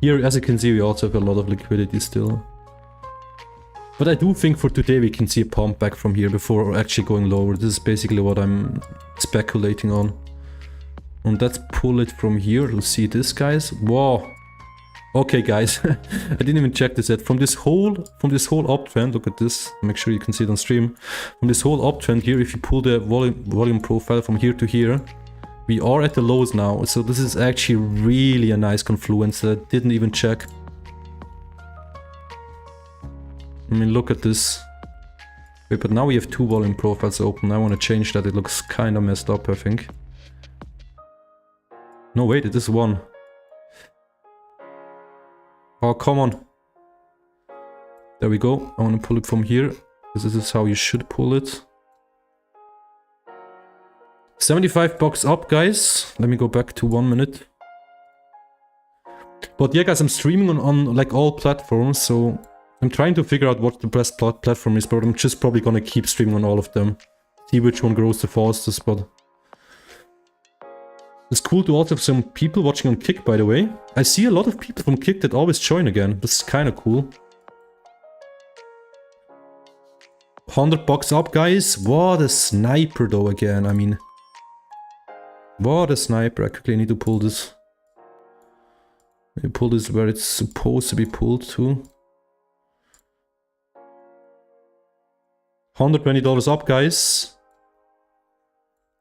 Here, as you can see, we also have a lot of liquidity still. But I do think for today we can see a pump back from here before actually going lower. This is basically what I'm speculating on. And let's pull it from here. Let's see this, guys. Wow. Okay, guys. I didn't even check this yet. From this whole uptrend, look at this. Make sure you can see it on stream. From this whole uptrend here, if you pull the volume profile from here to here, we are at the lows now. So this is actually really a nice confluence that I didn't even check. I mean, look at this. Wait, but now we have 2 volume profiles open. I want to change that. It looks kind of messed up, I think. No, wait, it is 1. Oh, come on. There we go. I want to pull it from here. This is how you should pull it. 75 bucks up, guys. Let me go back to 1 minute. But yeah, guys, I'm streaming on like all platforms, so I'm trying to figure out what the best platform is, but I'm just probably gonna keep streaming on all of them. See which one grows the fastest, but... It's cool to also have some people watching on Kick, by the way. I see a lot of people from Kick that always join again. This is kinda cool. 100 bucks up, guys. What a sniper though again, I mean... What a sniper. I quickly need to pull this. Maybe pull this where it's supposed to be pulled to. $120 up, guys.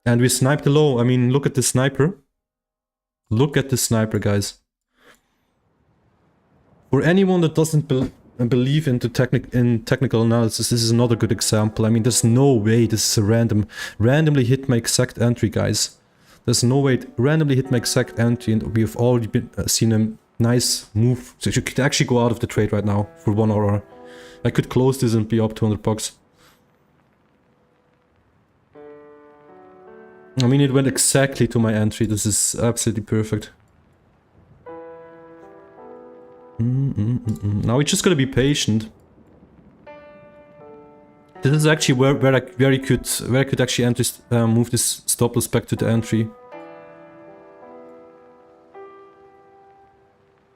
And we sniped the low. I mean, look at the sniper. Look at the sniper, guys. For anyone that doesn't believe into technical analysis, this is another good example. I mean, there's no way this is a randomly hit my exact entry, guys. There's no way it randomly hit my exact entry, and we have already seen a nice move. So you could actually go out of the trade right now for 1 hour. I could close this and be up 200 bucks. I mean, it went exactly to my entry. This is absolutely perfect. Now we just gotta be patient. This is actually where I could actually enter, move this stop loss back to the entry.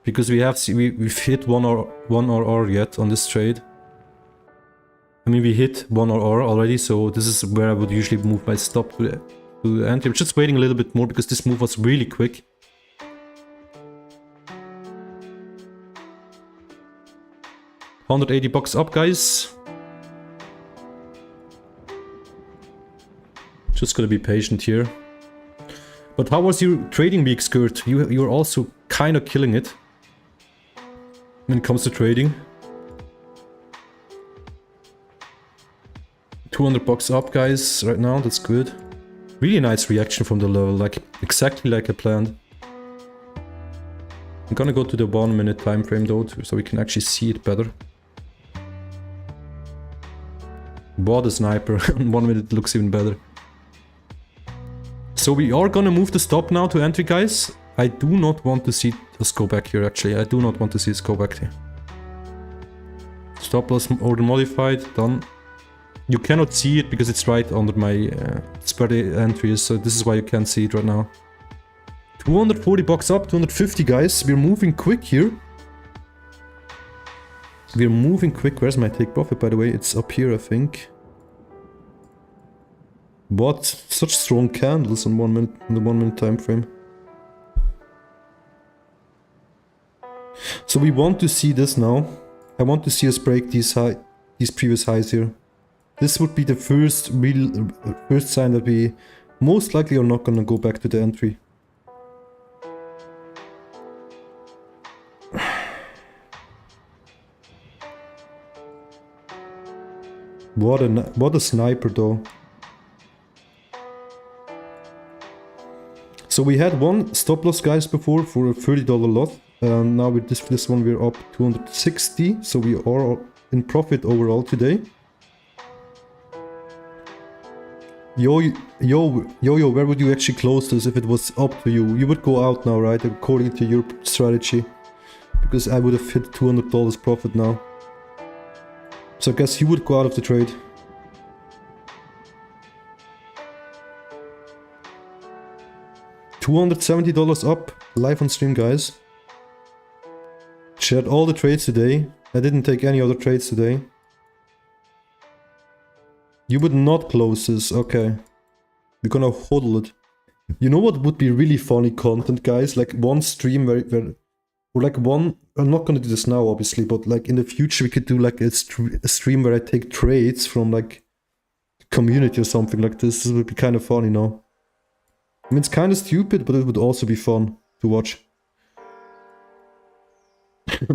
Because we've hit one RR yet on this trade. I mean, we hit one RR already, so this is where I would usually move my stop to the entry. I'm just waiting a little bit more because this move was really quick. $180 up, guys. Just gotta be patient here. But how was your trading week, Skirt? You're also kind of killing it when it comes to trading. $200 up, guys, right now. That's good. Really nice reaction from the level, like exactly like I planned. I'm gonna go to the 1 minute time frame though, so we can actually see it better. What a sniper. In 1 minute it looks even better. So we are gonna move the stop now to entry, guys. I do not want to see us go back here, actually. I do not want to see us go back here. Stop loss order modified, done. You cannot see it because it's right under my where the entry is, so this is why you can't see it right now. $240 up, 250, guys. We're moving quick here. We're moving quick. Where's my take profit, by the way? It's up here, I think. What? Such strong candles on 1 minute, in the 1 minute time frame. So we want to see this now. I want to see us break these previous highs here. This would be the first sign that we most likely are not gonna go back to the entry. What a sniper though. So we had one stop loss, guys, before for a $30 lot. Now with this one we're up 260, so we are in profit overall today. Yo, where would you actually close this if it was up to you? You would go out now, right? According to your strategy. Because I would have hit $200 profit now. So I guess you would go out of the trade. $270 up, live on stream, guys. Shared all the trades today. I didn't take any other trades today. You would not close this, okay. We're gonna hodl it. You know what would be really funny content, guys? Like one stream where or like one, I'm not gonna do this now obviously, but like in the future we could do like a stream where I take trades from like community or something like this. This would be kind of funny, you know? I mean, it's kind of stupid, but it would also be fun to watch.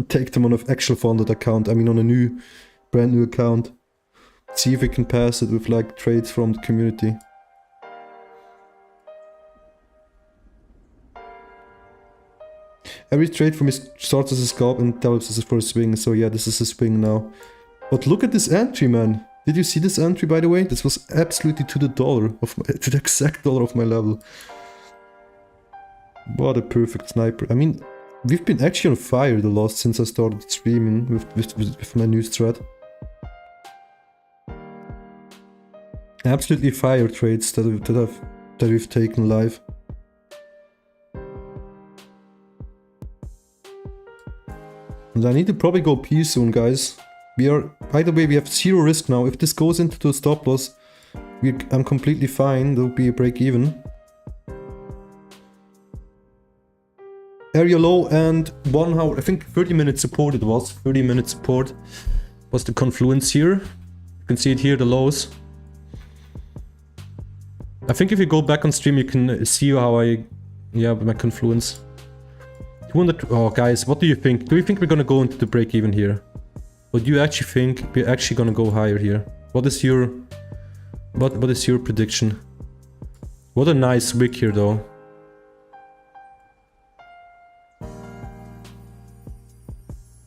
Take them on an actual funded account, I mean on a brand new account. See if we can pass it with like trades from the community. Every trade from me starts as a scalp and develops as a first swing, so yeah, this is a swing now. But look at this entry, man. Did you see this entry, by the way? This was absolutely to the dollar, to the exact dollar of my level. What a perfect sniper. I mean, we've been actually on fire the last since I started streaming with my new strat. Absolutely fire trades that we've taken live. And I need to probably go P soon, guys. By the way, we have 0 risk now. If this goes into the stop loss, I'm completely fine. There'll be a break even. Area low and 1 hour, I think 30-minute support it was. 30-minute support was the confluence here. You can see it here, the lows. I think if you go back on stream, you can see how my confluence. 200, oh guys, what do you think? Do you think we're gonna go into the break even here? Or do you actually think we're actually gonna go higher here? What is your prediction? What a nice wick here though.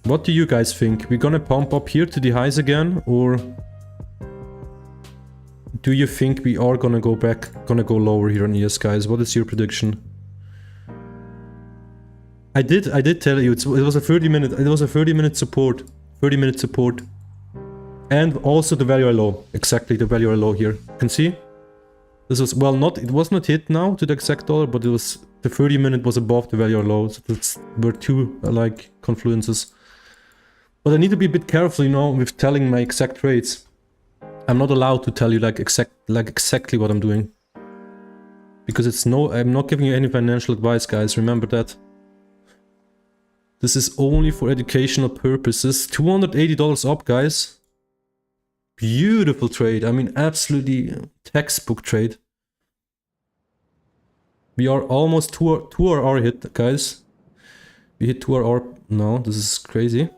What do you guys think? We're gonna pump up here to the highs again, or do you think we are gonna go back, gonna go lower here on ES, guys? What is your prediction? I did tell you it was a 30-minute support. 30-minute support. And also the value low. Exactly the value low here. You can see? This was, well, it was not hit now to the exact dollar, but it was, the 30-minute was above the value low. So that's were two like confluences. But I need to be a bit careful, you know, with telling my exact rates. I'm not allowed to tell you exactly what I'm doing. Because I'm not giving you any financial advice, guys. Remember that. This is only for educational purposes. $280 up, guys. Beautiful trade. I mean, absolutely textbook trade. We are almost 2RR hit, guys. We hit 2RR. No, this is crazy.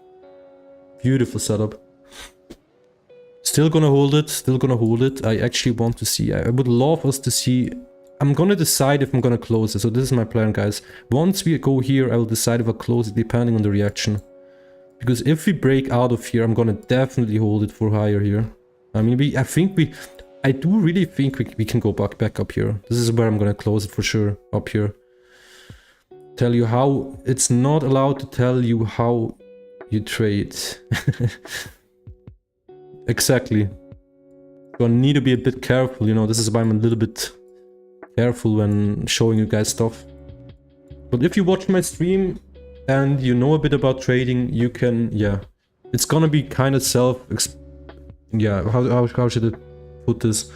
Beautiful setup. Still gonna hold it. Still gonna hold it. I actually want to see. I would love us to see. I'm gonna decide if I'm gonna close it. So this is my plan, guys. Once we go here, I will decide if I close it depending on the reaction. Because if we break out of here, I'm gonna definitely hold it for higher here. I mean, I do really think we can go back up here. This is where I'm gonna close it for sure, up here. Tell you how, it's not allowed to tell you how you trade. Exactly. So I need to be a bit careful, you know, this is why I'm a little bit careful when showing you guys stuff. But if you watch my stream and you know a bit about trading, you can, yeah, it's gonna be kind of how should I put this?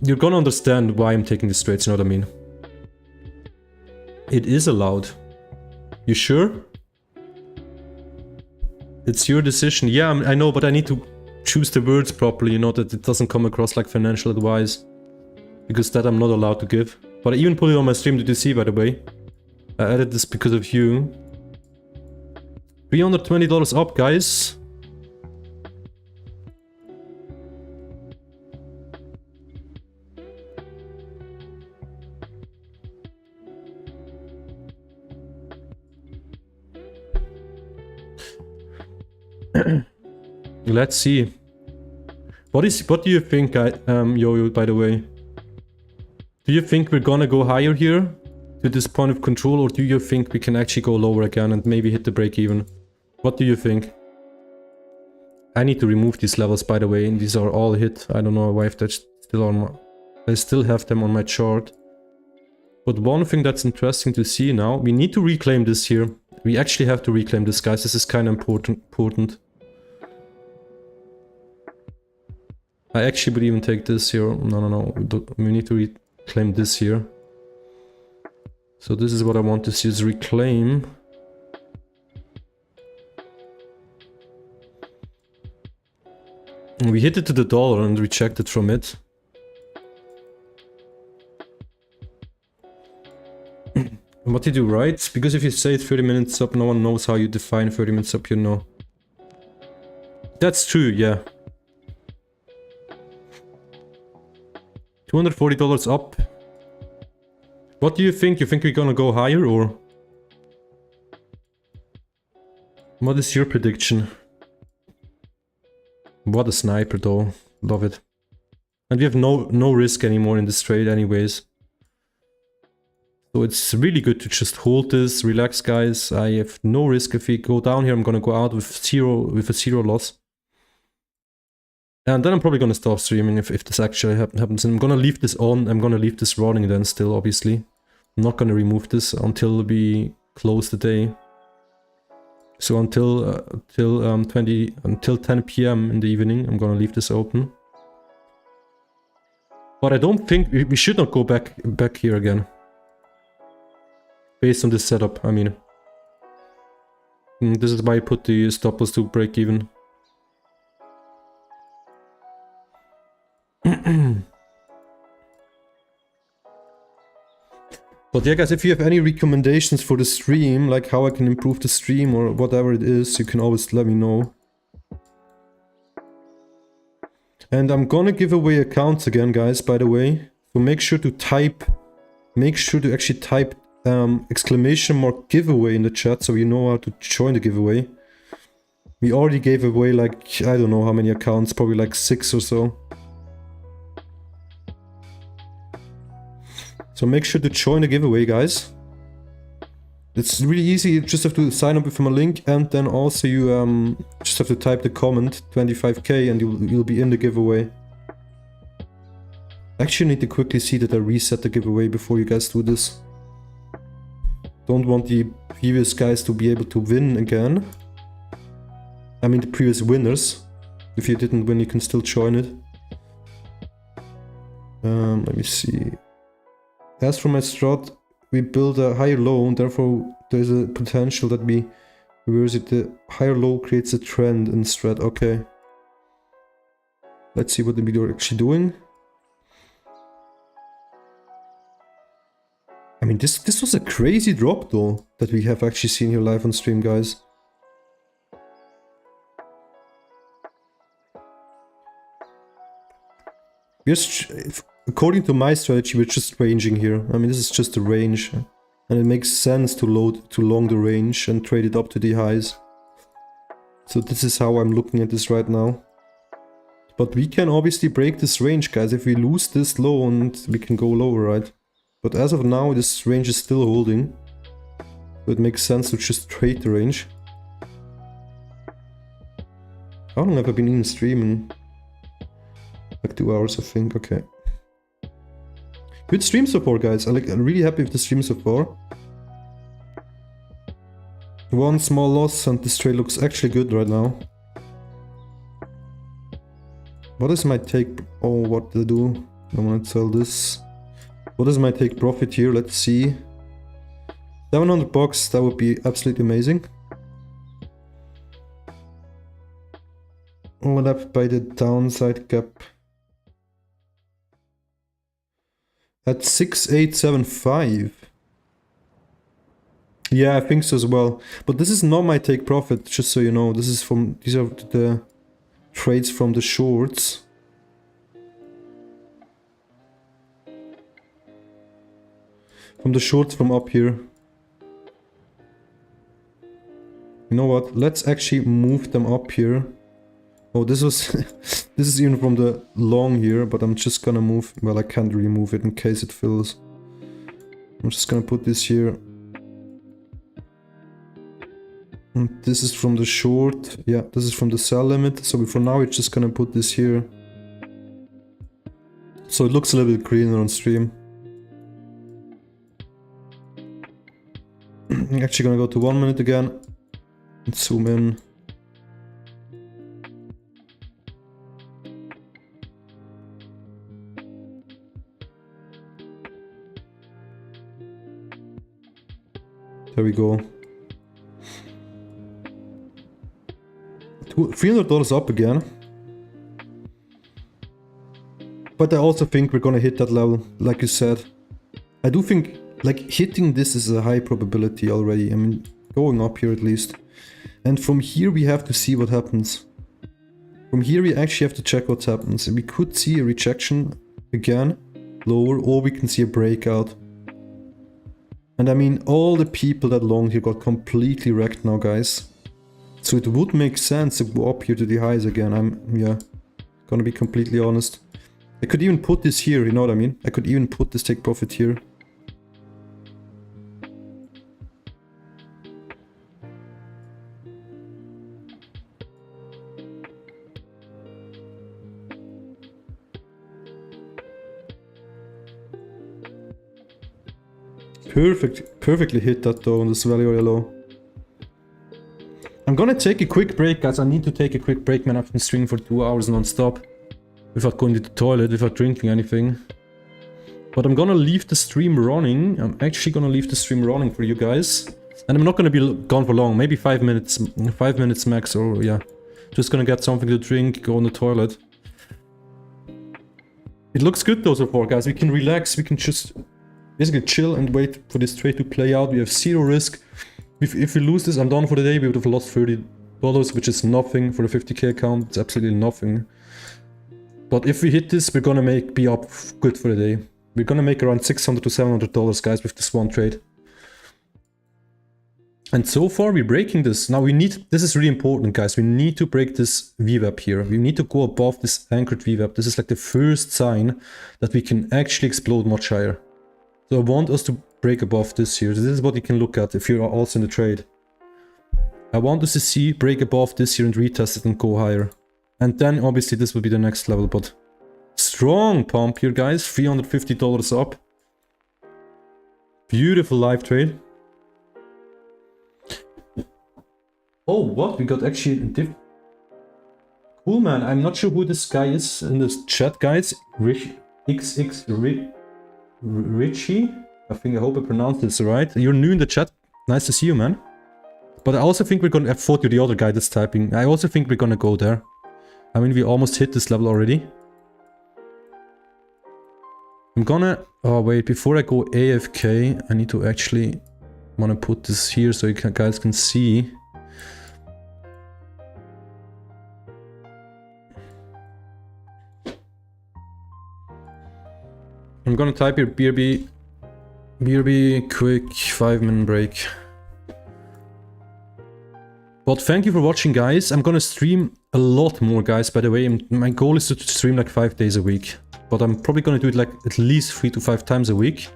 You're gonna understand why I'm taking these trades, you know what I mean? It is allowed. You sure? It's your decision. Yeah, I know, but I need to choose the words properly, you know, that it doesn't come across like financial advice. Because that I'm not allowed to give. But I even put it on my stream, did you see, by the way? I added this because of you. $320 up, guys. Let's see. What do you think, Yo-Yo, by the way? Do you think we're gonna go higher here to this point of control, or do you think we can actually go lower again and maybe hit the break even? What do you think? I need to remove these levels, by the way, and these are all hit. I don't know why if that's still on I still have them on my chart. But one thing that's interesting to see now, we need to reclaim this here. We actually have to reclaim this, guys. This is kind of important. I actually would even take this here. No. We need to reclaim this here. So this is what I want to see, is reclaim. We hit it to the dollar and rejected from it. What did you write? Because if you say 30 minutes up, no one knows how you define 30 minutes up, you know. That's true, yeah. $240 up. What do you think? You think we're gonna go higher, or? What is your prediction? What a sniper though. Love it. And we have no risk anymore in this trade anyways. So it's really good to just hold this, relax guys. I have no risk. If we go down here, I'm gonna go out with a zero loss. And then I'm probably gonna stop streaming if this actually happens. And I'm gonna leave this on. I'm gonna leave this running then still, obviously. I'm not gonna remove this until we close the day. So until 10 PM in the evening, I'm gonna leave this open. But I don't think we should not go back here again. Based on this setup, I mean. This is why I put the stop loss to break even. But yeah guys, if you have any recommendations for the stream, like how I can improve the stream or whatever it is, you can always let me know. And I'm gonna give away accounts again guys, by the way. So make sure to actually type exclamation mark giveaway in the chat so you know how to join the giveaway. We already gave away like, I don't know how many accounts, probably like 6 or so. So make sure to join the giveaway, guys. It's really easy, you just have to sign up with my link, and then also you just have to type the comment 25k and you'll be in the giveaway. Actually, I need to quickly see that I reset the giveaway before you guys do this. Don't want the previous guys to be able to win again. I mean the previous winners. If you didn't win, you can still join it. Let me see. As for my strat, we build a higher low, and therefore there's a potential that we reverse it. The higher low creates a trend in strat. Okay. Let's see what the video are actually doing. I mean, this was a crazy drop though, that we have actually seen here live on stream, guys. According to my strategy, we're just ranging here. I mean, this is just a range. And it makes sense to long the range and trade it up to the highs. So this is how I'm looking at this right now. But we can obviously break this range, guys. If we lose this low, and we can go lower, right? But as of now, this range is still holding. So it makes sense to just trade the range. How long have I been in streaming? Like 2 hours, I think. Okay. Good stream so far, guys. I'm really happy with the stream so far. One small loss, and this trade looks actually good right now. What is my take? Oh, what to do? I want to sell this. What is my take profit here? Let's see. 700 bucks, that would be absolutely amazing. Overlap by the downside gap. At 6875. Yeah, I think so as well. But this is not my take profit, just so you know. This is from, these are the trades from the shorts. From the shorts from up here. You know what? Let's actually move them up here. Oh, this was... this is even from the long here, but I'm just gonna move... Well, I can't remove it in case it fills. I'm just gonna put this here. And this is from the short. Yeah, this is from the sell limit. So for now, we're just gonna put this here. So it looks a little bit greener on stream. I'm actually gonna go to 1 minute again. And zoom in. There we go. $300 up again. But I also think we're gonna hit that level, like you said. I do think, like, hitting this is a high probability already. I mean, going up here at least. And from here we have to see what happens. From here we actually have to check what happens. We could see a rejection again, lower, or we can see a breakout. And I mean, all the people that long here got completely wrecked now, guys. So it would make sense to go up here to the highs again. Yeah, gonna be completely honest. I could even put this here, you know what I mean? I could even put this take profit here. Perfectly hit that though on this value area low. I'm gonna take a quick break, guys. I need to take a quick break, man. I've been streaming for 2 hours non-stop. Without going to the toilet, without drinking anything. But I'm gonna leave the stream running. I'm actually gonna leave the stream running for you guys. And I'm not gonna be gone for long. Maybe 5 minutes. 5 minutes max, or yeah. Just gonna get something to drink, go on the toilet. It looks good though so far, guys. We can relax, we can just basically chill and wait for this trade to play out. We have zero risk. If we lose this, I'm done for the day. We would have lost $30, which is nothing for the 50k account. It's absolutely nothing. But if we hit this, we're gonna be up good for the day. We're gonna make around $600 to $700, guys, with this one trade. And so far we're breaking this. Now we need, this is really important guys, we need to break this VWAP here. We need to go above this anchored VWAP. This is like the first sign that we can actually explode much higher. So I want us to break above this here. This is what you can look at if you're also in the trade. I want us to see break above this here and retest it and go higher. And then obviously this will be the next level, but strong pump here guys, $350 up. Beautiful live trade. Oh, what? We got actually a diff. Cool, man. I'm not sure who this guy is in this chat, guys. Richie? I hope I pronounced this right. You're new in the chat. Nice to see you, man. But I also think we're gonna... I thought you're the other guy that's typing. I also think we're gonna go there. I mean, we almost hit this level already. I'm gonna... Oh, wait. Before I go AFK, I need to actually... want to put this here so you guys can see. I'm gonna type here BRB quick 5-minute break. But thank you for watching guys. I'm gonna stream a lot more guys, by the way. My goal is to stream like 5 days a week. But I'm probably gonna do it like at least 3 to 5 times a week.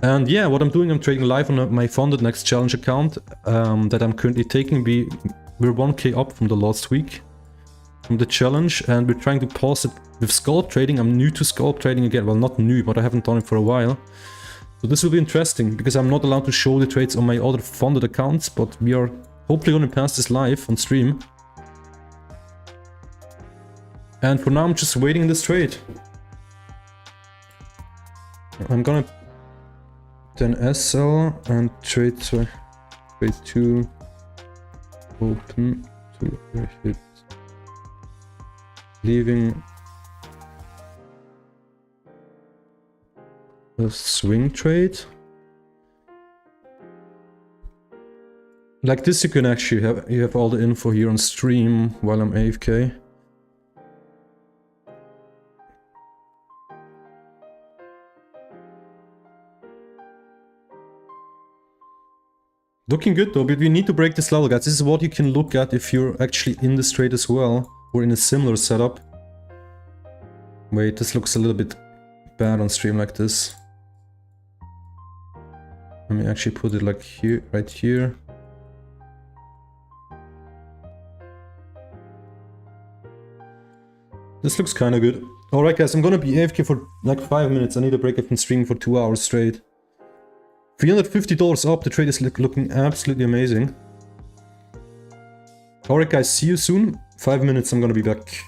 And yeah, what I'm doing, I'm trading live on my FundedNext challenge account that I'm currently taking. We're 1k up from the last week from the challenge, and we're trying to pause it with scalp trading. I'm new to scalp trading again. Well, not new, but I haven't done it for a while. So this will be interesting because I'm not allowed to show the trades on my other funded accounts, but we are hopefully going to pass this live on stream. And for now, I'm just waiting in this trade. I'm gonna then SL and trade 2 open to hit, leaving a swing trade. Like this, you can actually have all the info here on stream while I'm AFK. Looking good though, but we need to break this level, guys. This is what you can look at if you're actually in this trade as well, or in a similar setup. Wait, this looks a little bit bad on stream like this. Let me actually put it like here, right here. This looks kind of good. Alright guys, I'm gonna be AFK for like 5 minutes. I need to break up from streaming for 2 hours straight. $350 up, the trade is looking absolutely amazing. Alright guys, see you soon. 5 minutes, I'm gonna be back.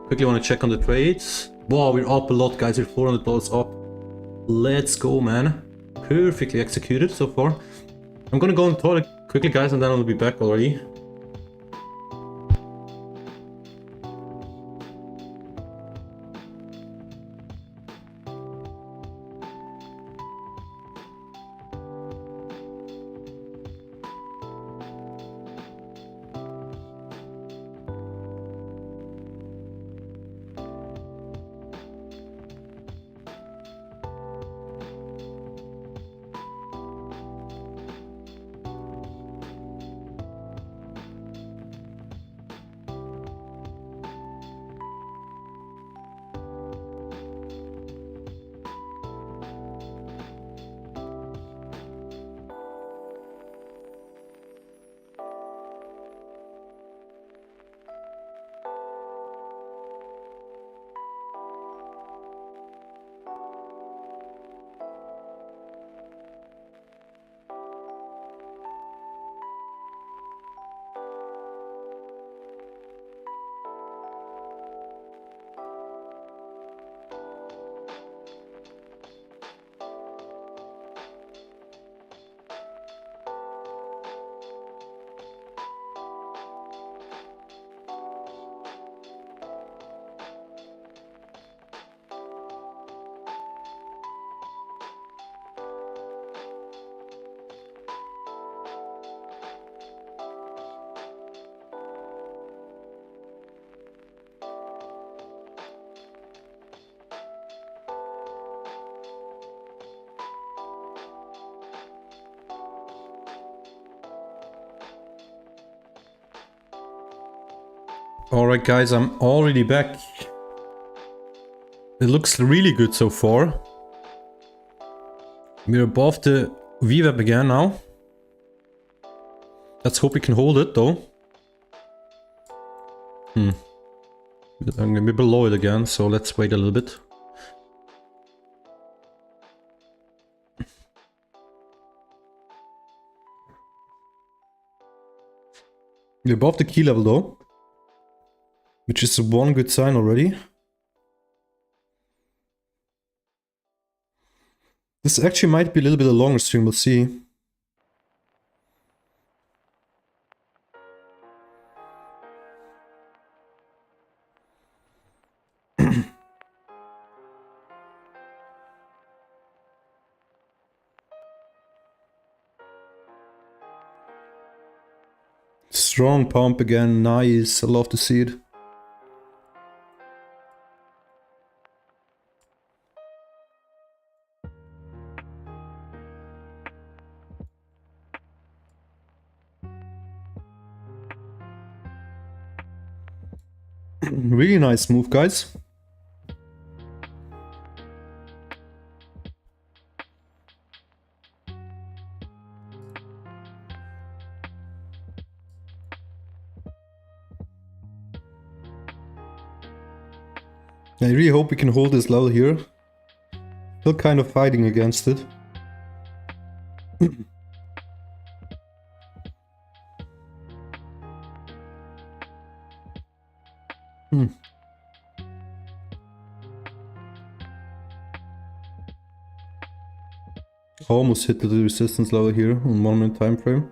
Quickly want to check on the trades. Wow, we're up a lot, guys. We're $400 up. Let's go, man. Perfectly executed so far. I'm gonna go on the toilet quickly, guys, and then I'll be back already. Alright guys, I'm already back. It looks really good so far. We're above the VWAP again now. Let's hope we can hold it though. I'm gonna be below it again, so let's wait a little bit. We're above the key level though, which is one good sign already. This actually might be a little bit a longer stream, we'll see. Strong pump again, nice, I love to see it. Really nice move, guys. I really hope we can hold this level here. Still kind of fighting against it. Almost hit the resistance level here on 1 minute time frame.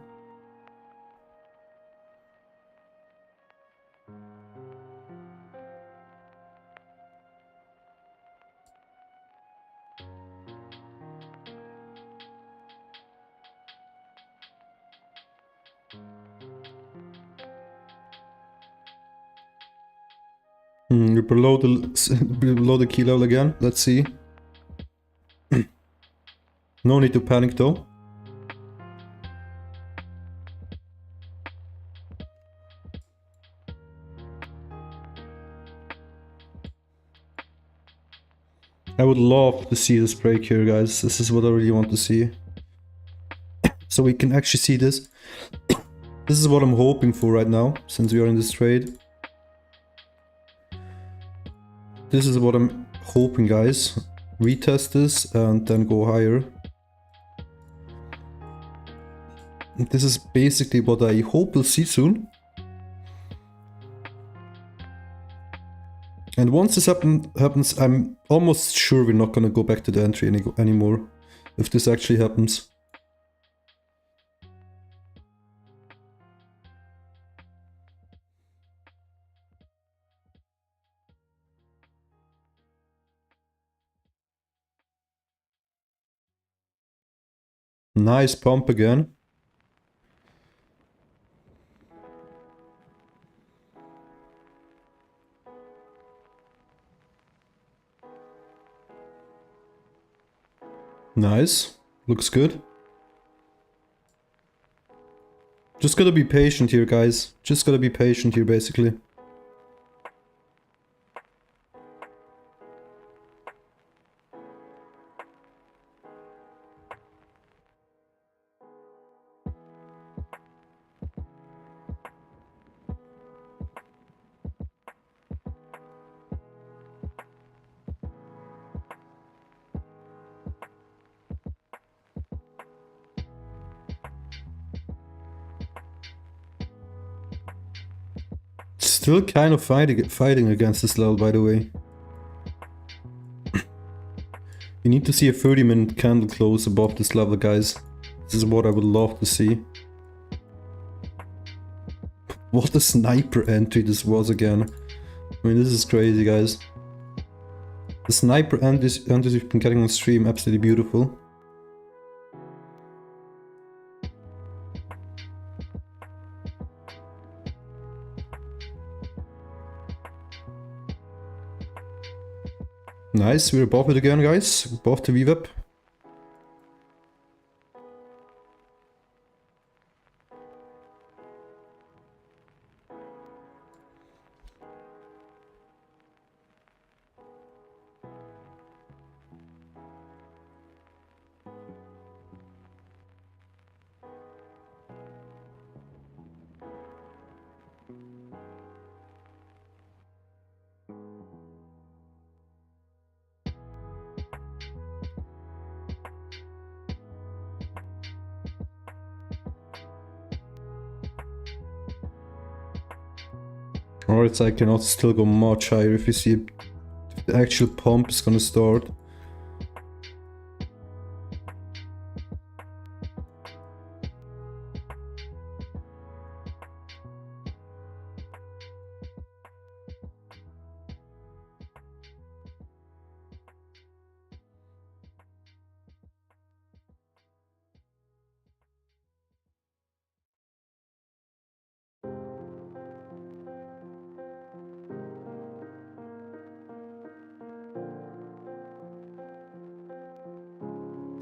You're below the key level again. Let's see. No need to panic though. I would love to see this break here, guys. This is what I really want to see. So we can actually see this. This is what I'm hoping for right now, since we are in this trade. This is what I'm hoping, guys. Retest this and then go higher. This is basically what I hope we'll see soon. And once this happens, I'm almost sure we're not gonna go back to the entry anymore, if this actually happens. Nice pump again. Nice. Looks good. Just gotta be patient here, guys. Just gotta be patient here, basically. Still kind of fighting against this level, by the way. You need to see a 30-minute candle close above this level, guys. This is what I would love to see. What a sniper entry this was again. I mean, this is crazy, guys. The sniper entries we've been getting on stream, absolutely beautiful. Nice, we're above it again, guys. Above the VWAP. Alright, I cannot still go much higher if you see if the actual pump is gonna start.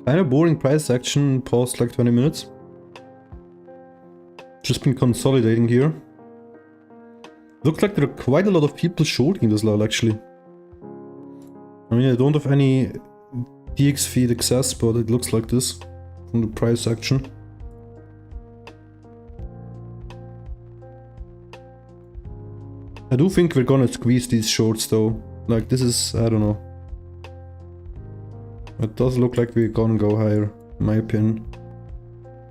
Kind of boring price action, paused like 20 minutes. Just been consolidating here. Looks like there are quite a lot of people shorting this level actually. I mean, I don't have any DX feed access, but it looks like this from the price action. I do think we're gonna squeeze these shorts though. Like this is, I don't know. It does look like we're gonna go higher, in my opinion.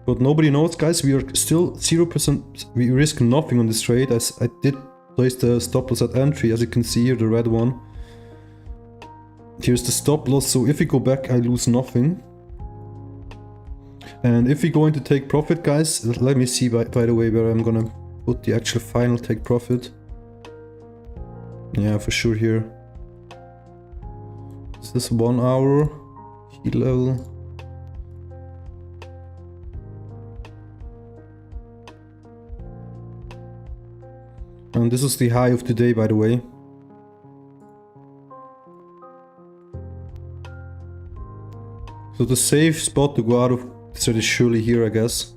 But nobody knows, guys. We are still 0%. We risk nothing on this trade. As I did place the stop loss at entry, as you can see here, the red one. Here's the stop loss. So if we go back, I lose nothing. And if we're going to take profit, guys, let me see by the way where I'm gonna put the actual final take profit. Yeah, for sure here. Is this 1 hour? Key level. And this is the high of today, by the way. So the safe spot to go out of this is surely here, I guess.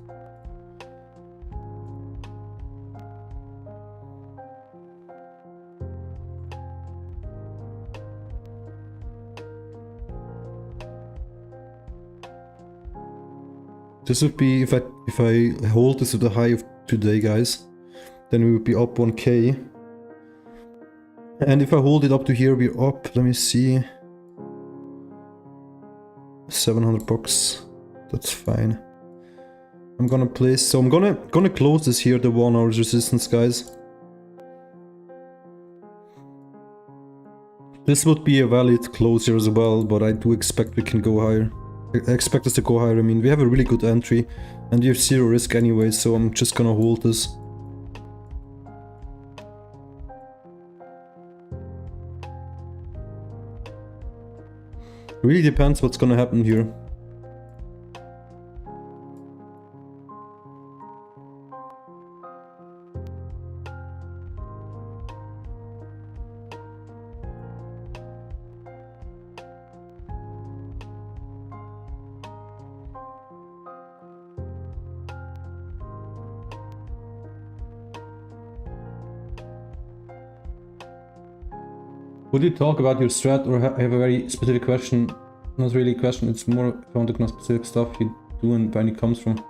This would be if I hold this to the high of today, guys, then we would be up 1k. And if I hold it up to here, we're up, let me see, 700 bucks. That's fine. I'm gonna place, so I'm gonna close this here, the 1 hour's resistance, guys. This would be a valid close here as well, but I do expect we can go higher. I expect us to go higher. I mean, we have a really good entry and we have zero risk anyway, so I'm just gonna hold this. Really depends what's gonna happen here. Would you talk about your strat or have a very specific question? Not really a question, it's more if I want to know specific stuff you do and when it comes from.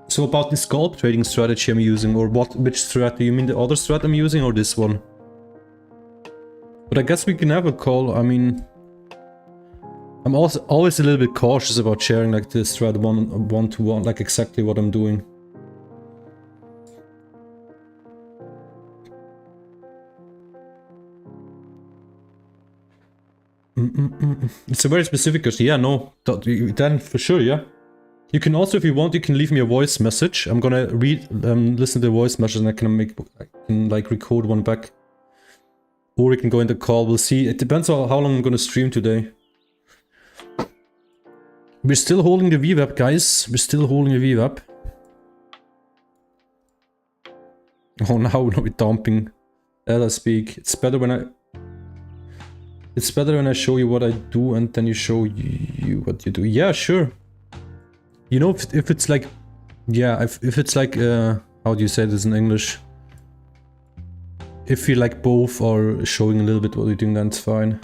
So about the scalp trading strategy I'm using, or which strat? Do you mean the other strat I'm using or this one? But I guess we can have a call. I mean, I'm also always a little bit cautious about sharing like this strat one to one, like exactly what I'm doing. It's a very specific question. Yeah, no, then for sure, yeah. You can also, if you want, you can leave me a voice message. I'm gonna listen to the voice message and I can like record one back. Or we can go in the call, we'll see. It depends on how long I'm gonna stream today. We're still holding the VWAP, guys. We're still holding the VWAP. Oh, now we're dumping as I speak. It's better when I show you what I do and then you show you what you do. Yeah, sure. You know, if it's like, yeah, if it's like, how do you say this in English? If you like both are showing a little bit what you're doing, then it's fine.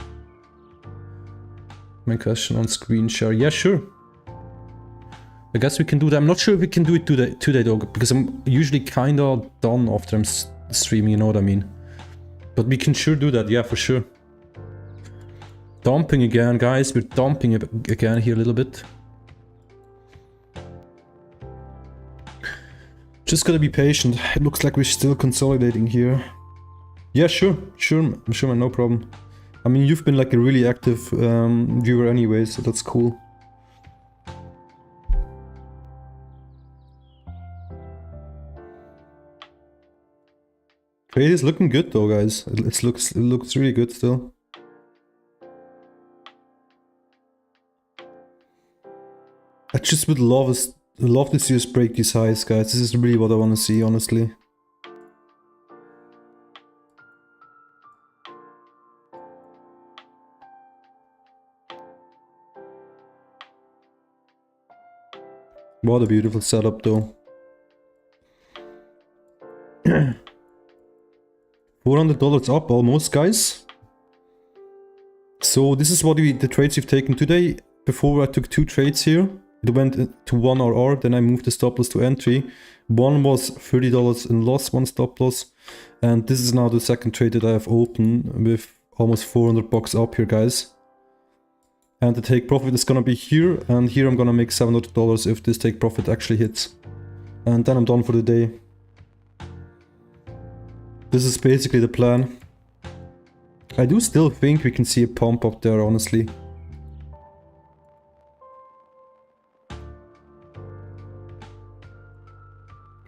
My question on screen share. Yeah, sure. I guess we can do that. I'm not sure if we can do it today though, because I'm usually kinda done after I'm streaming, you know what I mean? But we can sure do that, yeah, for sure. Dumping again, guys. We're dumping again here a little bit. Just gotta be patient. It looks like we're still consolidating here. Yeah, sure, man, no problem. I mean, you've been like a really active viewer anyway, so that's cool. Trade is looking good though, guys. It looks really good still. I just would love to see us break these highs, guys. This is really what I want to see, honestly. What a beautiful setup, though. $400 up almost, guys. So this is what the trades we've taken today. Before I took 2 trades here. It went to 1 RR, then I moved the stop loss to entry. One was $30 in loss, one stop loss. And this is now the second trade that I have open with almost $400 up here, guys. And the take profit is gonna be here, and here I'm gonna make $700 if this take profit actually hits. And then I'm done for the day. This is basically the plan. I do still think we can see a pump up there, honestly.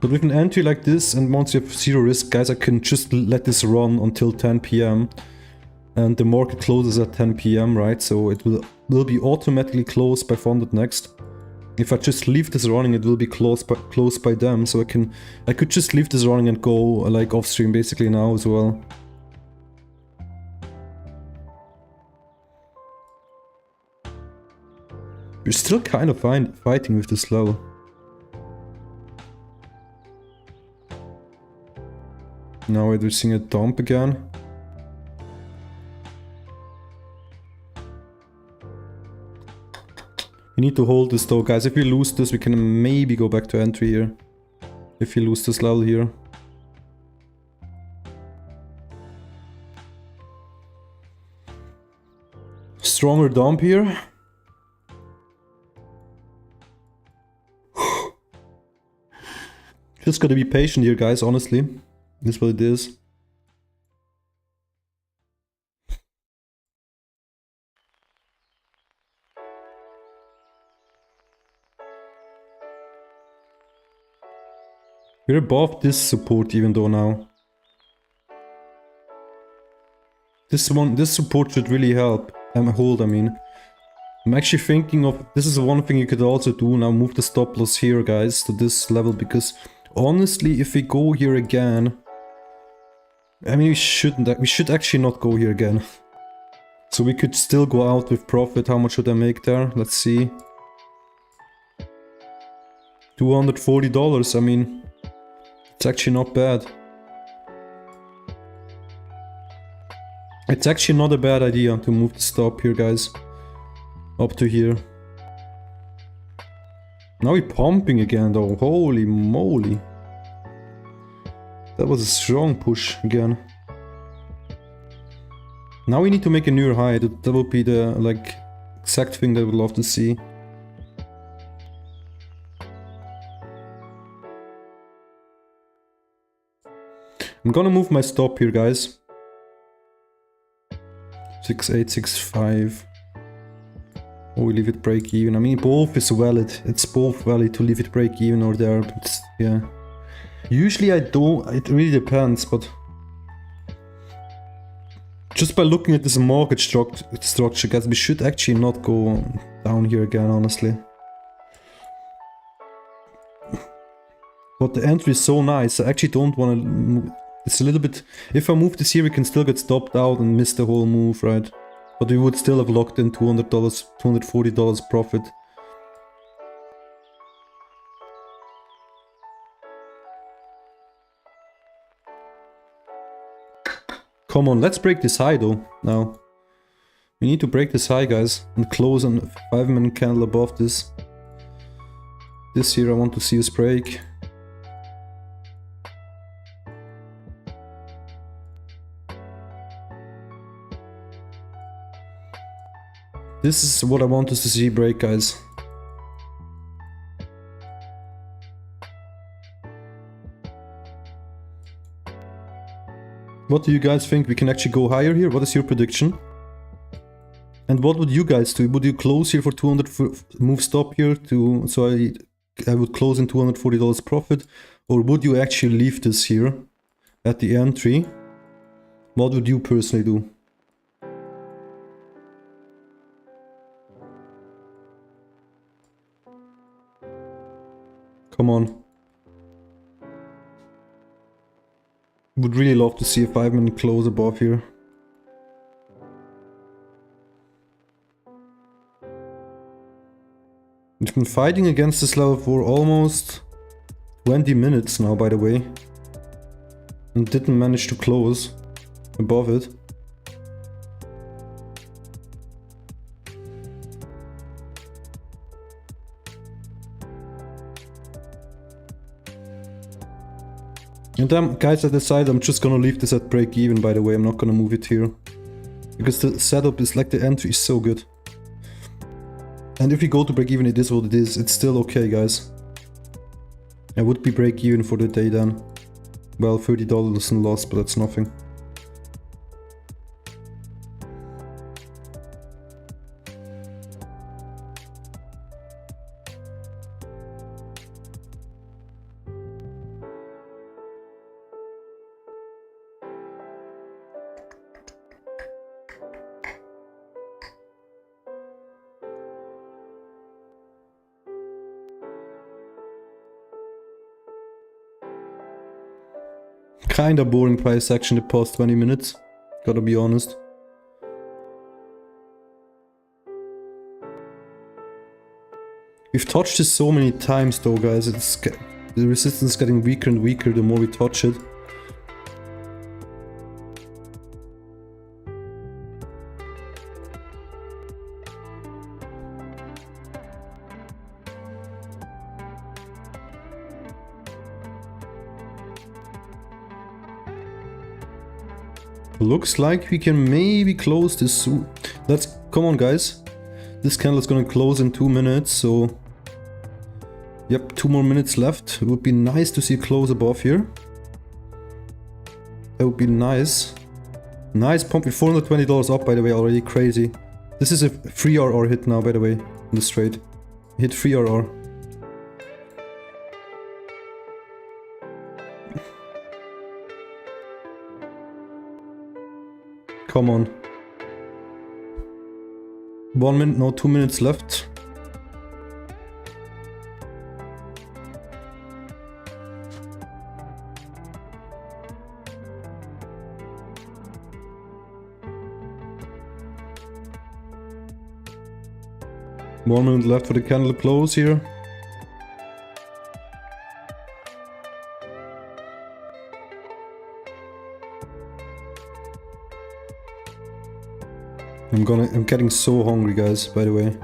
But with an entry like this, and once you have zero risk, guys, I can just let this run until 10 PM. And the market closes at 10 PM, right? So it will be automatically closed by FundedNext. If I just leave this running, it will be closed by them. So I could just leave this running and go like off stream basically now as well. We're still kind of fighting with this level. Now we're seeing a dump again. We need to hold this though, guys. If we lose this, we can maybe go back to entry here. If we lose this level here. Stronger dump here. Just gotta be patient here, guys, honestly. This is what it is. We're above this support even though now. This support should really help. Hold, I mean. I'm actually thinking of, this is one thing you could also do now, move the stop loss here, guys, to this level, because honestly, if we go here again, I mean, we should actually not go here again. So we could still go out with profit. How much should I make there? Let's see. $240, I mean, it's actually not bad. It's actually not a bad idea to move the stop here, guys. Up to here. Now we're pumping again though, holy moly. That was a strong push again. Now we need to make a new high, that would be the like exact thing that I would love to see. I'm gonna move my stop here, guys. 6865. Or we leave it break even. I mean, both is valid. It's both valid to leave it break even or there, but yeah. Usually I don't, it really depends, but just by looking at this market structure, guys, we should actually not go down here again, honestly. But the entry is so nice, I actually don't want to move. It's a little bit, if I move this here, we can still get stopped out and miss the whole move, right? But we would still have locked in $200, $240 profit. Come on, let's break this high though, now. We need to break this high, guys, and close on a 5-minute candle above this. This here I want to see us break. This is what I want us to see break, guys. What do you guys think? We can actually go higher here? What is your prediction? And what would you guys do? Would you close here for 200, move stop here to, so I would close in $240 profit? Or would you actually leave this here at the entry? What would you personally do? Come on. Would really love to see a 5-minute close above here. We've been fighting against this level for almost 20 minutes now, by the way. And didn't manage to close above it. And then, guys, I decided I'm just gonna leave this at break even, by the way. I'm not gonna move it here. Because the setup is like, the entry is so good. And if we go to break even, it is what it is. It's still okay, guys. I would be break even for the day then. Well, $30 in loss, but that's nothing. Kinda boring price action the past 20 minutes, gotta be honest. We've touched this so many times though, guys, the resistance is getting weaker and weaker the more we touch it. Looks like we can maybe close this soon. Come on, guys. This candle is gonna close in 2 minutes, so yep, 2 more minutes left. It would be nice to see a close above here. That would be nice. Nice pump with $420 up, by the way, already crazy. This is a 3 RR hit now, by the way, in this trade. Hit 3 RR. Come on. 1 minute, no, 2 minutes left. One minute left for the candle to close here. I'm getting so hungry, guys, by the way.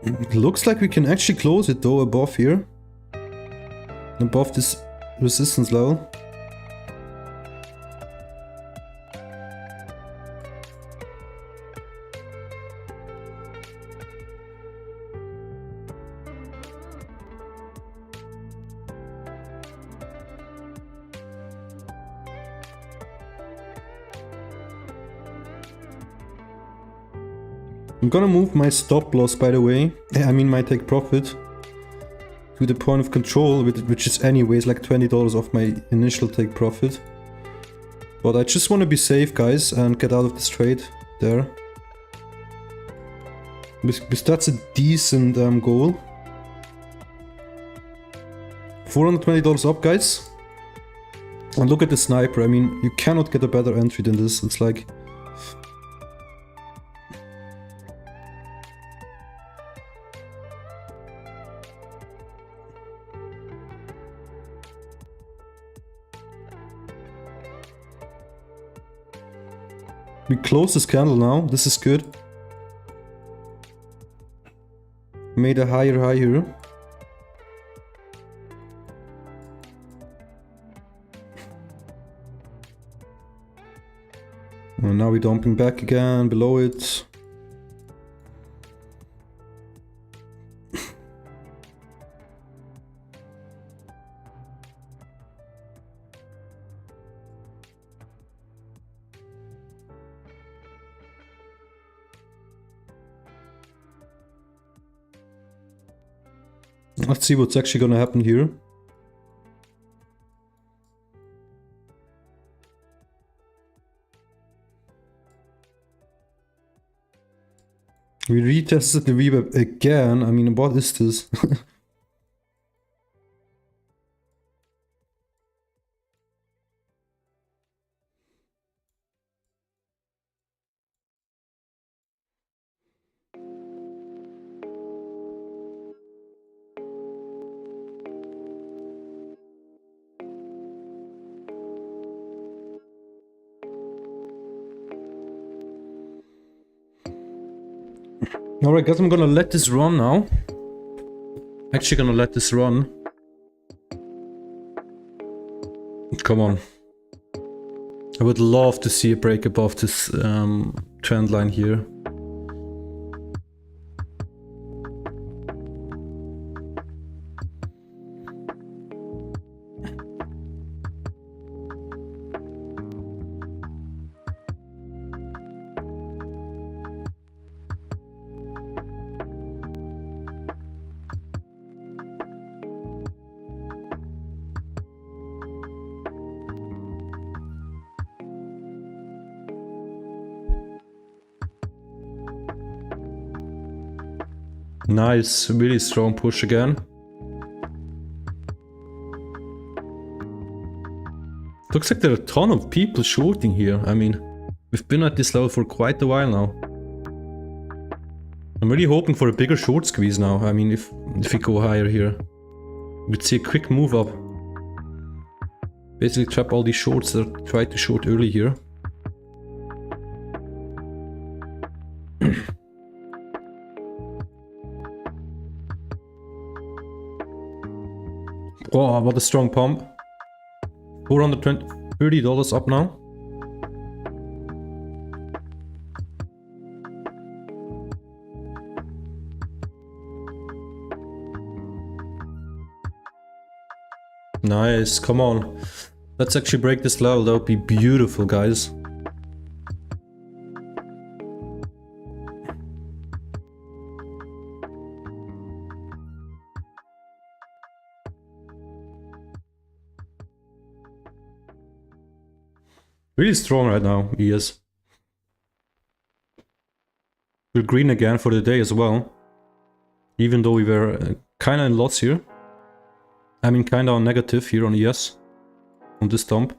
It looks like we can actually close it though above here. Above this resistance level. I'm gonna move my stop loss, by the way, I mean my take profit, to the point of control, which is anyways like $20 off my initial take profit. But I just want to be safe, guys, and get out of this trade there. Because that's a decent goal. $420 up, guys. And look at the sniper, I mean, you cannot get a better entry than this. It's like... We close this candle now, this is good. Made a higher high here. And now we're dumping back again, below it. Let's see what's actually gonna happen here. We retested the VWAP again. I mean, what is this? Alright guys, I'm gonna let this run now. Actually gonna let this run. Come on. I would love to see a break above this trend line here. Nice, really strong push again. Looks like there are a ton of people shorting here. I mean, we've been at this level for quite a while now. I'm really hoping for a bigger short squeeze now. I mean, if we go higher here, we'd see a quick move up. Basically trap all these shorts that tried to short early here. Oh, what a strong pump. $430 up now. Nice, come on. Let's actually break this level, that would be beautiful, guys. Really strong right now, he is. We're green again for the day as well. Even though we were kinda in lots here. I mean kinda on negative here on ES. On this dump.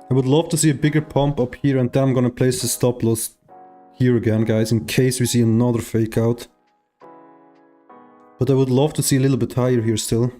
I would love to see a bigger pump up here, and then I'm gonna place the stop loss here again, guys, in case we see another fake out. But I would love to see a little bit higher here still.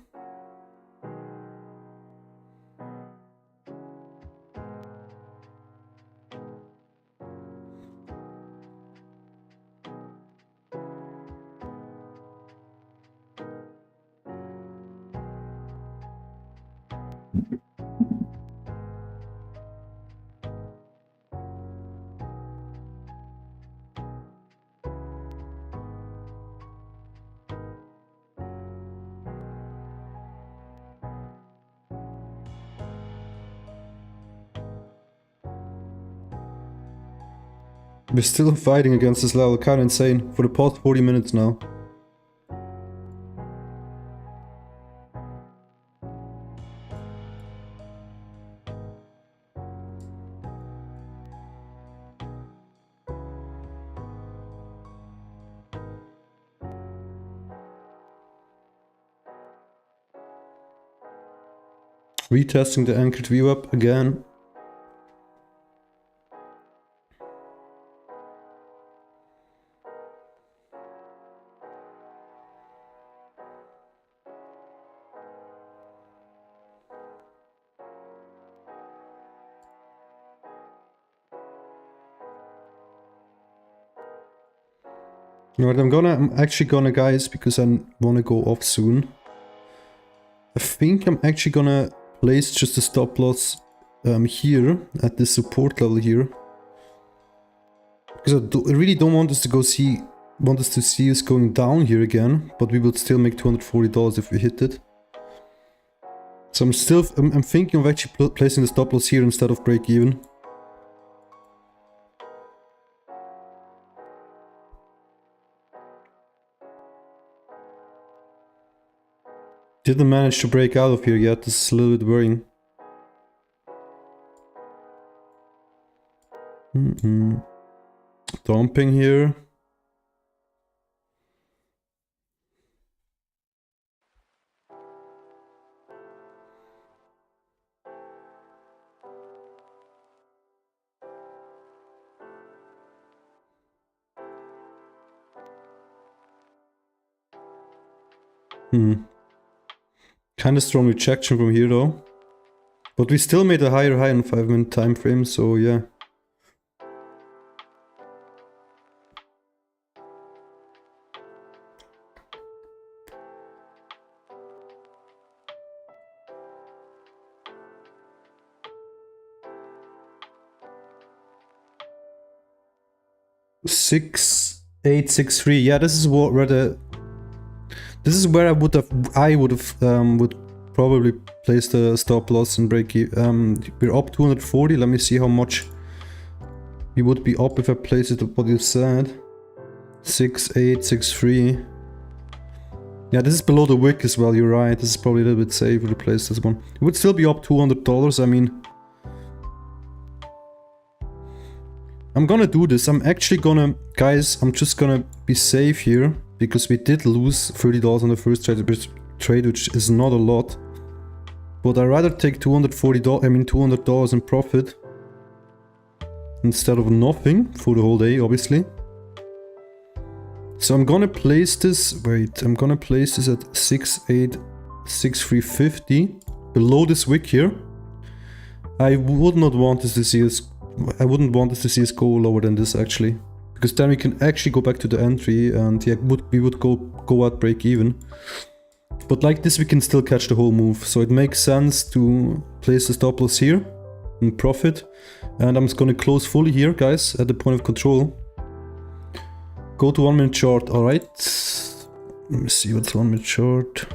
We're still fighting against this level, kinda insane, for the past 40 minutes now. Retesting the anchored view up again. You know what, I'm actually gonna, guys, because I wanna go off soon. I think I'm actually gonna place just a stop loss here at this support level here. Because I really don't want us to see us going down here again, but we would still make $240 if we hit it. So I'm thinking of actually placing the stop loss here instead of break even. Didn't manage to break out of here yet, this is a little bit worrying. Dumping here. Kind of strong rejection from here though. But we still made a higher high on 5-minute time frame, so yeah. $6,863. Yeah, this is where I would probably place the stop loss and break even. We're up 240. Let me see how much we would be up if I place it what you said. 6,863. Yeah, this is below the wick as well, you're right. This is probably a little bit safer to place this one. It would still be up $200, I mean. I'm gonna do this. I'm actually gonna, guys, I'm just gonna be safe here. Because we did lose $30 on the first trade, which is not a lot. But I'd rather take $200 in profit. Instead of nothing for the whole day, obviously. So I'm gonna place this, I'm gonna place this at 6,863.50. Below this wick here. I would not want this to see us, I wouldn't want us to see us go lower than this actually. because then we can actually go back to the entry and yeah, we would go at break even. But like this we can still catch the whole move, so it makes sense to place the stop loss here and profit. And I'm just gonna close fully here, guys, at the point of control. Go to 1 minute chart. All right, let me see what's 1 minute chart.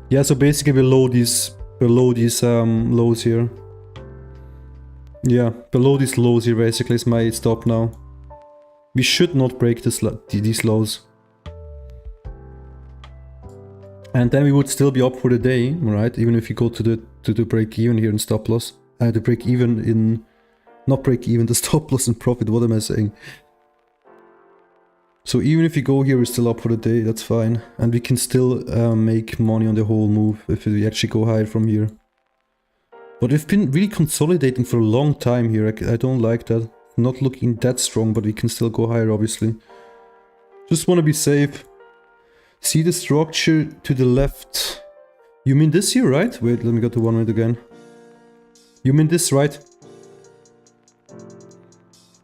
Yeah, so basically below these lows here. Yeah, below these lows here basically is my stop now. We should not break these lows. And then we would still be up for the day, right? Even if you go to the break even here in stop loss. The break even in, not break even, the stop loss and profit, what am I saying? So even if you go here, we're still up for the day, that's fine. And we can still make money on the whole move if we actually go higher from here. But we've been really consolidating for a long time here, I don't like that. Not looking that strong, but we can still go higher obviously. Just want to be safe. See the structure to the left. You mean this here, right? Wait, let me go to 1 minute again. You mean this, right?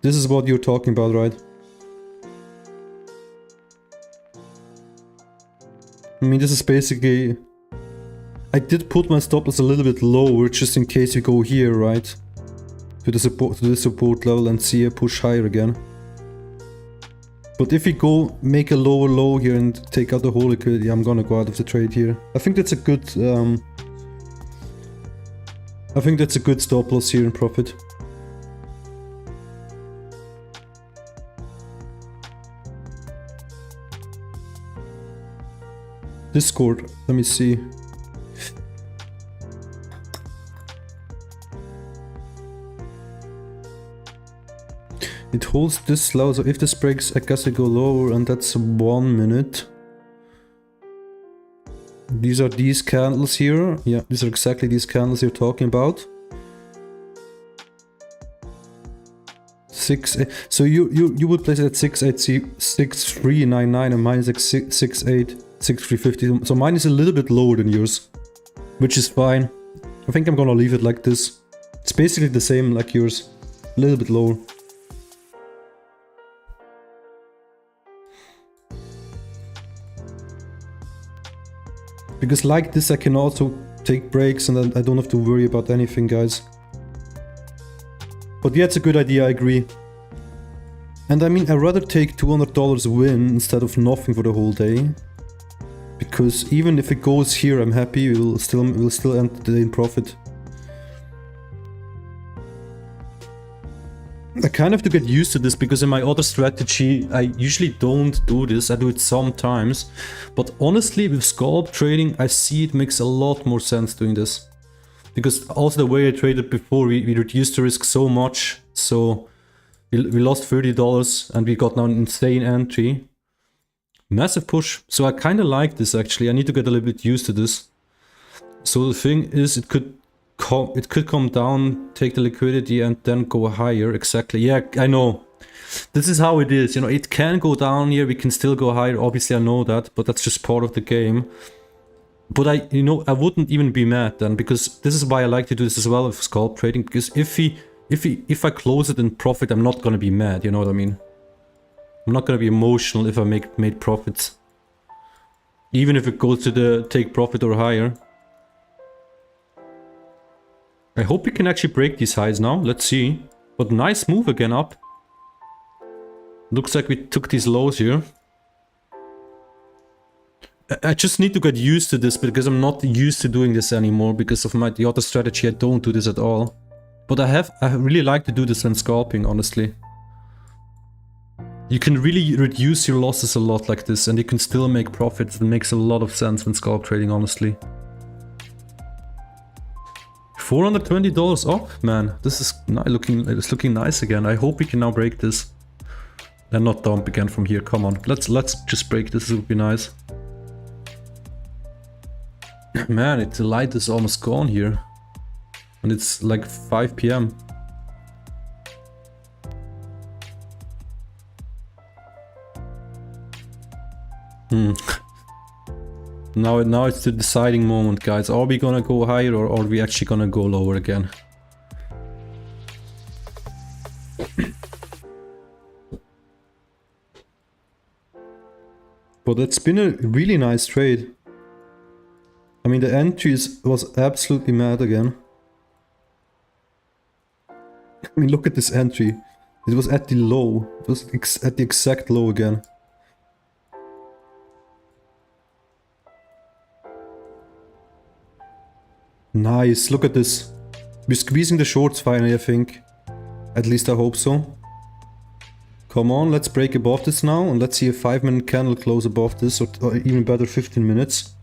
This is what you're talking about, right? I mean, this is basically... I did put my stop loss a little bit lower, just in case you go here, right? To the support level and see a push higher again. But if we go make a lower low here and take out the whole liquidity, I'm gonna go out of the trade here. I think that's a good stop loss here in profit. Discord, let me see. It holds this low, so if this breaks, I guess I go lower, and that's 1 minute. These are these candles here. Yeah, these are exactly these candles you're talking about. 6, so you would place it at 68399 and mine is like 68350. So mine is a little bit lower than yours, which is fine. I think I'm gonna leave it like this. It's basically the same like yours, a little bit lower. Because like this I can also take breaks and I don't have to worry about anything, guys. But yeah, it's a good idea, I agree. And I mean, I'd rather take $200 win instead of nothing for the whole day. Because even if it goes here, I'm happy, we'll still end the day in profit. I kind of have to get used to this because in my other strategy I usually don't do this. I do it sometimes, but honestly with scalp trading I see it makes a lot more sense doing this, because also the way I traded before we reduced the risk so much, so we lost $30 and we got now an insane entry, massive push. So I kind of like this actually. I need to get a little bit used to this. So the thing is, it could come down, take the liquidity and then go higher. Exactly. Yeah, I know. This is how it is. You know, it can go down here. We can still go higher. Obviously, I know that, but that's just part of the game. But I wouldn't even be mad then, because this is why I like to do this as well with scalp trading. Because if I close it in profit, I'm not gonna be mad. You know what I mean? I'm not gonna be emotional if I made profits, even if it goes to the take profit or higher. I hope we can actually break these highs now. Let's see. But nice move again up. Looks like we took these lows here. I just need to get used to this because I'm not used to doing this anymore because of the other strategy. I don't do this at all. But I really like to do this when scalping, honestly. You can really reduce your losses a lot like this and you can still make profits. It makes a lot of sense when scalp trading, honestly. $420 off, man. This is it's looking nice again. I hope we can now break this and not dump again from here. Come on, let's just break this. It would be nice. Man, the light is almost gone here, and it's like 5 PM. Now it's the deciding moment, guys. Are we gonna go higher or are we actually gonna go lower again? But it's been a really nice trade. I mean, the entry was absolutely mad again. I mean, look at this entry. It was at the low. It was at the exact low again. Nice, look at this. We're squeezing the shorts finally, I think. At least I hope so. Come on, let's break above this now, and let's see a 5-minute candle close above this, or even better 15 minutes.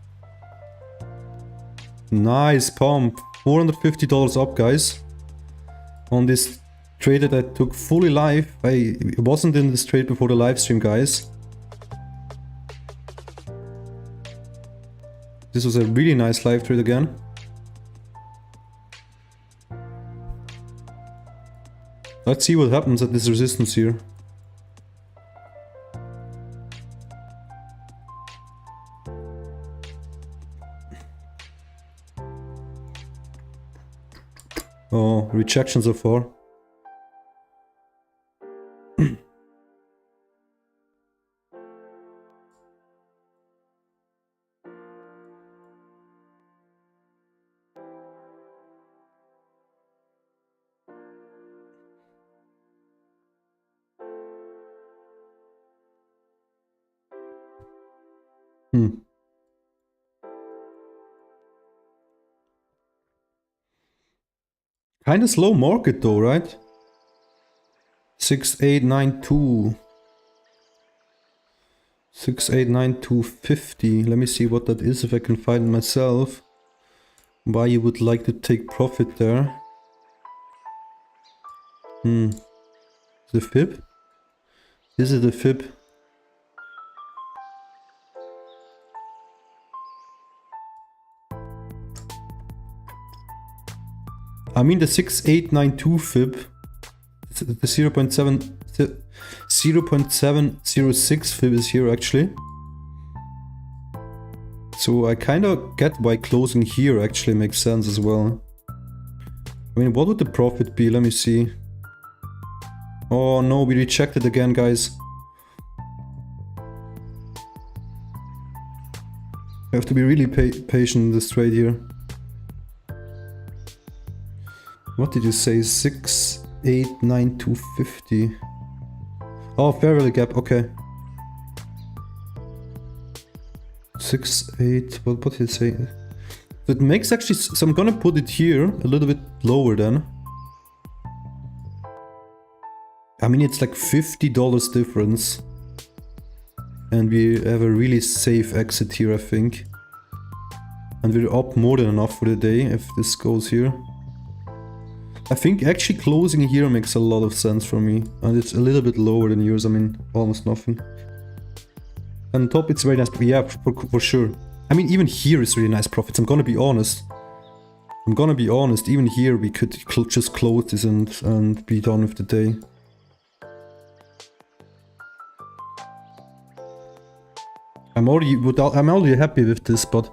Nice pump. $450 up, guys. On this trade that I took fully live. I wasn't in this trade before the live stream, guys. This was a really nice live trade again. Let's see what happens at this resistance here. Oh, rejection so far. Kinda slow market though, right? 6892. 689250. Let me see what that is if I can find it myself. Why you would like to take profit there. The fib? Is it a fib? I mean the 6892 fib, the 0.706 fib is here actually. So I kind of get why closing here actually makes sense as well. I mean, what would the profit be? Let me see. Oh no, we rejected again, guys. I have to be really patient in this trade here. What did you say? 689250. Oh, fair value gap, okay. 68, what did you say? That makes actually, so I'm gonna put it here a little bit lower then. I mean, it's like $50 difference. And we have a really safe exit here, I think. And we're up more than enough for the day if this goes here. I think actually closing here makes a lot of sense for me. And it's a little bit lower than yours, I mean, almost nothing. And top it's very nice, but yeah, for sure. I mean, even here is really nice profits, I'm gonna be honest. Even here we could just close this and be done with the day. I'm already happy with this, but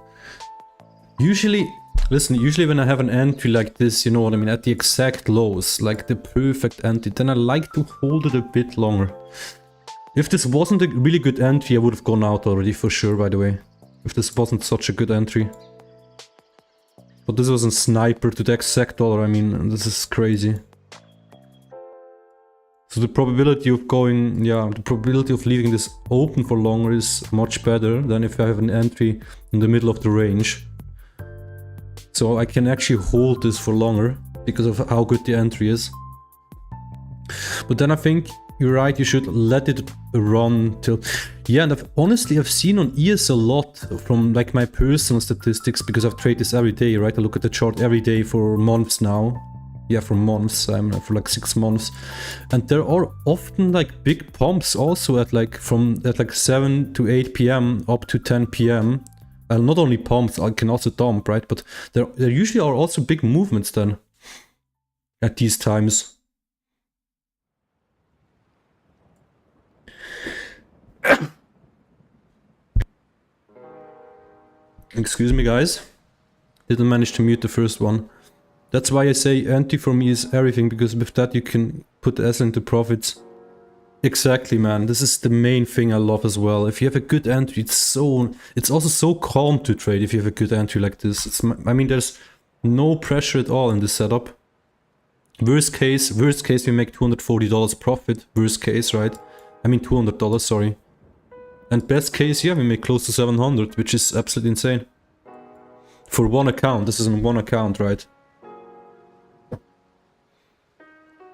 usually when I have an entry like this, you know what I mean, at the exact lows, like the perfect entry, then I like to hold it a bit longer. If this wasn't a really good entry, I would have gone out already for sure, by the way. If this wasn't such a good entry. But this was a sniper to the exact dollar, I mean, this is crazy. So the probability of going, yeah, the probability of leaving this open for longer is much better than if I have an entry in the middle of the range. So I can actually hold this for longer because of how good the entry is. But then I think you're right, you should let it run till... Yeah, and honestly I've seen on ES a lot from like my personal statistics because I've traded this every day, right? I look at the chart every day for months now. Yeah, for months, for like 6 months. And there are often like big pumps also at like 7 to 8 PM up to 10 PM. And not only pumps, I can also dump, right? But there usually are also big movements then at these times. Excuse me, guys. Didn't manage to mute the first one. That's why I say entry for me is everything, because with that you can put S into profits. Exactly, man. This is the main thing I love as well. If you have a good entry, it's also so calm to trade if you have a good entry like this. I mean, there's no pressure at all in this setup. Worst case, we make $240 profit. Worst case, right? I mean $200, sorry. And best case, yeah, we make close to 700, which is absolutely insane. For one account, this is in one account, right?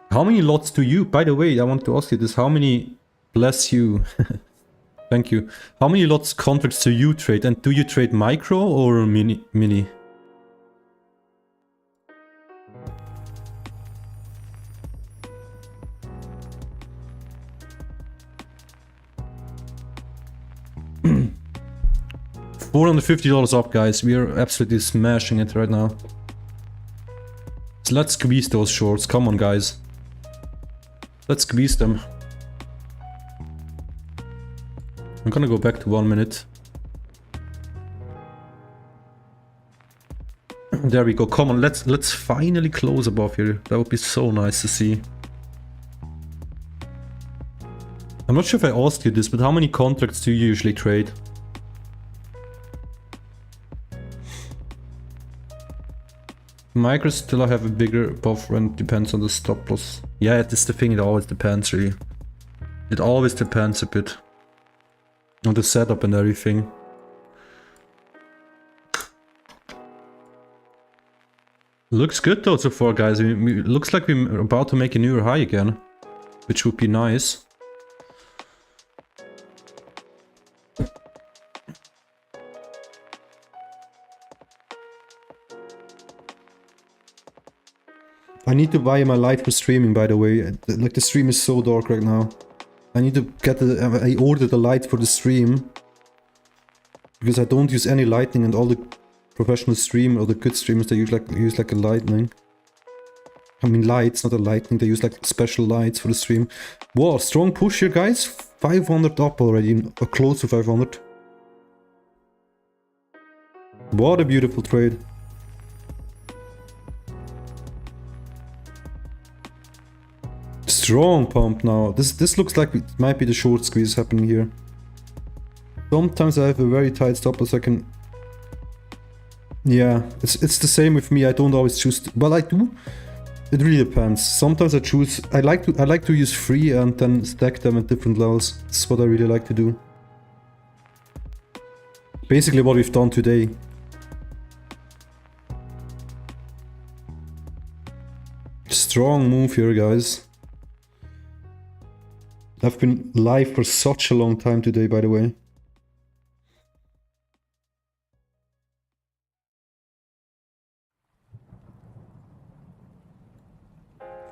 How many lots do you, by the way, I want to ask you this, how many, bless you, thank you, how many lots contracts do you trade, and do you trade micro or mini? $450 up, guys, we are absolutely smashing it right now. So let's squeeze those shorts, come on guys. Let's squeeze them. I'm gonna go back to 1 minute. There we go. Come on, let's finally close above here. That would be so nice to see. I'm not sure if I asked you this, but how many contracts do you usually trade? Micros still have a bigger buffer and depends on the stop loss. Yeah, that's the thing, it always depends really. It always depends a bit on the setup and everything. Looks good though so far, guys. Looks like we're about to make a new high again, which would be nice. I need to buy my light for streaming, by the way. Like, the stream is so dark right now. I need to get I ordered a light for the stream. Because I don't use any lightning, and all the professional stream or the good streamers, they use like a lightning. I mean lights, not a lightning. They use like special lights for the stream. Whoa, strong push here, guys. 500 up already, or close to 500. What a beautiful trade. Strong pump now. This looks like it might be the short squeeze happening here. Sometimes I have a very tight stop loss. I can. Yeah, it's the same with me. I don't always choose. Well, I do. It really depends. Sometimes I choose. I like to use 3 and then stack them at different levels. That's what I really like to do. Basically, what we've done today. Strong move here, guys. I've been live for such a long time today, by the way.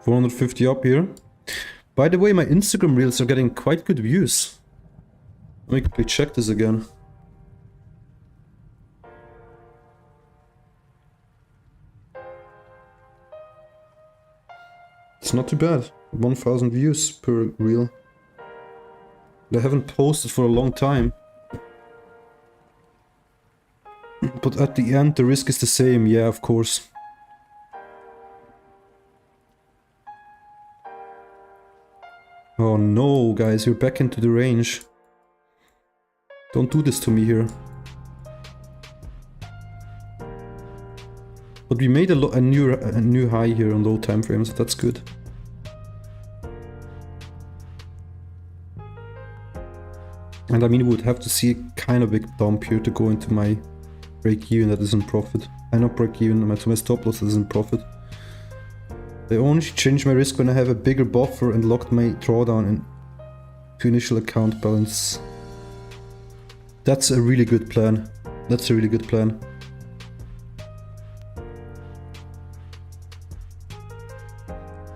$450 up here. By the way, my Instagram reels are getting quite good views. Let me quickly check this again. It's not too bad. 1,000 views per reel. I haven't posted for a long time. But at the end, the risk is the same. Yeah, of course. Oh no, guys, we're back into the range. Don't do this to me here. But we made a new high here on low time frames, so that's good. And I mean, we would have to see a kind of big dump here to go into my break even that is in profit. I not break even, my stop loss is in profit. I only change my risk when I have a bigger buffer and locked my drawdown to initial account balance. That's a really good plan. That's a really good plan.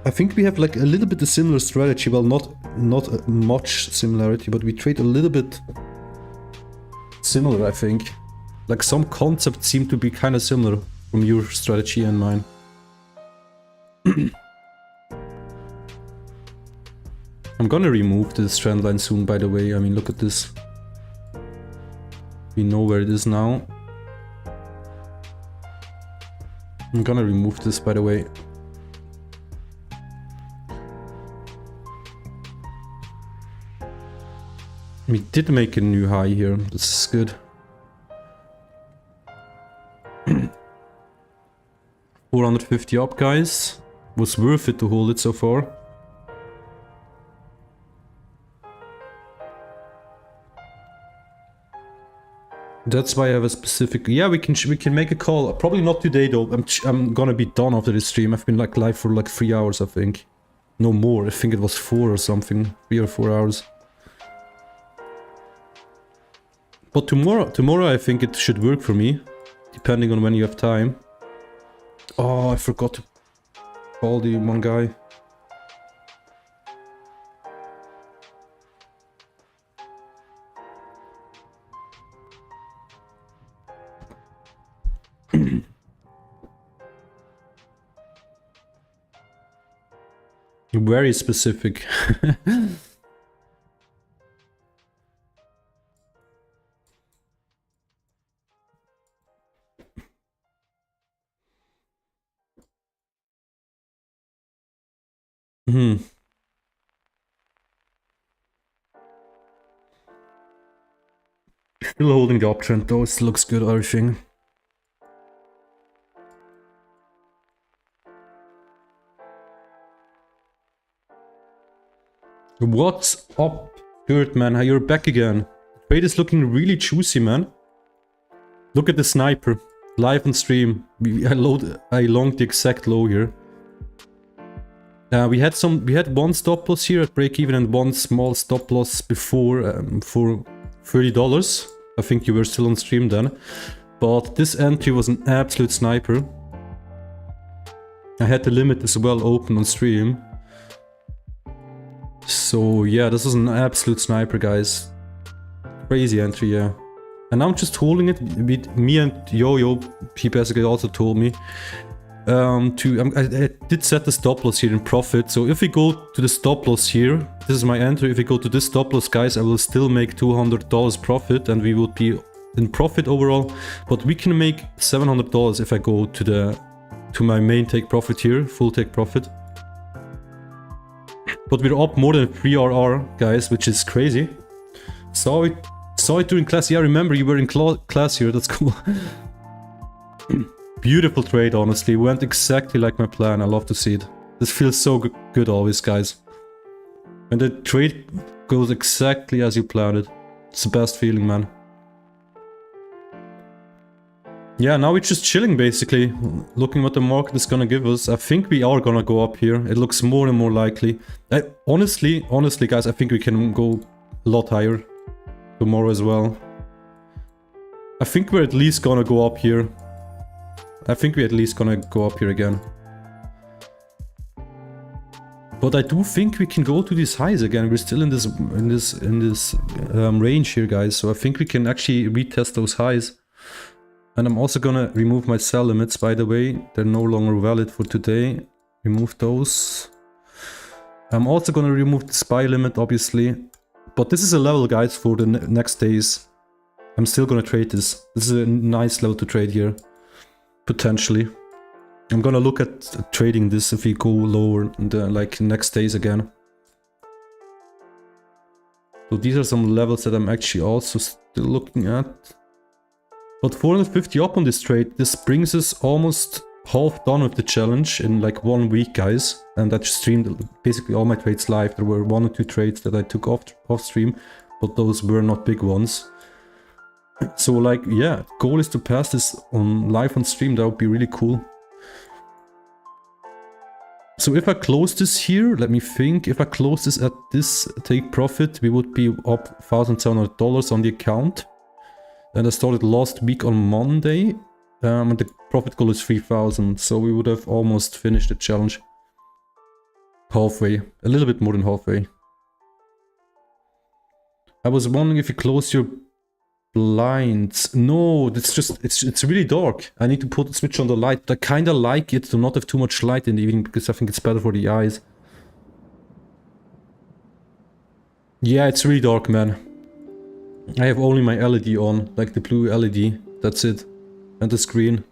I think we have like a little bit a similar strategy. Well, not much similarity, but we trade a little bit similar, I think. Like some concepts seem to be kind of similar from your strategy and mine. I'm gonna remove this trend line soon, by the way. I mean, look at this. We know where it is now. I'm gonna remove this, by the way. We did make a new high here. This is good. 450 up, guys. Was worth it to hold it so far. That's why I have a specific... Yeah, we can make a call. Probably not today though. I'm gonna be done after this stream. I've been like live for like 3 hours, I think. No more. I think it was 4 or something. 3 or 4 hours. But tomorrow I think it should work for me. Depending on when you have time. Oh, I forgot to call the one guy. Very specific. Still holding the uptrend though, it looks good, everything. What's up, Birdman? How you're back again? The trade is looking really juicy, man. Look at the sniper, live on stream. I longed the exact low here. We had one stop loss here at break even and one small stop loss before for $30. I think you were still on stream then. But this entry was an absolute sniper. I had the limit as well open on stream. So yeah, this was an absolute sniper, guys. Crazy entry, yeah. And I'm just holding it with me and Yo-Yo. He basically also told me I did set the stop loss here in profit. So if we go to the stop loss here, this is my entry. If we go to this stop loss, guys, I will still make $200 profit and we would be in profit overall. But we can make $700 if I go to my main take profit here, full take profit. But we're up more than 3 RR, guys, which is crazy. Saw it during class. Yeah, remember you were in class here. That's cool. Beautiful trade, honestly. Went exactly like my plan. I love to see it. This feels so good always, guys. When the trade goes exactly as you planned it. It's the best feeling, man. Yeah, now we're just chilling, basically. Looking what the market is gonna give us. I think we are gonna go up here. It looks more and more likely. Honestly, guys, I think we can go a lot higher tomorrow as well. I think we're at least gonna go up here. I think we're at least gonna go up here again. But I do think we can go to these highs again. We're still in this range here, guys. So I think we can actually retest those highs. And I'm also gonna remove my sell limits, by the way. They're no longer valid for today. Remove those. I'm also gonna remove the SPY limit, obviously. But this is a level, guys, for the next days. I'm still gonna trade this. This is a nice level to trade here. Potentially. I'm gonna look at trading this if we go lower in the next days again. So these are some levels that I'm actually also still looking at. But 450 up on this trade, this brings us almost half done with the challenge in like 1 week, guys. And I just streamed basically all my trades live. There were 1 or 2 trades that I took off stream, but those were not big ones. So yeah, goal is to pass this on live on stream. That would be really cool. So if I close this here, let me think. If I close this at this take profit, we would be up $1,700 on the account. And I started last week on Monday. And the profit goal is 3,000. So we would have almost finished the challenge. Halfway. A little bit more than halfway. I was wondering if you close your blinds. No, it's really dark. I need to switch on the light. I kind of like it to not have too much light in the evening because I think it's better for the eyes. Yeah, it's really dark, man. I have only my LED on, like the blue LED. That's it. And the screen.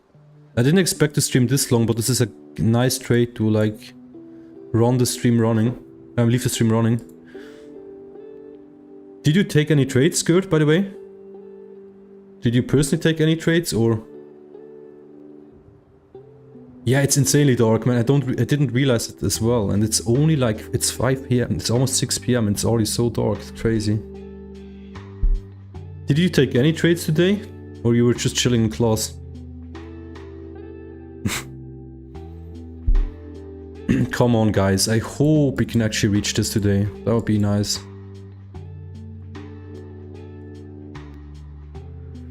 I didn't expect to stream this long, but this is a nice trade to run the stream running. Leave the stream running. Did you take any trades, Gert, by the way? Did you personally take any trades, or? Yeah, it's insanely dark, man. I didn't realize it as well. And it's only like, it's 5 PM. It's almost 6 PM. It's already so dark. It's crazy. Did you take any trades today? Or you were just chilling in class? Come on, guys. I hope we can actually reach this today. That would be nice.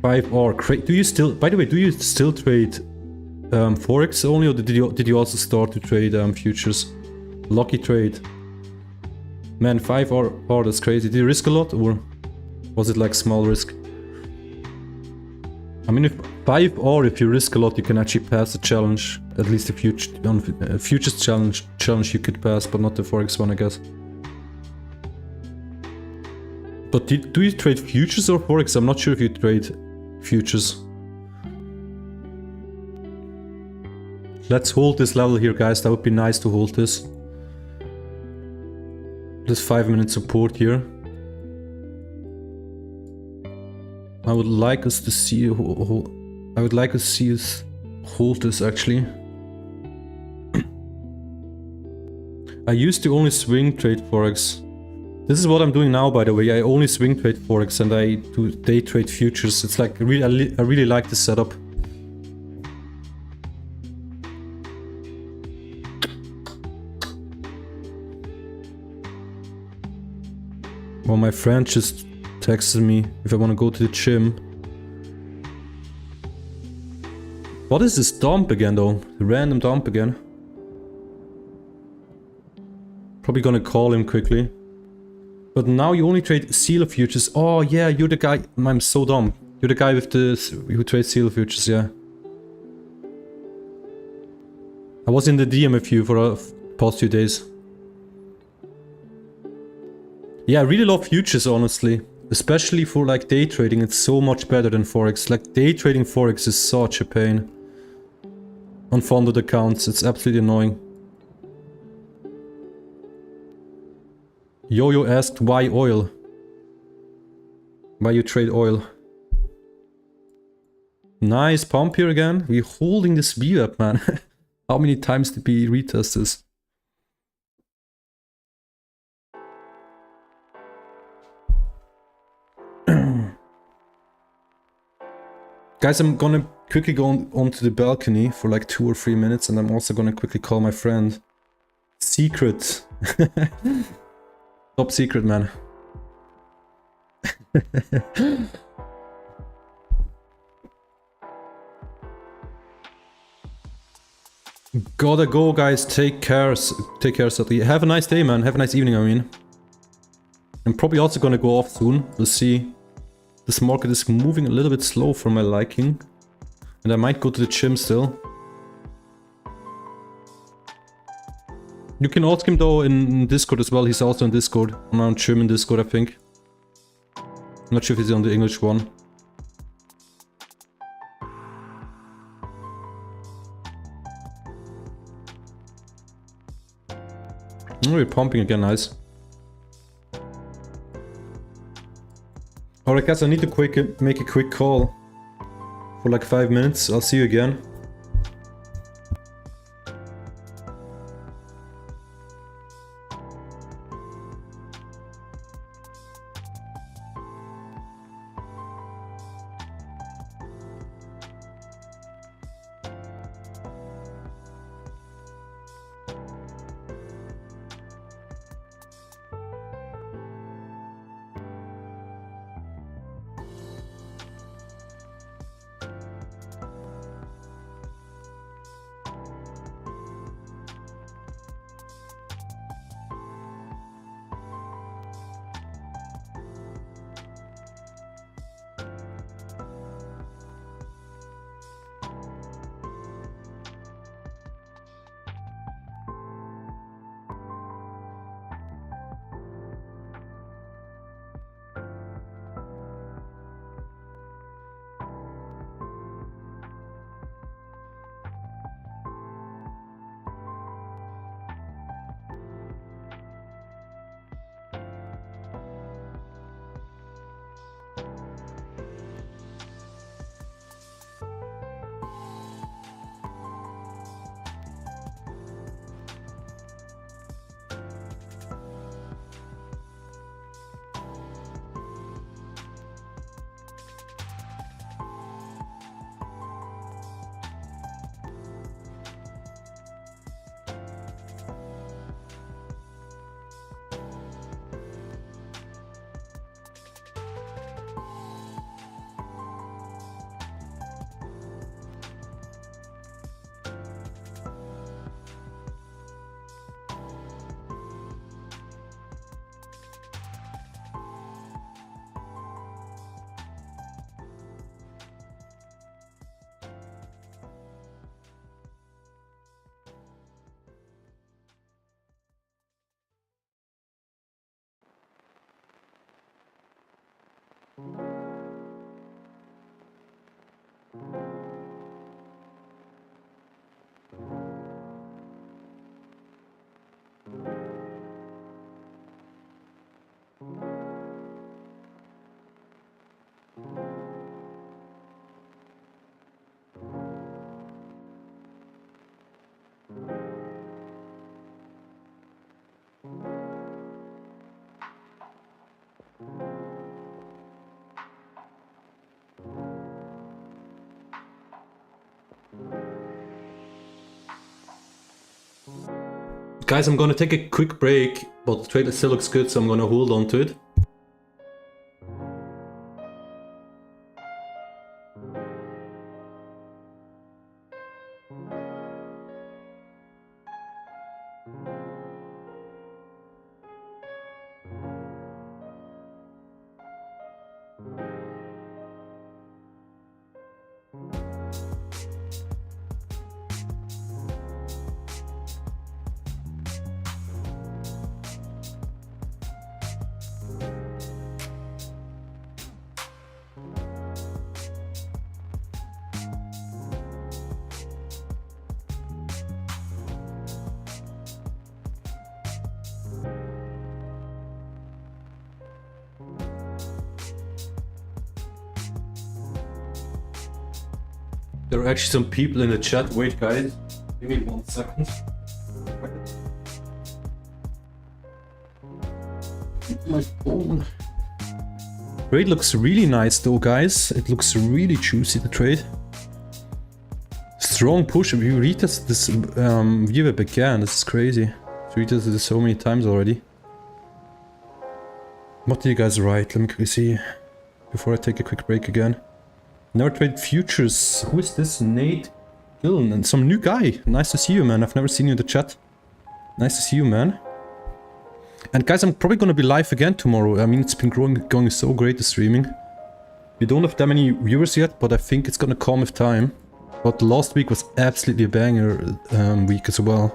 5R. Do you still, by the way, do you still trade Forex only, or did you also start to trade futures? Lucky trade. Man, 5R, that's crazy. Did you risk a lot, or was it like small risk? I mean, if 5R, if you risk a lot, you can actually pass the challenge. At least the futures challenge you could pass, but not the Forex one, I guess. But do you trade futures or Forex? I'm not sure if you trade futures. Let's hold this level here, guys. That would be nice to hold this. This 5-minute support here. I would like us to see. I would like us to see us hold this actually. I used to only swing trade Forex. This is what I'm doing now, by the way. I only swing trade Forex and I do day trade futures. It's like I really like this setup. Well, my friend just texted me if I want to go to the gym. What is this dump again though? The random dump again. Probably gonna call him quickly. But now you only trade seal futures. Oh yeah, you're the guy. I'm so dumb. You're the guy with the who trades seal futures, yeah. I was in the DM with you for the past few days. Yeah, I really love futures, honestly. Especially for like day trading, it's so much better than Forex. Like day trading Forex is such a pain. On funded accounts, it's absolutely annoying. Yo-Yo asked why oil? Why you trade oil? Nice pump here again. We're holding this view up, man. How many times did we retest this? Guys, I'm gonna quickly go onto the balcony for like 2 or 3 minutes, and I'm also gonna quickly call my friend. Secret. Top secret, man. Gotta go, guys. Take care. Take care, Sati. Have a nice day, man. Have a nice evening, I mean. I'm probably also gonna go off soon. We'll see. This market is moving a little bit slow for my liking. And I might go to the gym still. You can ask him though in Discord as well. He's also in Discord. On German Discord, I think. I'm not sure if he's on the English one. Oh, we're pumping again, nice. Alright guys, I need to make a quick call. For like 5 minutes. I'll see you again. Guys, I'm gonna take a quick break, but the trade still looks good, so I'm gonna hold on to it. There are actually some people in the chat. Wait, guys. Give me 1 second. My phone. Trade looks really nice though, guys. It looks really juicy, the trade. Strong push. We retested this VWAP again. This is crazy. We retested this so many times already. What do you guys write? Let me quickly see. Before I take a quick break again. Never traded futures. Who is this? Nate Gillen. And some new guy. Nice to see you, man. I've never seen you in the chat. Nice to see you, man. And guys, I'm probably gonna be live again tomorrow. I mean, it's been going so great, the streaming. We don't have that many viewers yet, but I think it's gonna come with time. But last week was absolutely a banger week as well.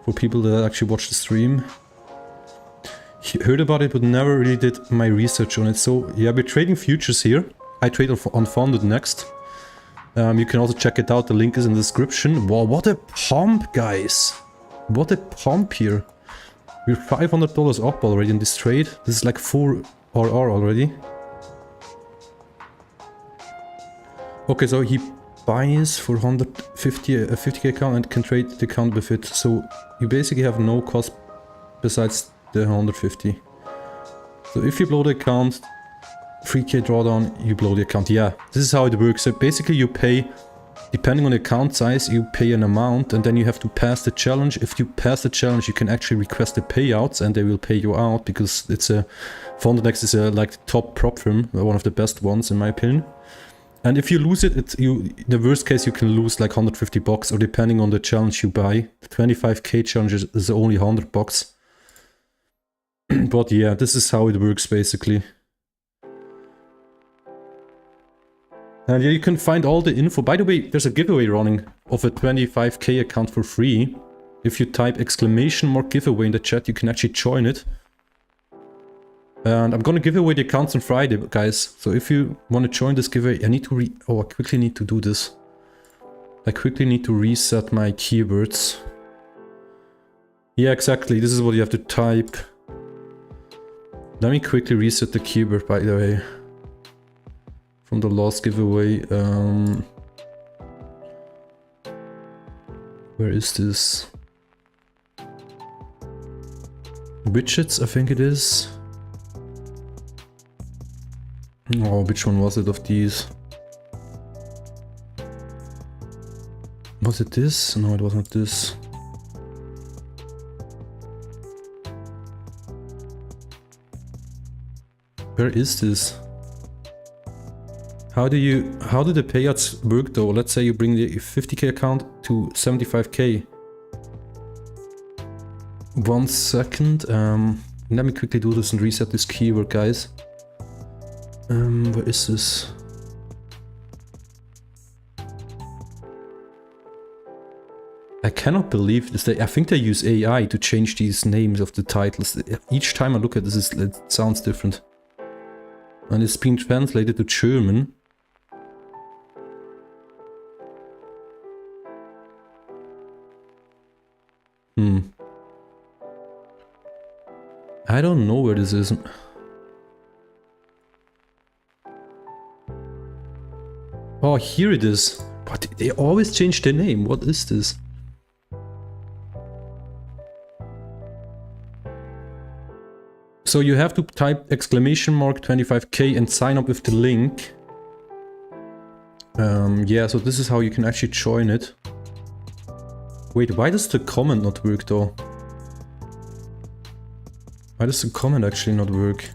For people that actually watched the stream. Heard about it, but never really did my research on it. So yeah, we're trading futures here. I trade on FundedNext. You can also check it out. The link is in the description. Wow, what a pump, guys. What a pump here. We're $500 up already in this trade. This is like 4 RR already. Okay, so he buys for 150 a 50k account and can trade the account with it. So you basically have no cost besides the 150. So if you blow the account, 3k drawdown, you blow the account. Yeah, this is how it works. So basically you pay, depending on the account size, you pay an amount and then you have to pass the challenge. If you pass the challenge, you can actually request the payouts and they will pay you out because it's a FundedNext is a like top prop firm, one of the best ones in my opinion. And if you lose it, the worst case you can lose like 150 bucks, or depending on the challenge you buy. The 25k challenge is only 100 bucks. But yeah, this is how it works basically. And yeah, you can find all the info. By the way, there's a giveaway running of a 25k account for free. If you type !giveaway in the chat, you can actually join it. And I'm gonna give away the accounts on Friday, guys. So if you want to join this giveaway, I quickly need to do this. I quickly need to reset my keywords. Yeah, exactly. This is what you have to type. Let me quickly reset the keyword, by the way. From the last giveaway. Where is this? Widgets, I think it is. Oh, which one was it of these? Was it this? No, it wasn't this. Where is this? How do the payouts work though? Let's say you bring the 50k account to 75k. 1 second. Let me quickly do this and reset this keyword, guys. Where is this? I cannot believe this. I think they use AI to change these names of the titles. Each time I look at this, it sounds different. And it's been translated to German. I don't know where this is. Oh, here it is. But they always change their name. What is this? So you have to type !25k and sign up with the link. Yeah, so this is how you can actually join it. Wait, why does the comment not work though? Why does the comment actually not work?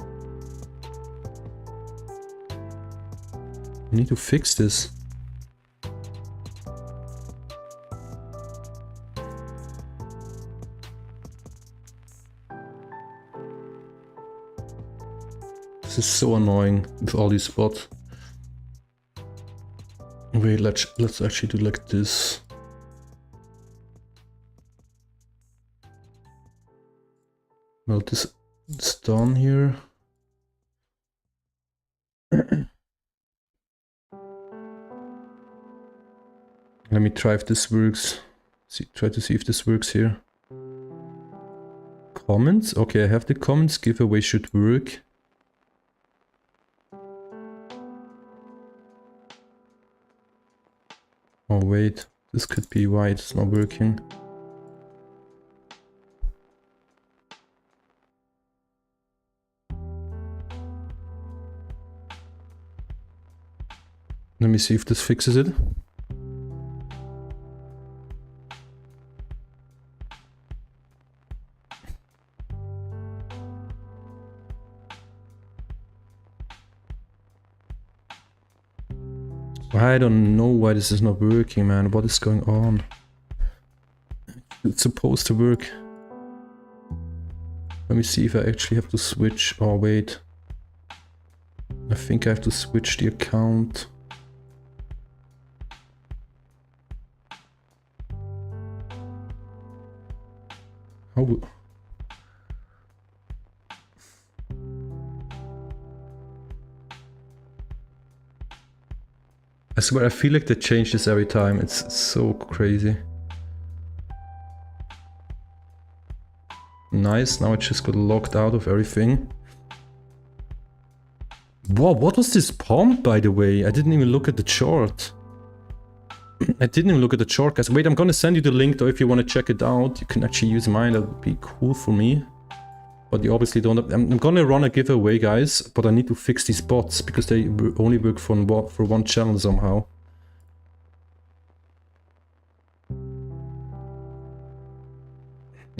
I need to fix this. This is so annoying with all these spots. Wait, let's actually do like this. Well, this is done here. Let me try if this works. Try to see if this works here. Comments? Okay, I have the comments. Giveaway should work. Oh wait, this could be why it's not working. Let me see if this fixes it. I don't know why this is not working, man. What is going on? It's supposed to work. Let me see if I actually have to switch. Oh, wait. I think I have to switch the account. How? I swear, I feel like they change this every time. It's so crazy. Nice, now I just got locked out of everything. Wow, what was this pump, by the way? I didn't even look at the chart. I didn't even look at the chart, guys. Wait, I'm gonna send you the link, though, if you want to check it out. You can actually use mine, that would be cool for me. But you obviously don't have... I'm gonna run a giveaway, guys, but I need to fix these bots, because they only work for one channel somehow.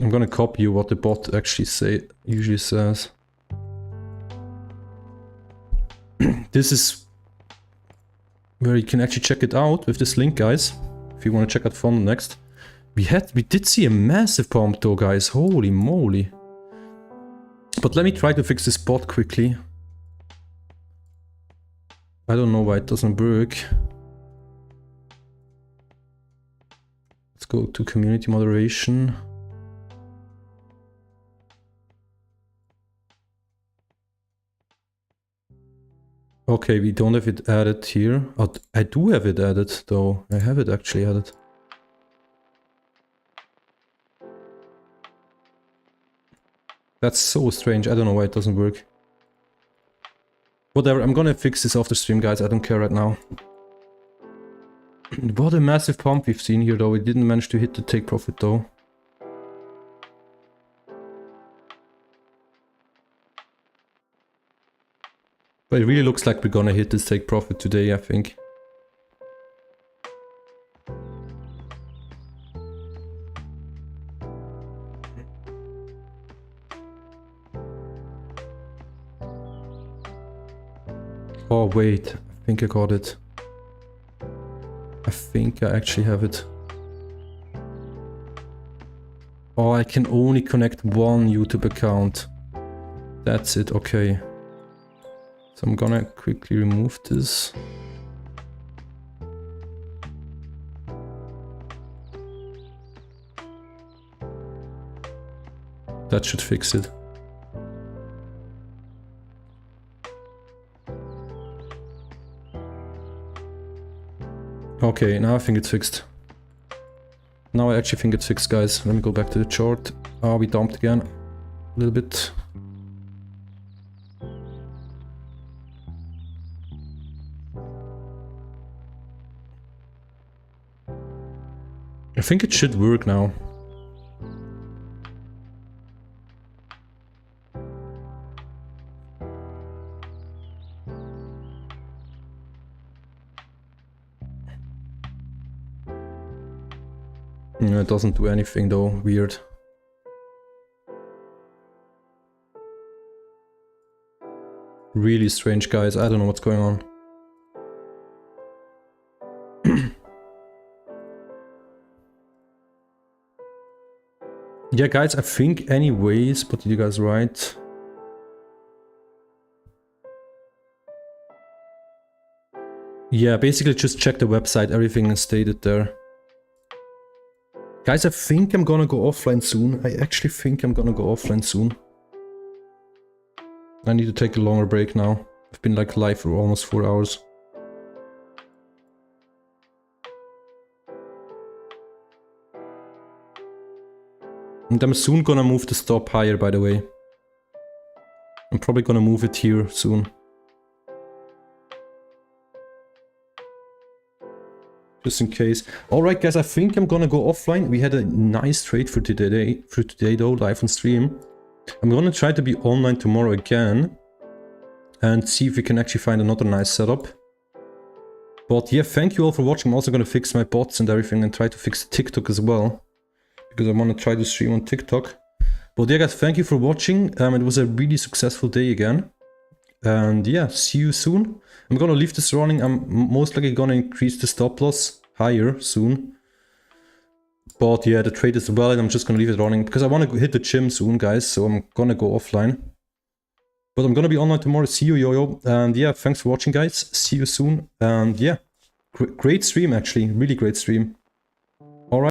I'm gonna copy you what the bot actually usually says. This is where you can actually check it out with this link, guys. If you want to check out FundedNext. We did see a massive pump though, guys. Holy moly. But let me try to fix this bot quickly. I don't know why it doesn't work. Let's go to community moderation. Okay, we don't have it added here. Oh, I do have it added though. I have it actually added. That's so strange. I don't know why it doesn't work. Whatever, I'm gonna fix this after stream, guys. I don't care right now. What a massive pump we've seen here though. We didn't manage to hit the take profit though. But it really looks like we're gonna hit this take profit today, I think. Oh wait, I think I got it. I think I actually have it. Oh, I can only connect one YouTube account. That's it, okay. So I'm gonna quickly remove this. That should fix it. Okay, now I think it's fixed. Now I actually think it's fixed, guys. Let me go back to the chart. Oh, we dumped again. A little bit. I think it should work now. No, it doesn't do anything though. Weird. really strange, guys. I don't know what's going on. Yeah, guys, I think anyways, what did you guys write? Yeah, basically just check the website, everything is stated there. Guys, I think I'm gonna go offline soon. I actually think I'm gonna go offline soon. I need to take a longer break now. I've been like live for almost 4 hours. And I'm soon gonna move the stop higher, by the way. I'm probably gonna move it here soon. Just in case. Alright guys, I think I'm gonna go offline. We had a nice trade for today though, live on stream. I'm gonna try to be online tomorrow again. And see if we can actually find another nice setup. But yeah, thank you all for watching. I'm also gonna fix my bots and everything and try to fix TikTok as well. Because I wanna try to stream on TikTok. But yeah guys, thank you for watching. It was a really successful day again. And yeah, see you soon. I'm gonna leave this running. I'm most likely gonna increase the stop loss higher soon. But yeah, the trade is valid. I'm just gonna leave it running because I wanna hit the gym soon, guys. So I'm gonna go offline. But I'm gonna be online tomorrow. See you, Yo-Yo. And yeah, thanks for watching, guys. See you soon. And yeah, great stream, actually. Really great stream.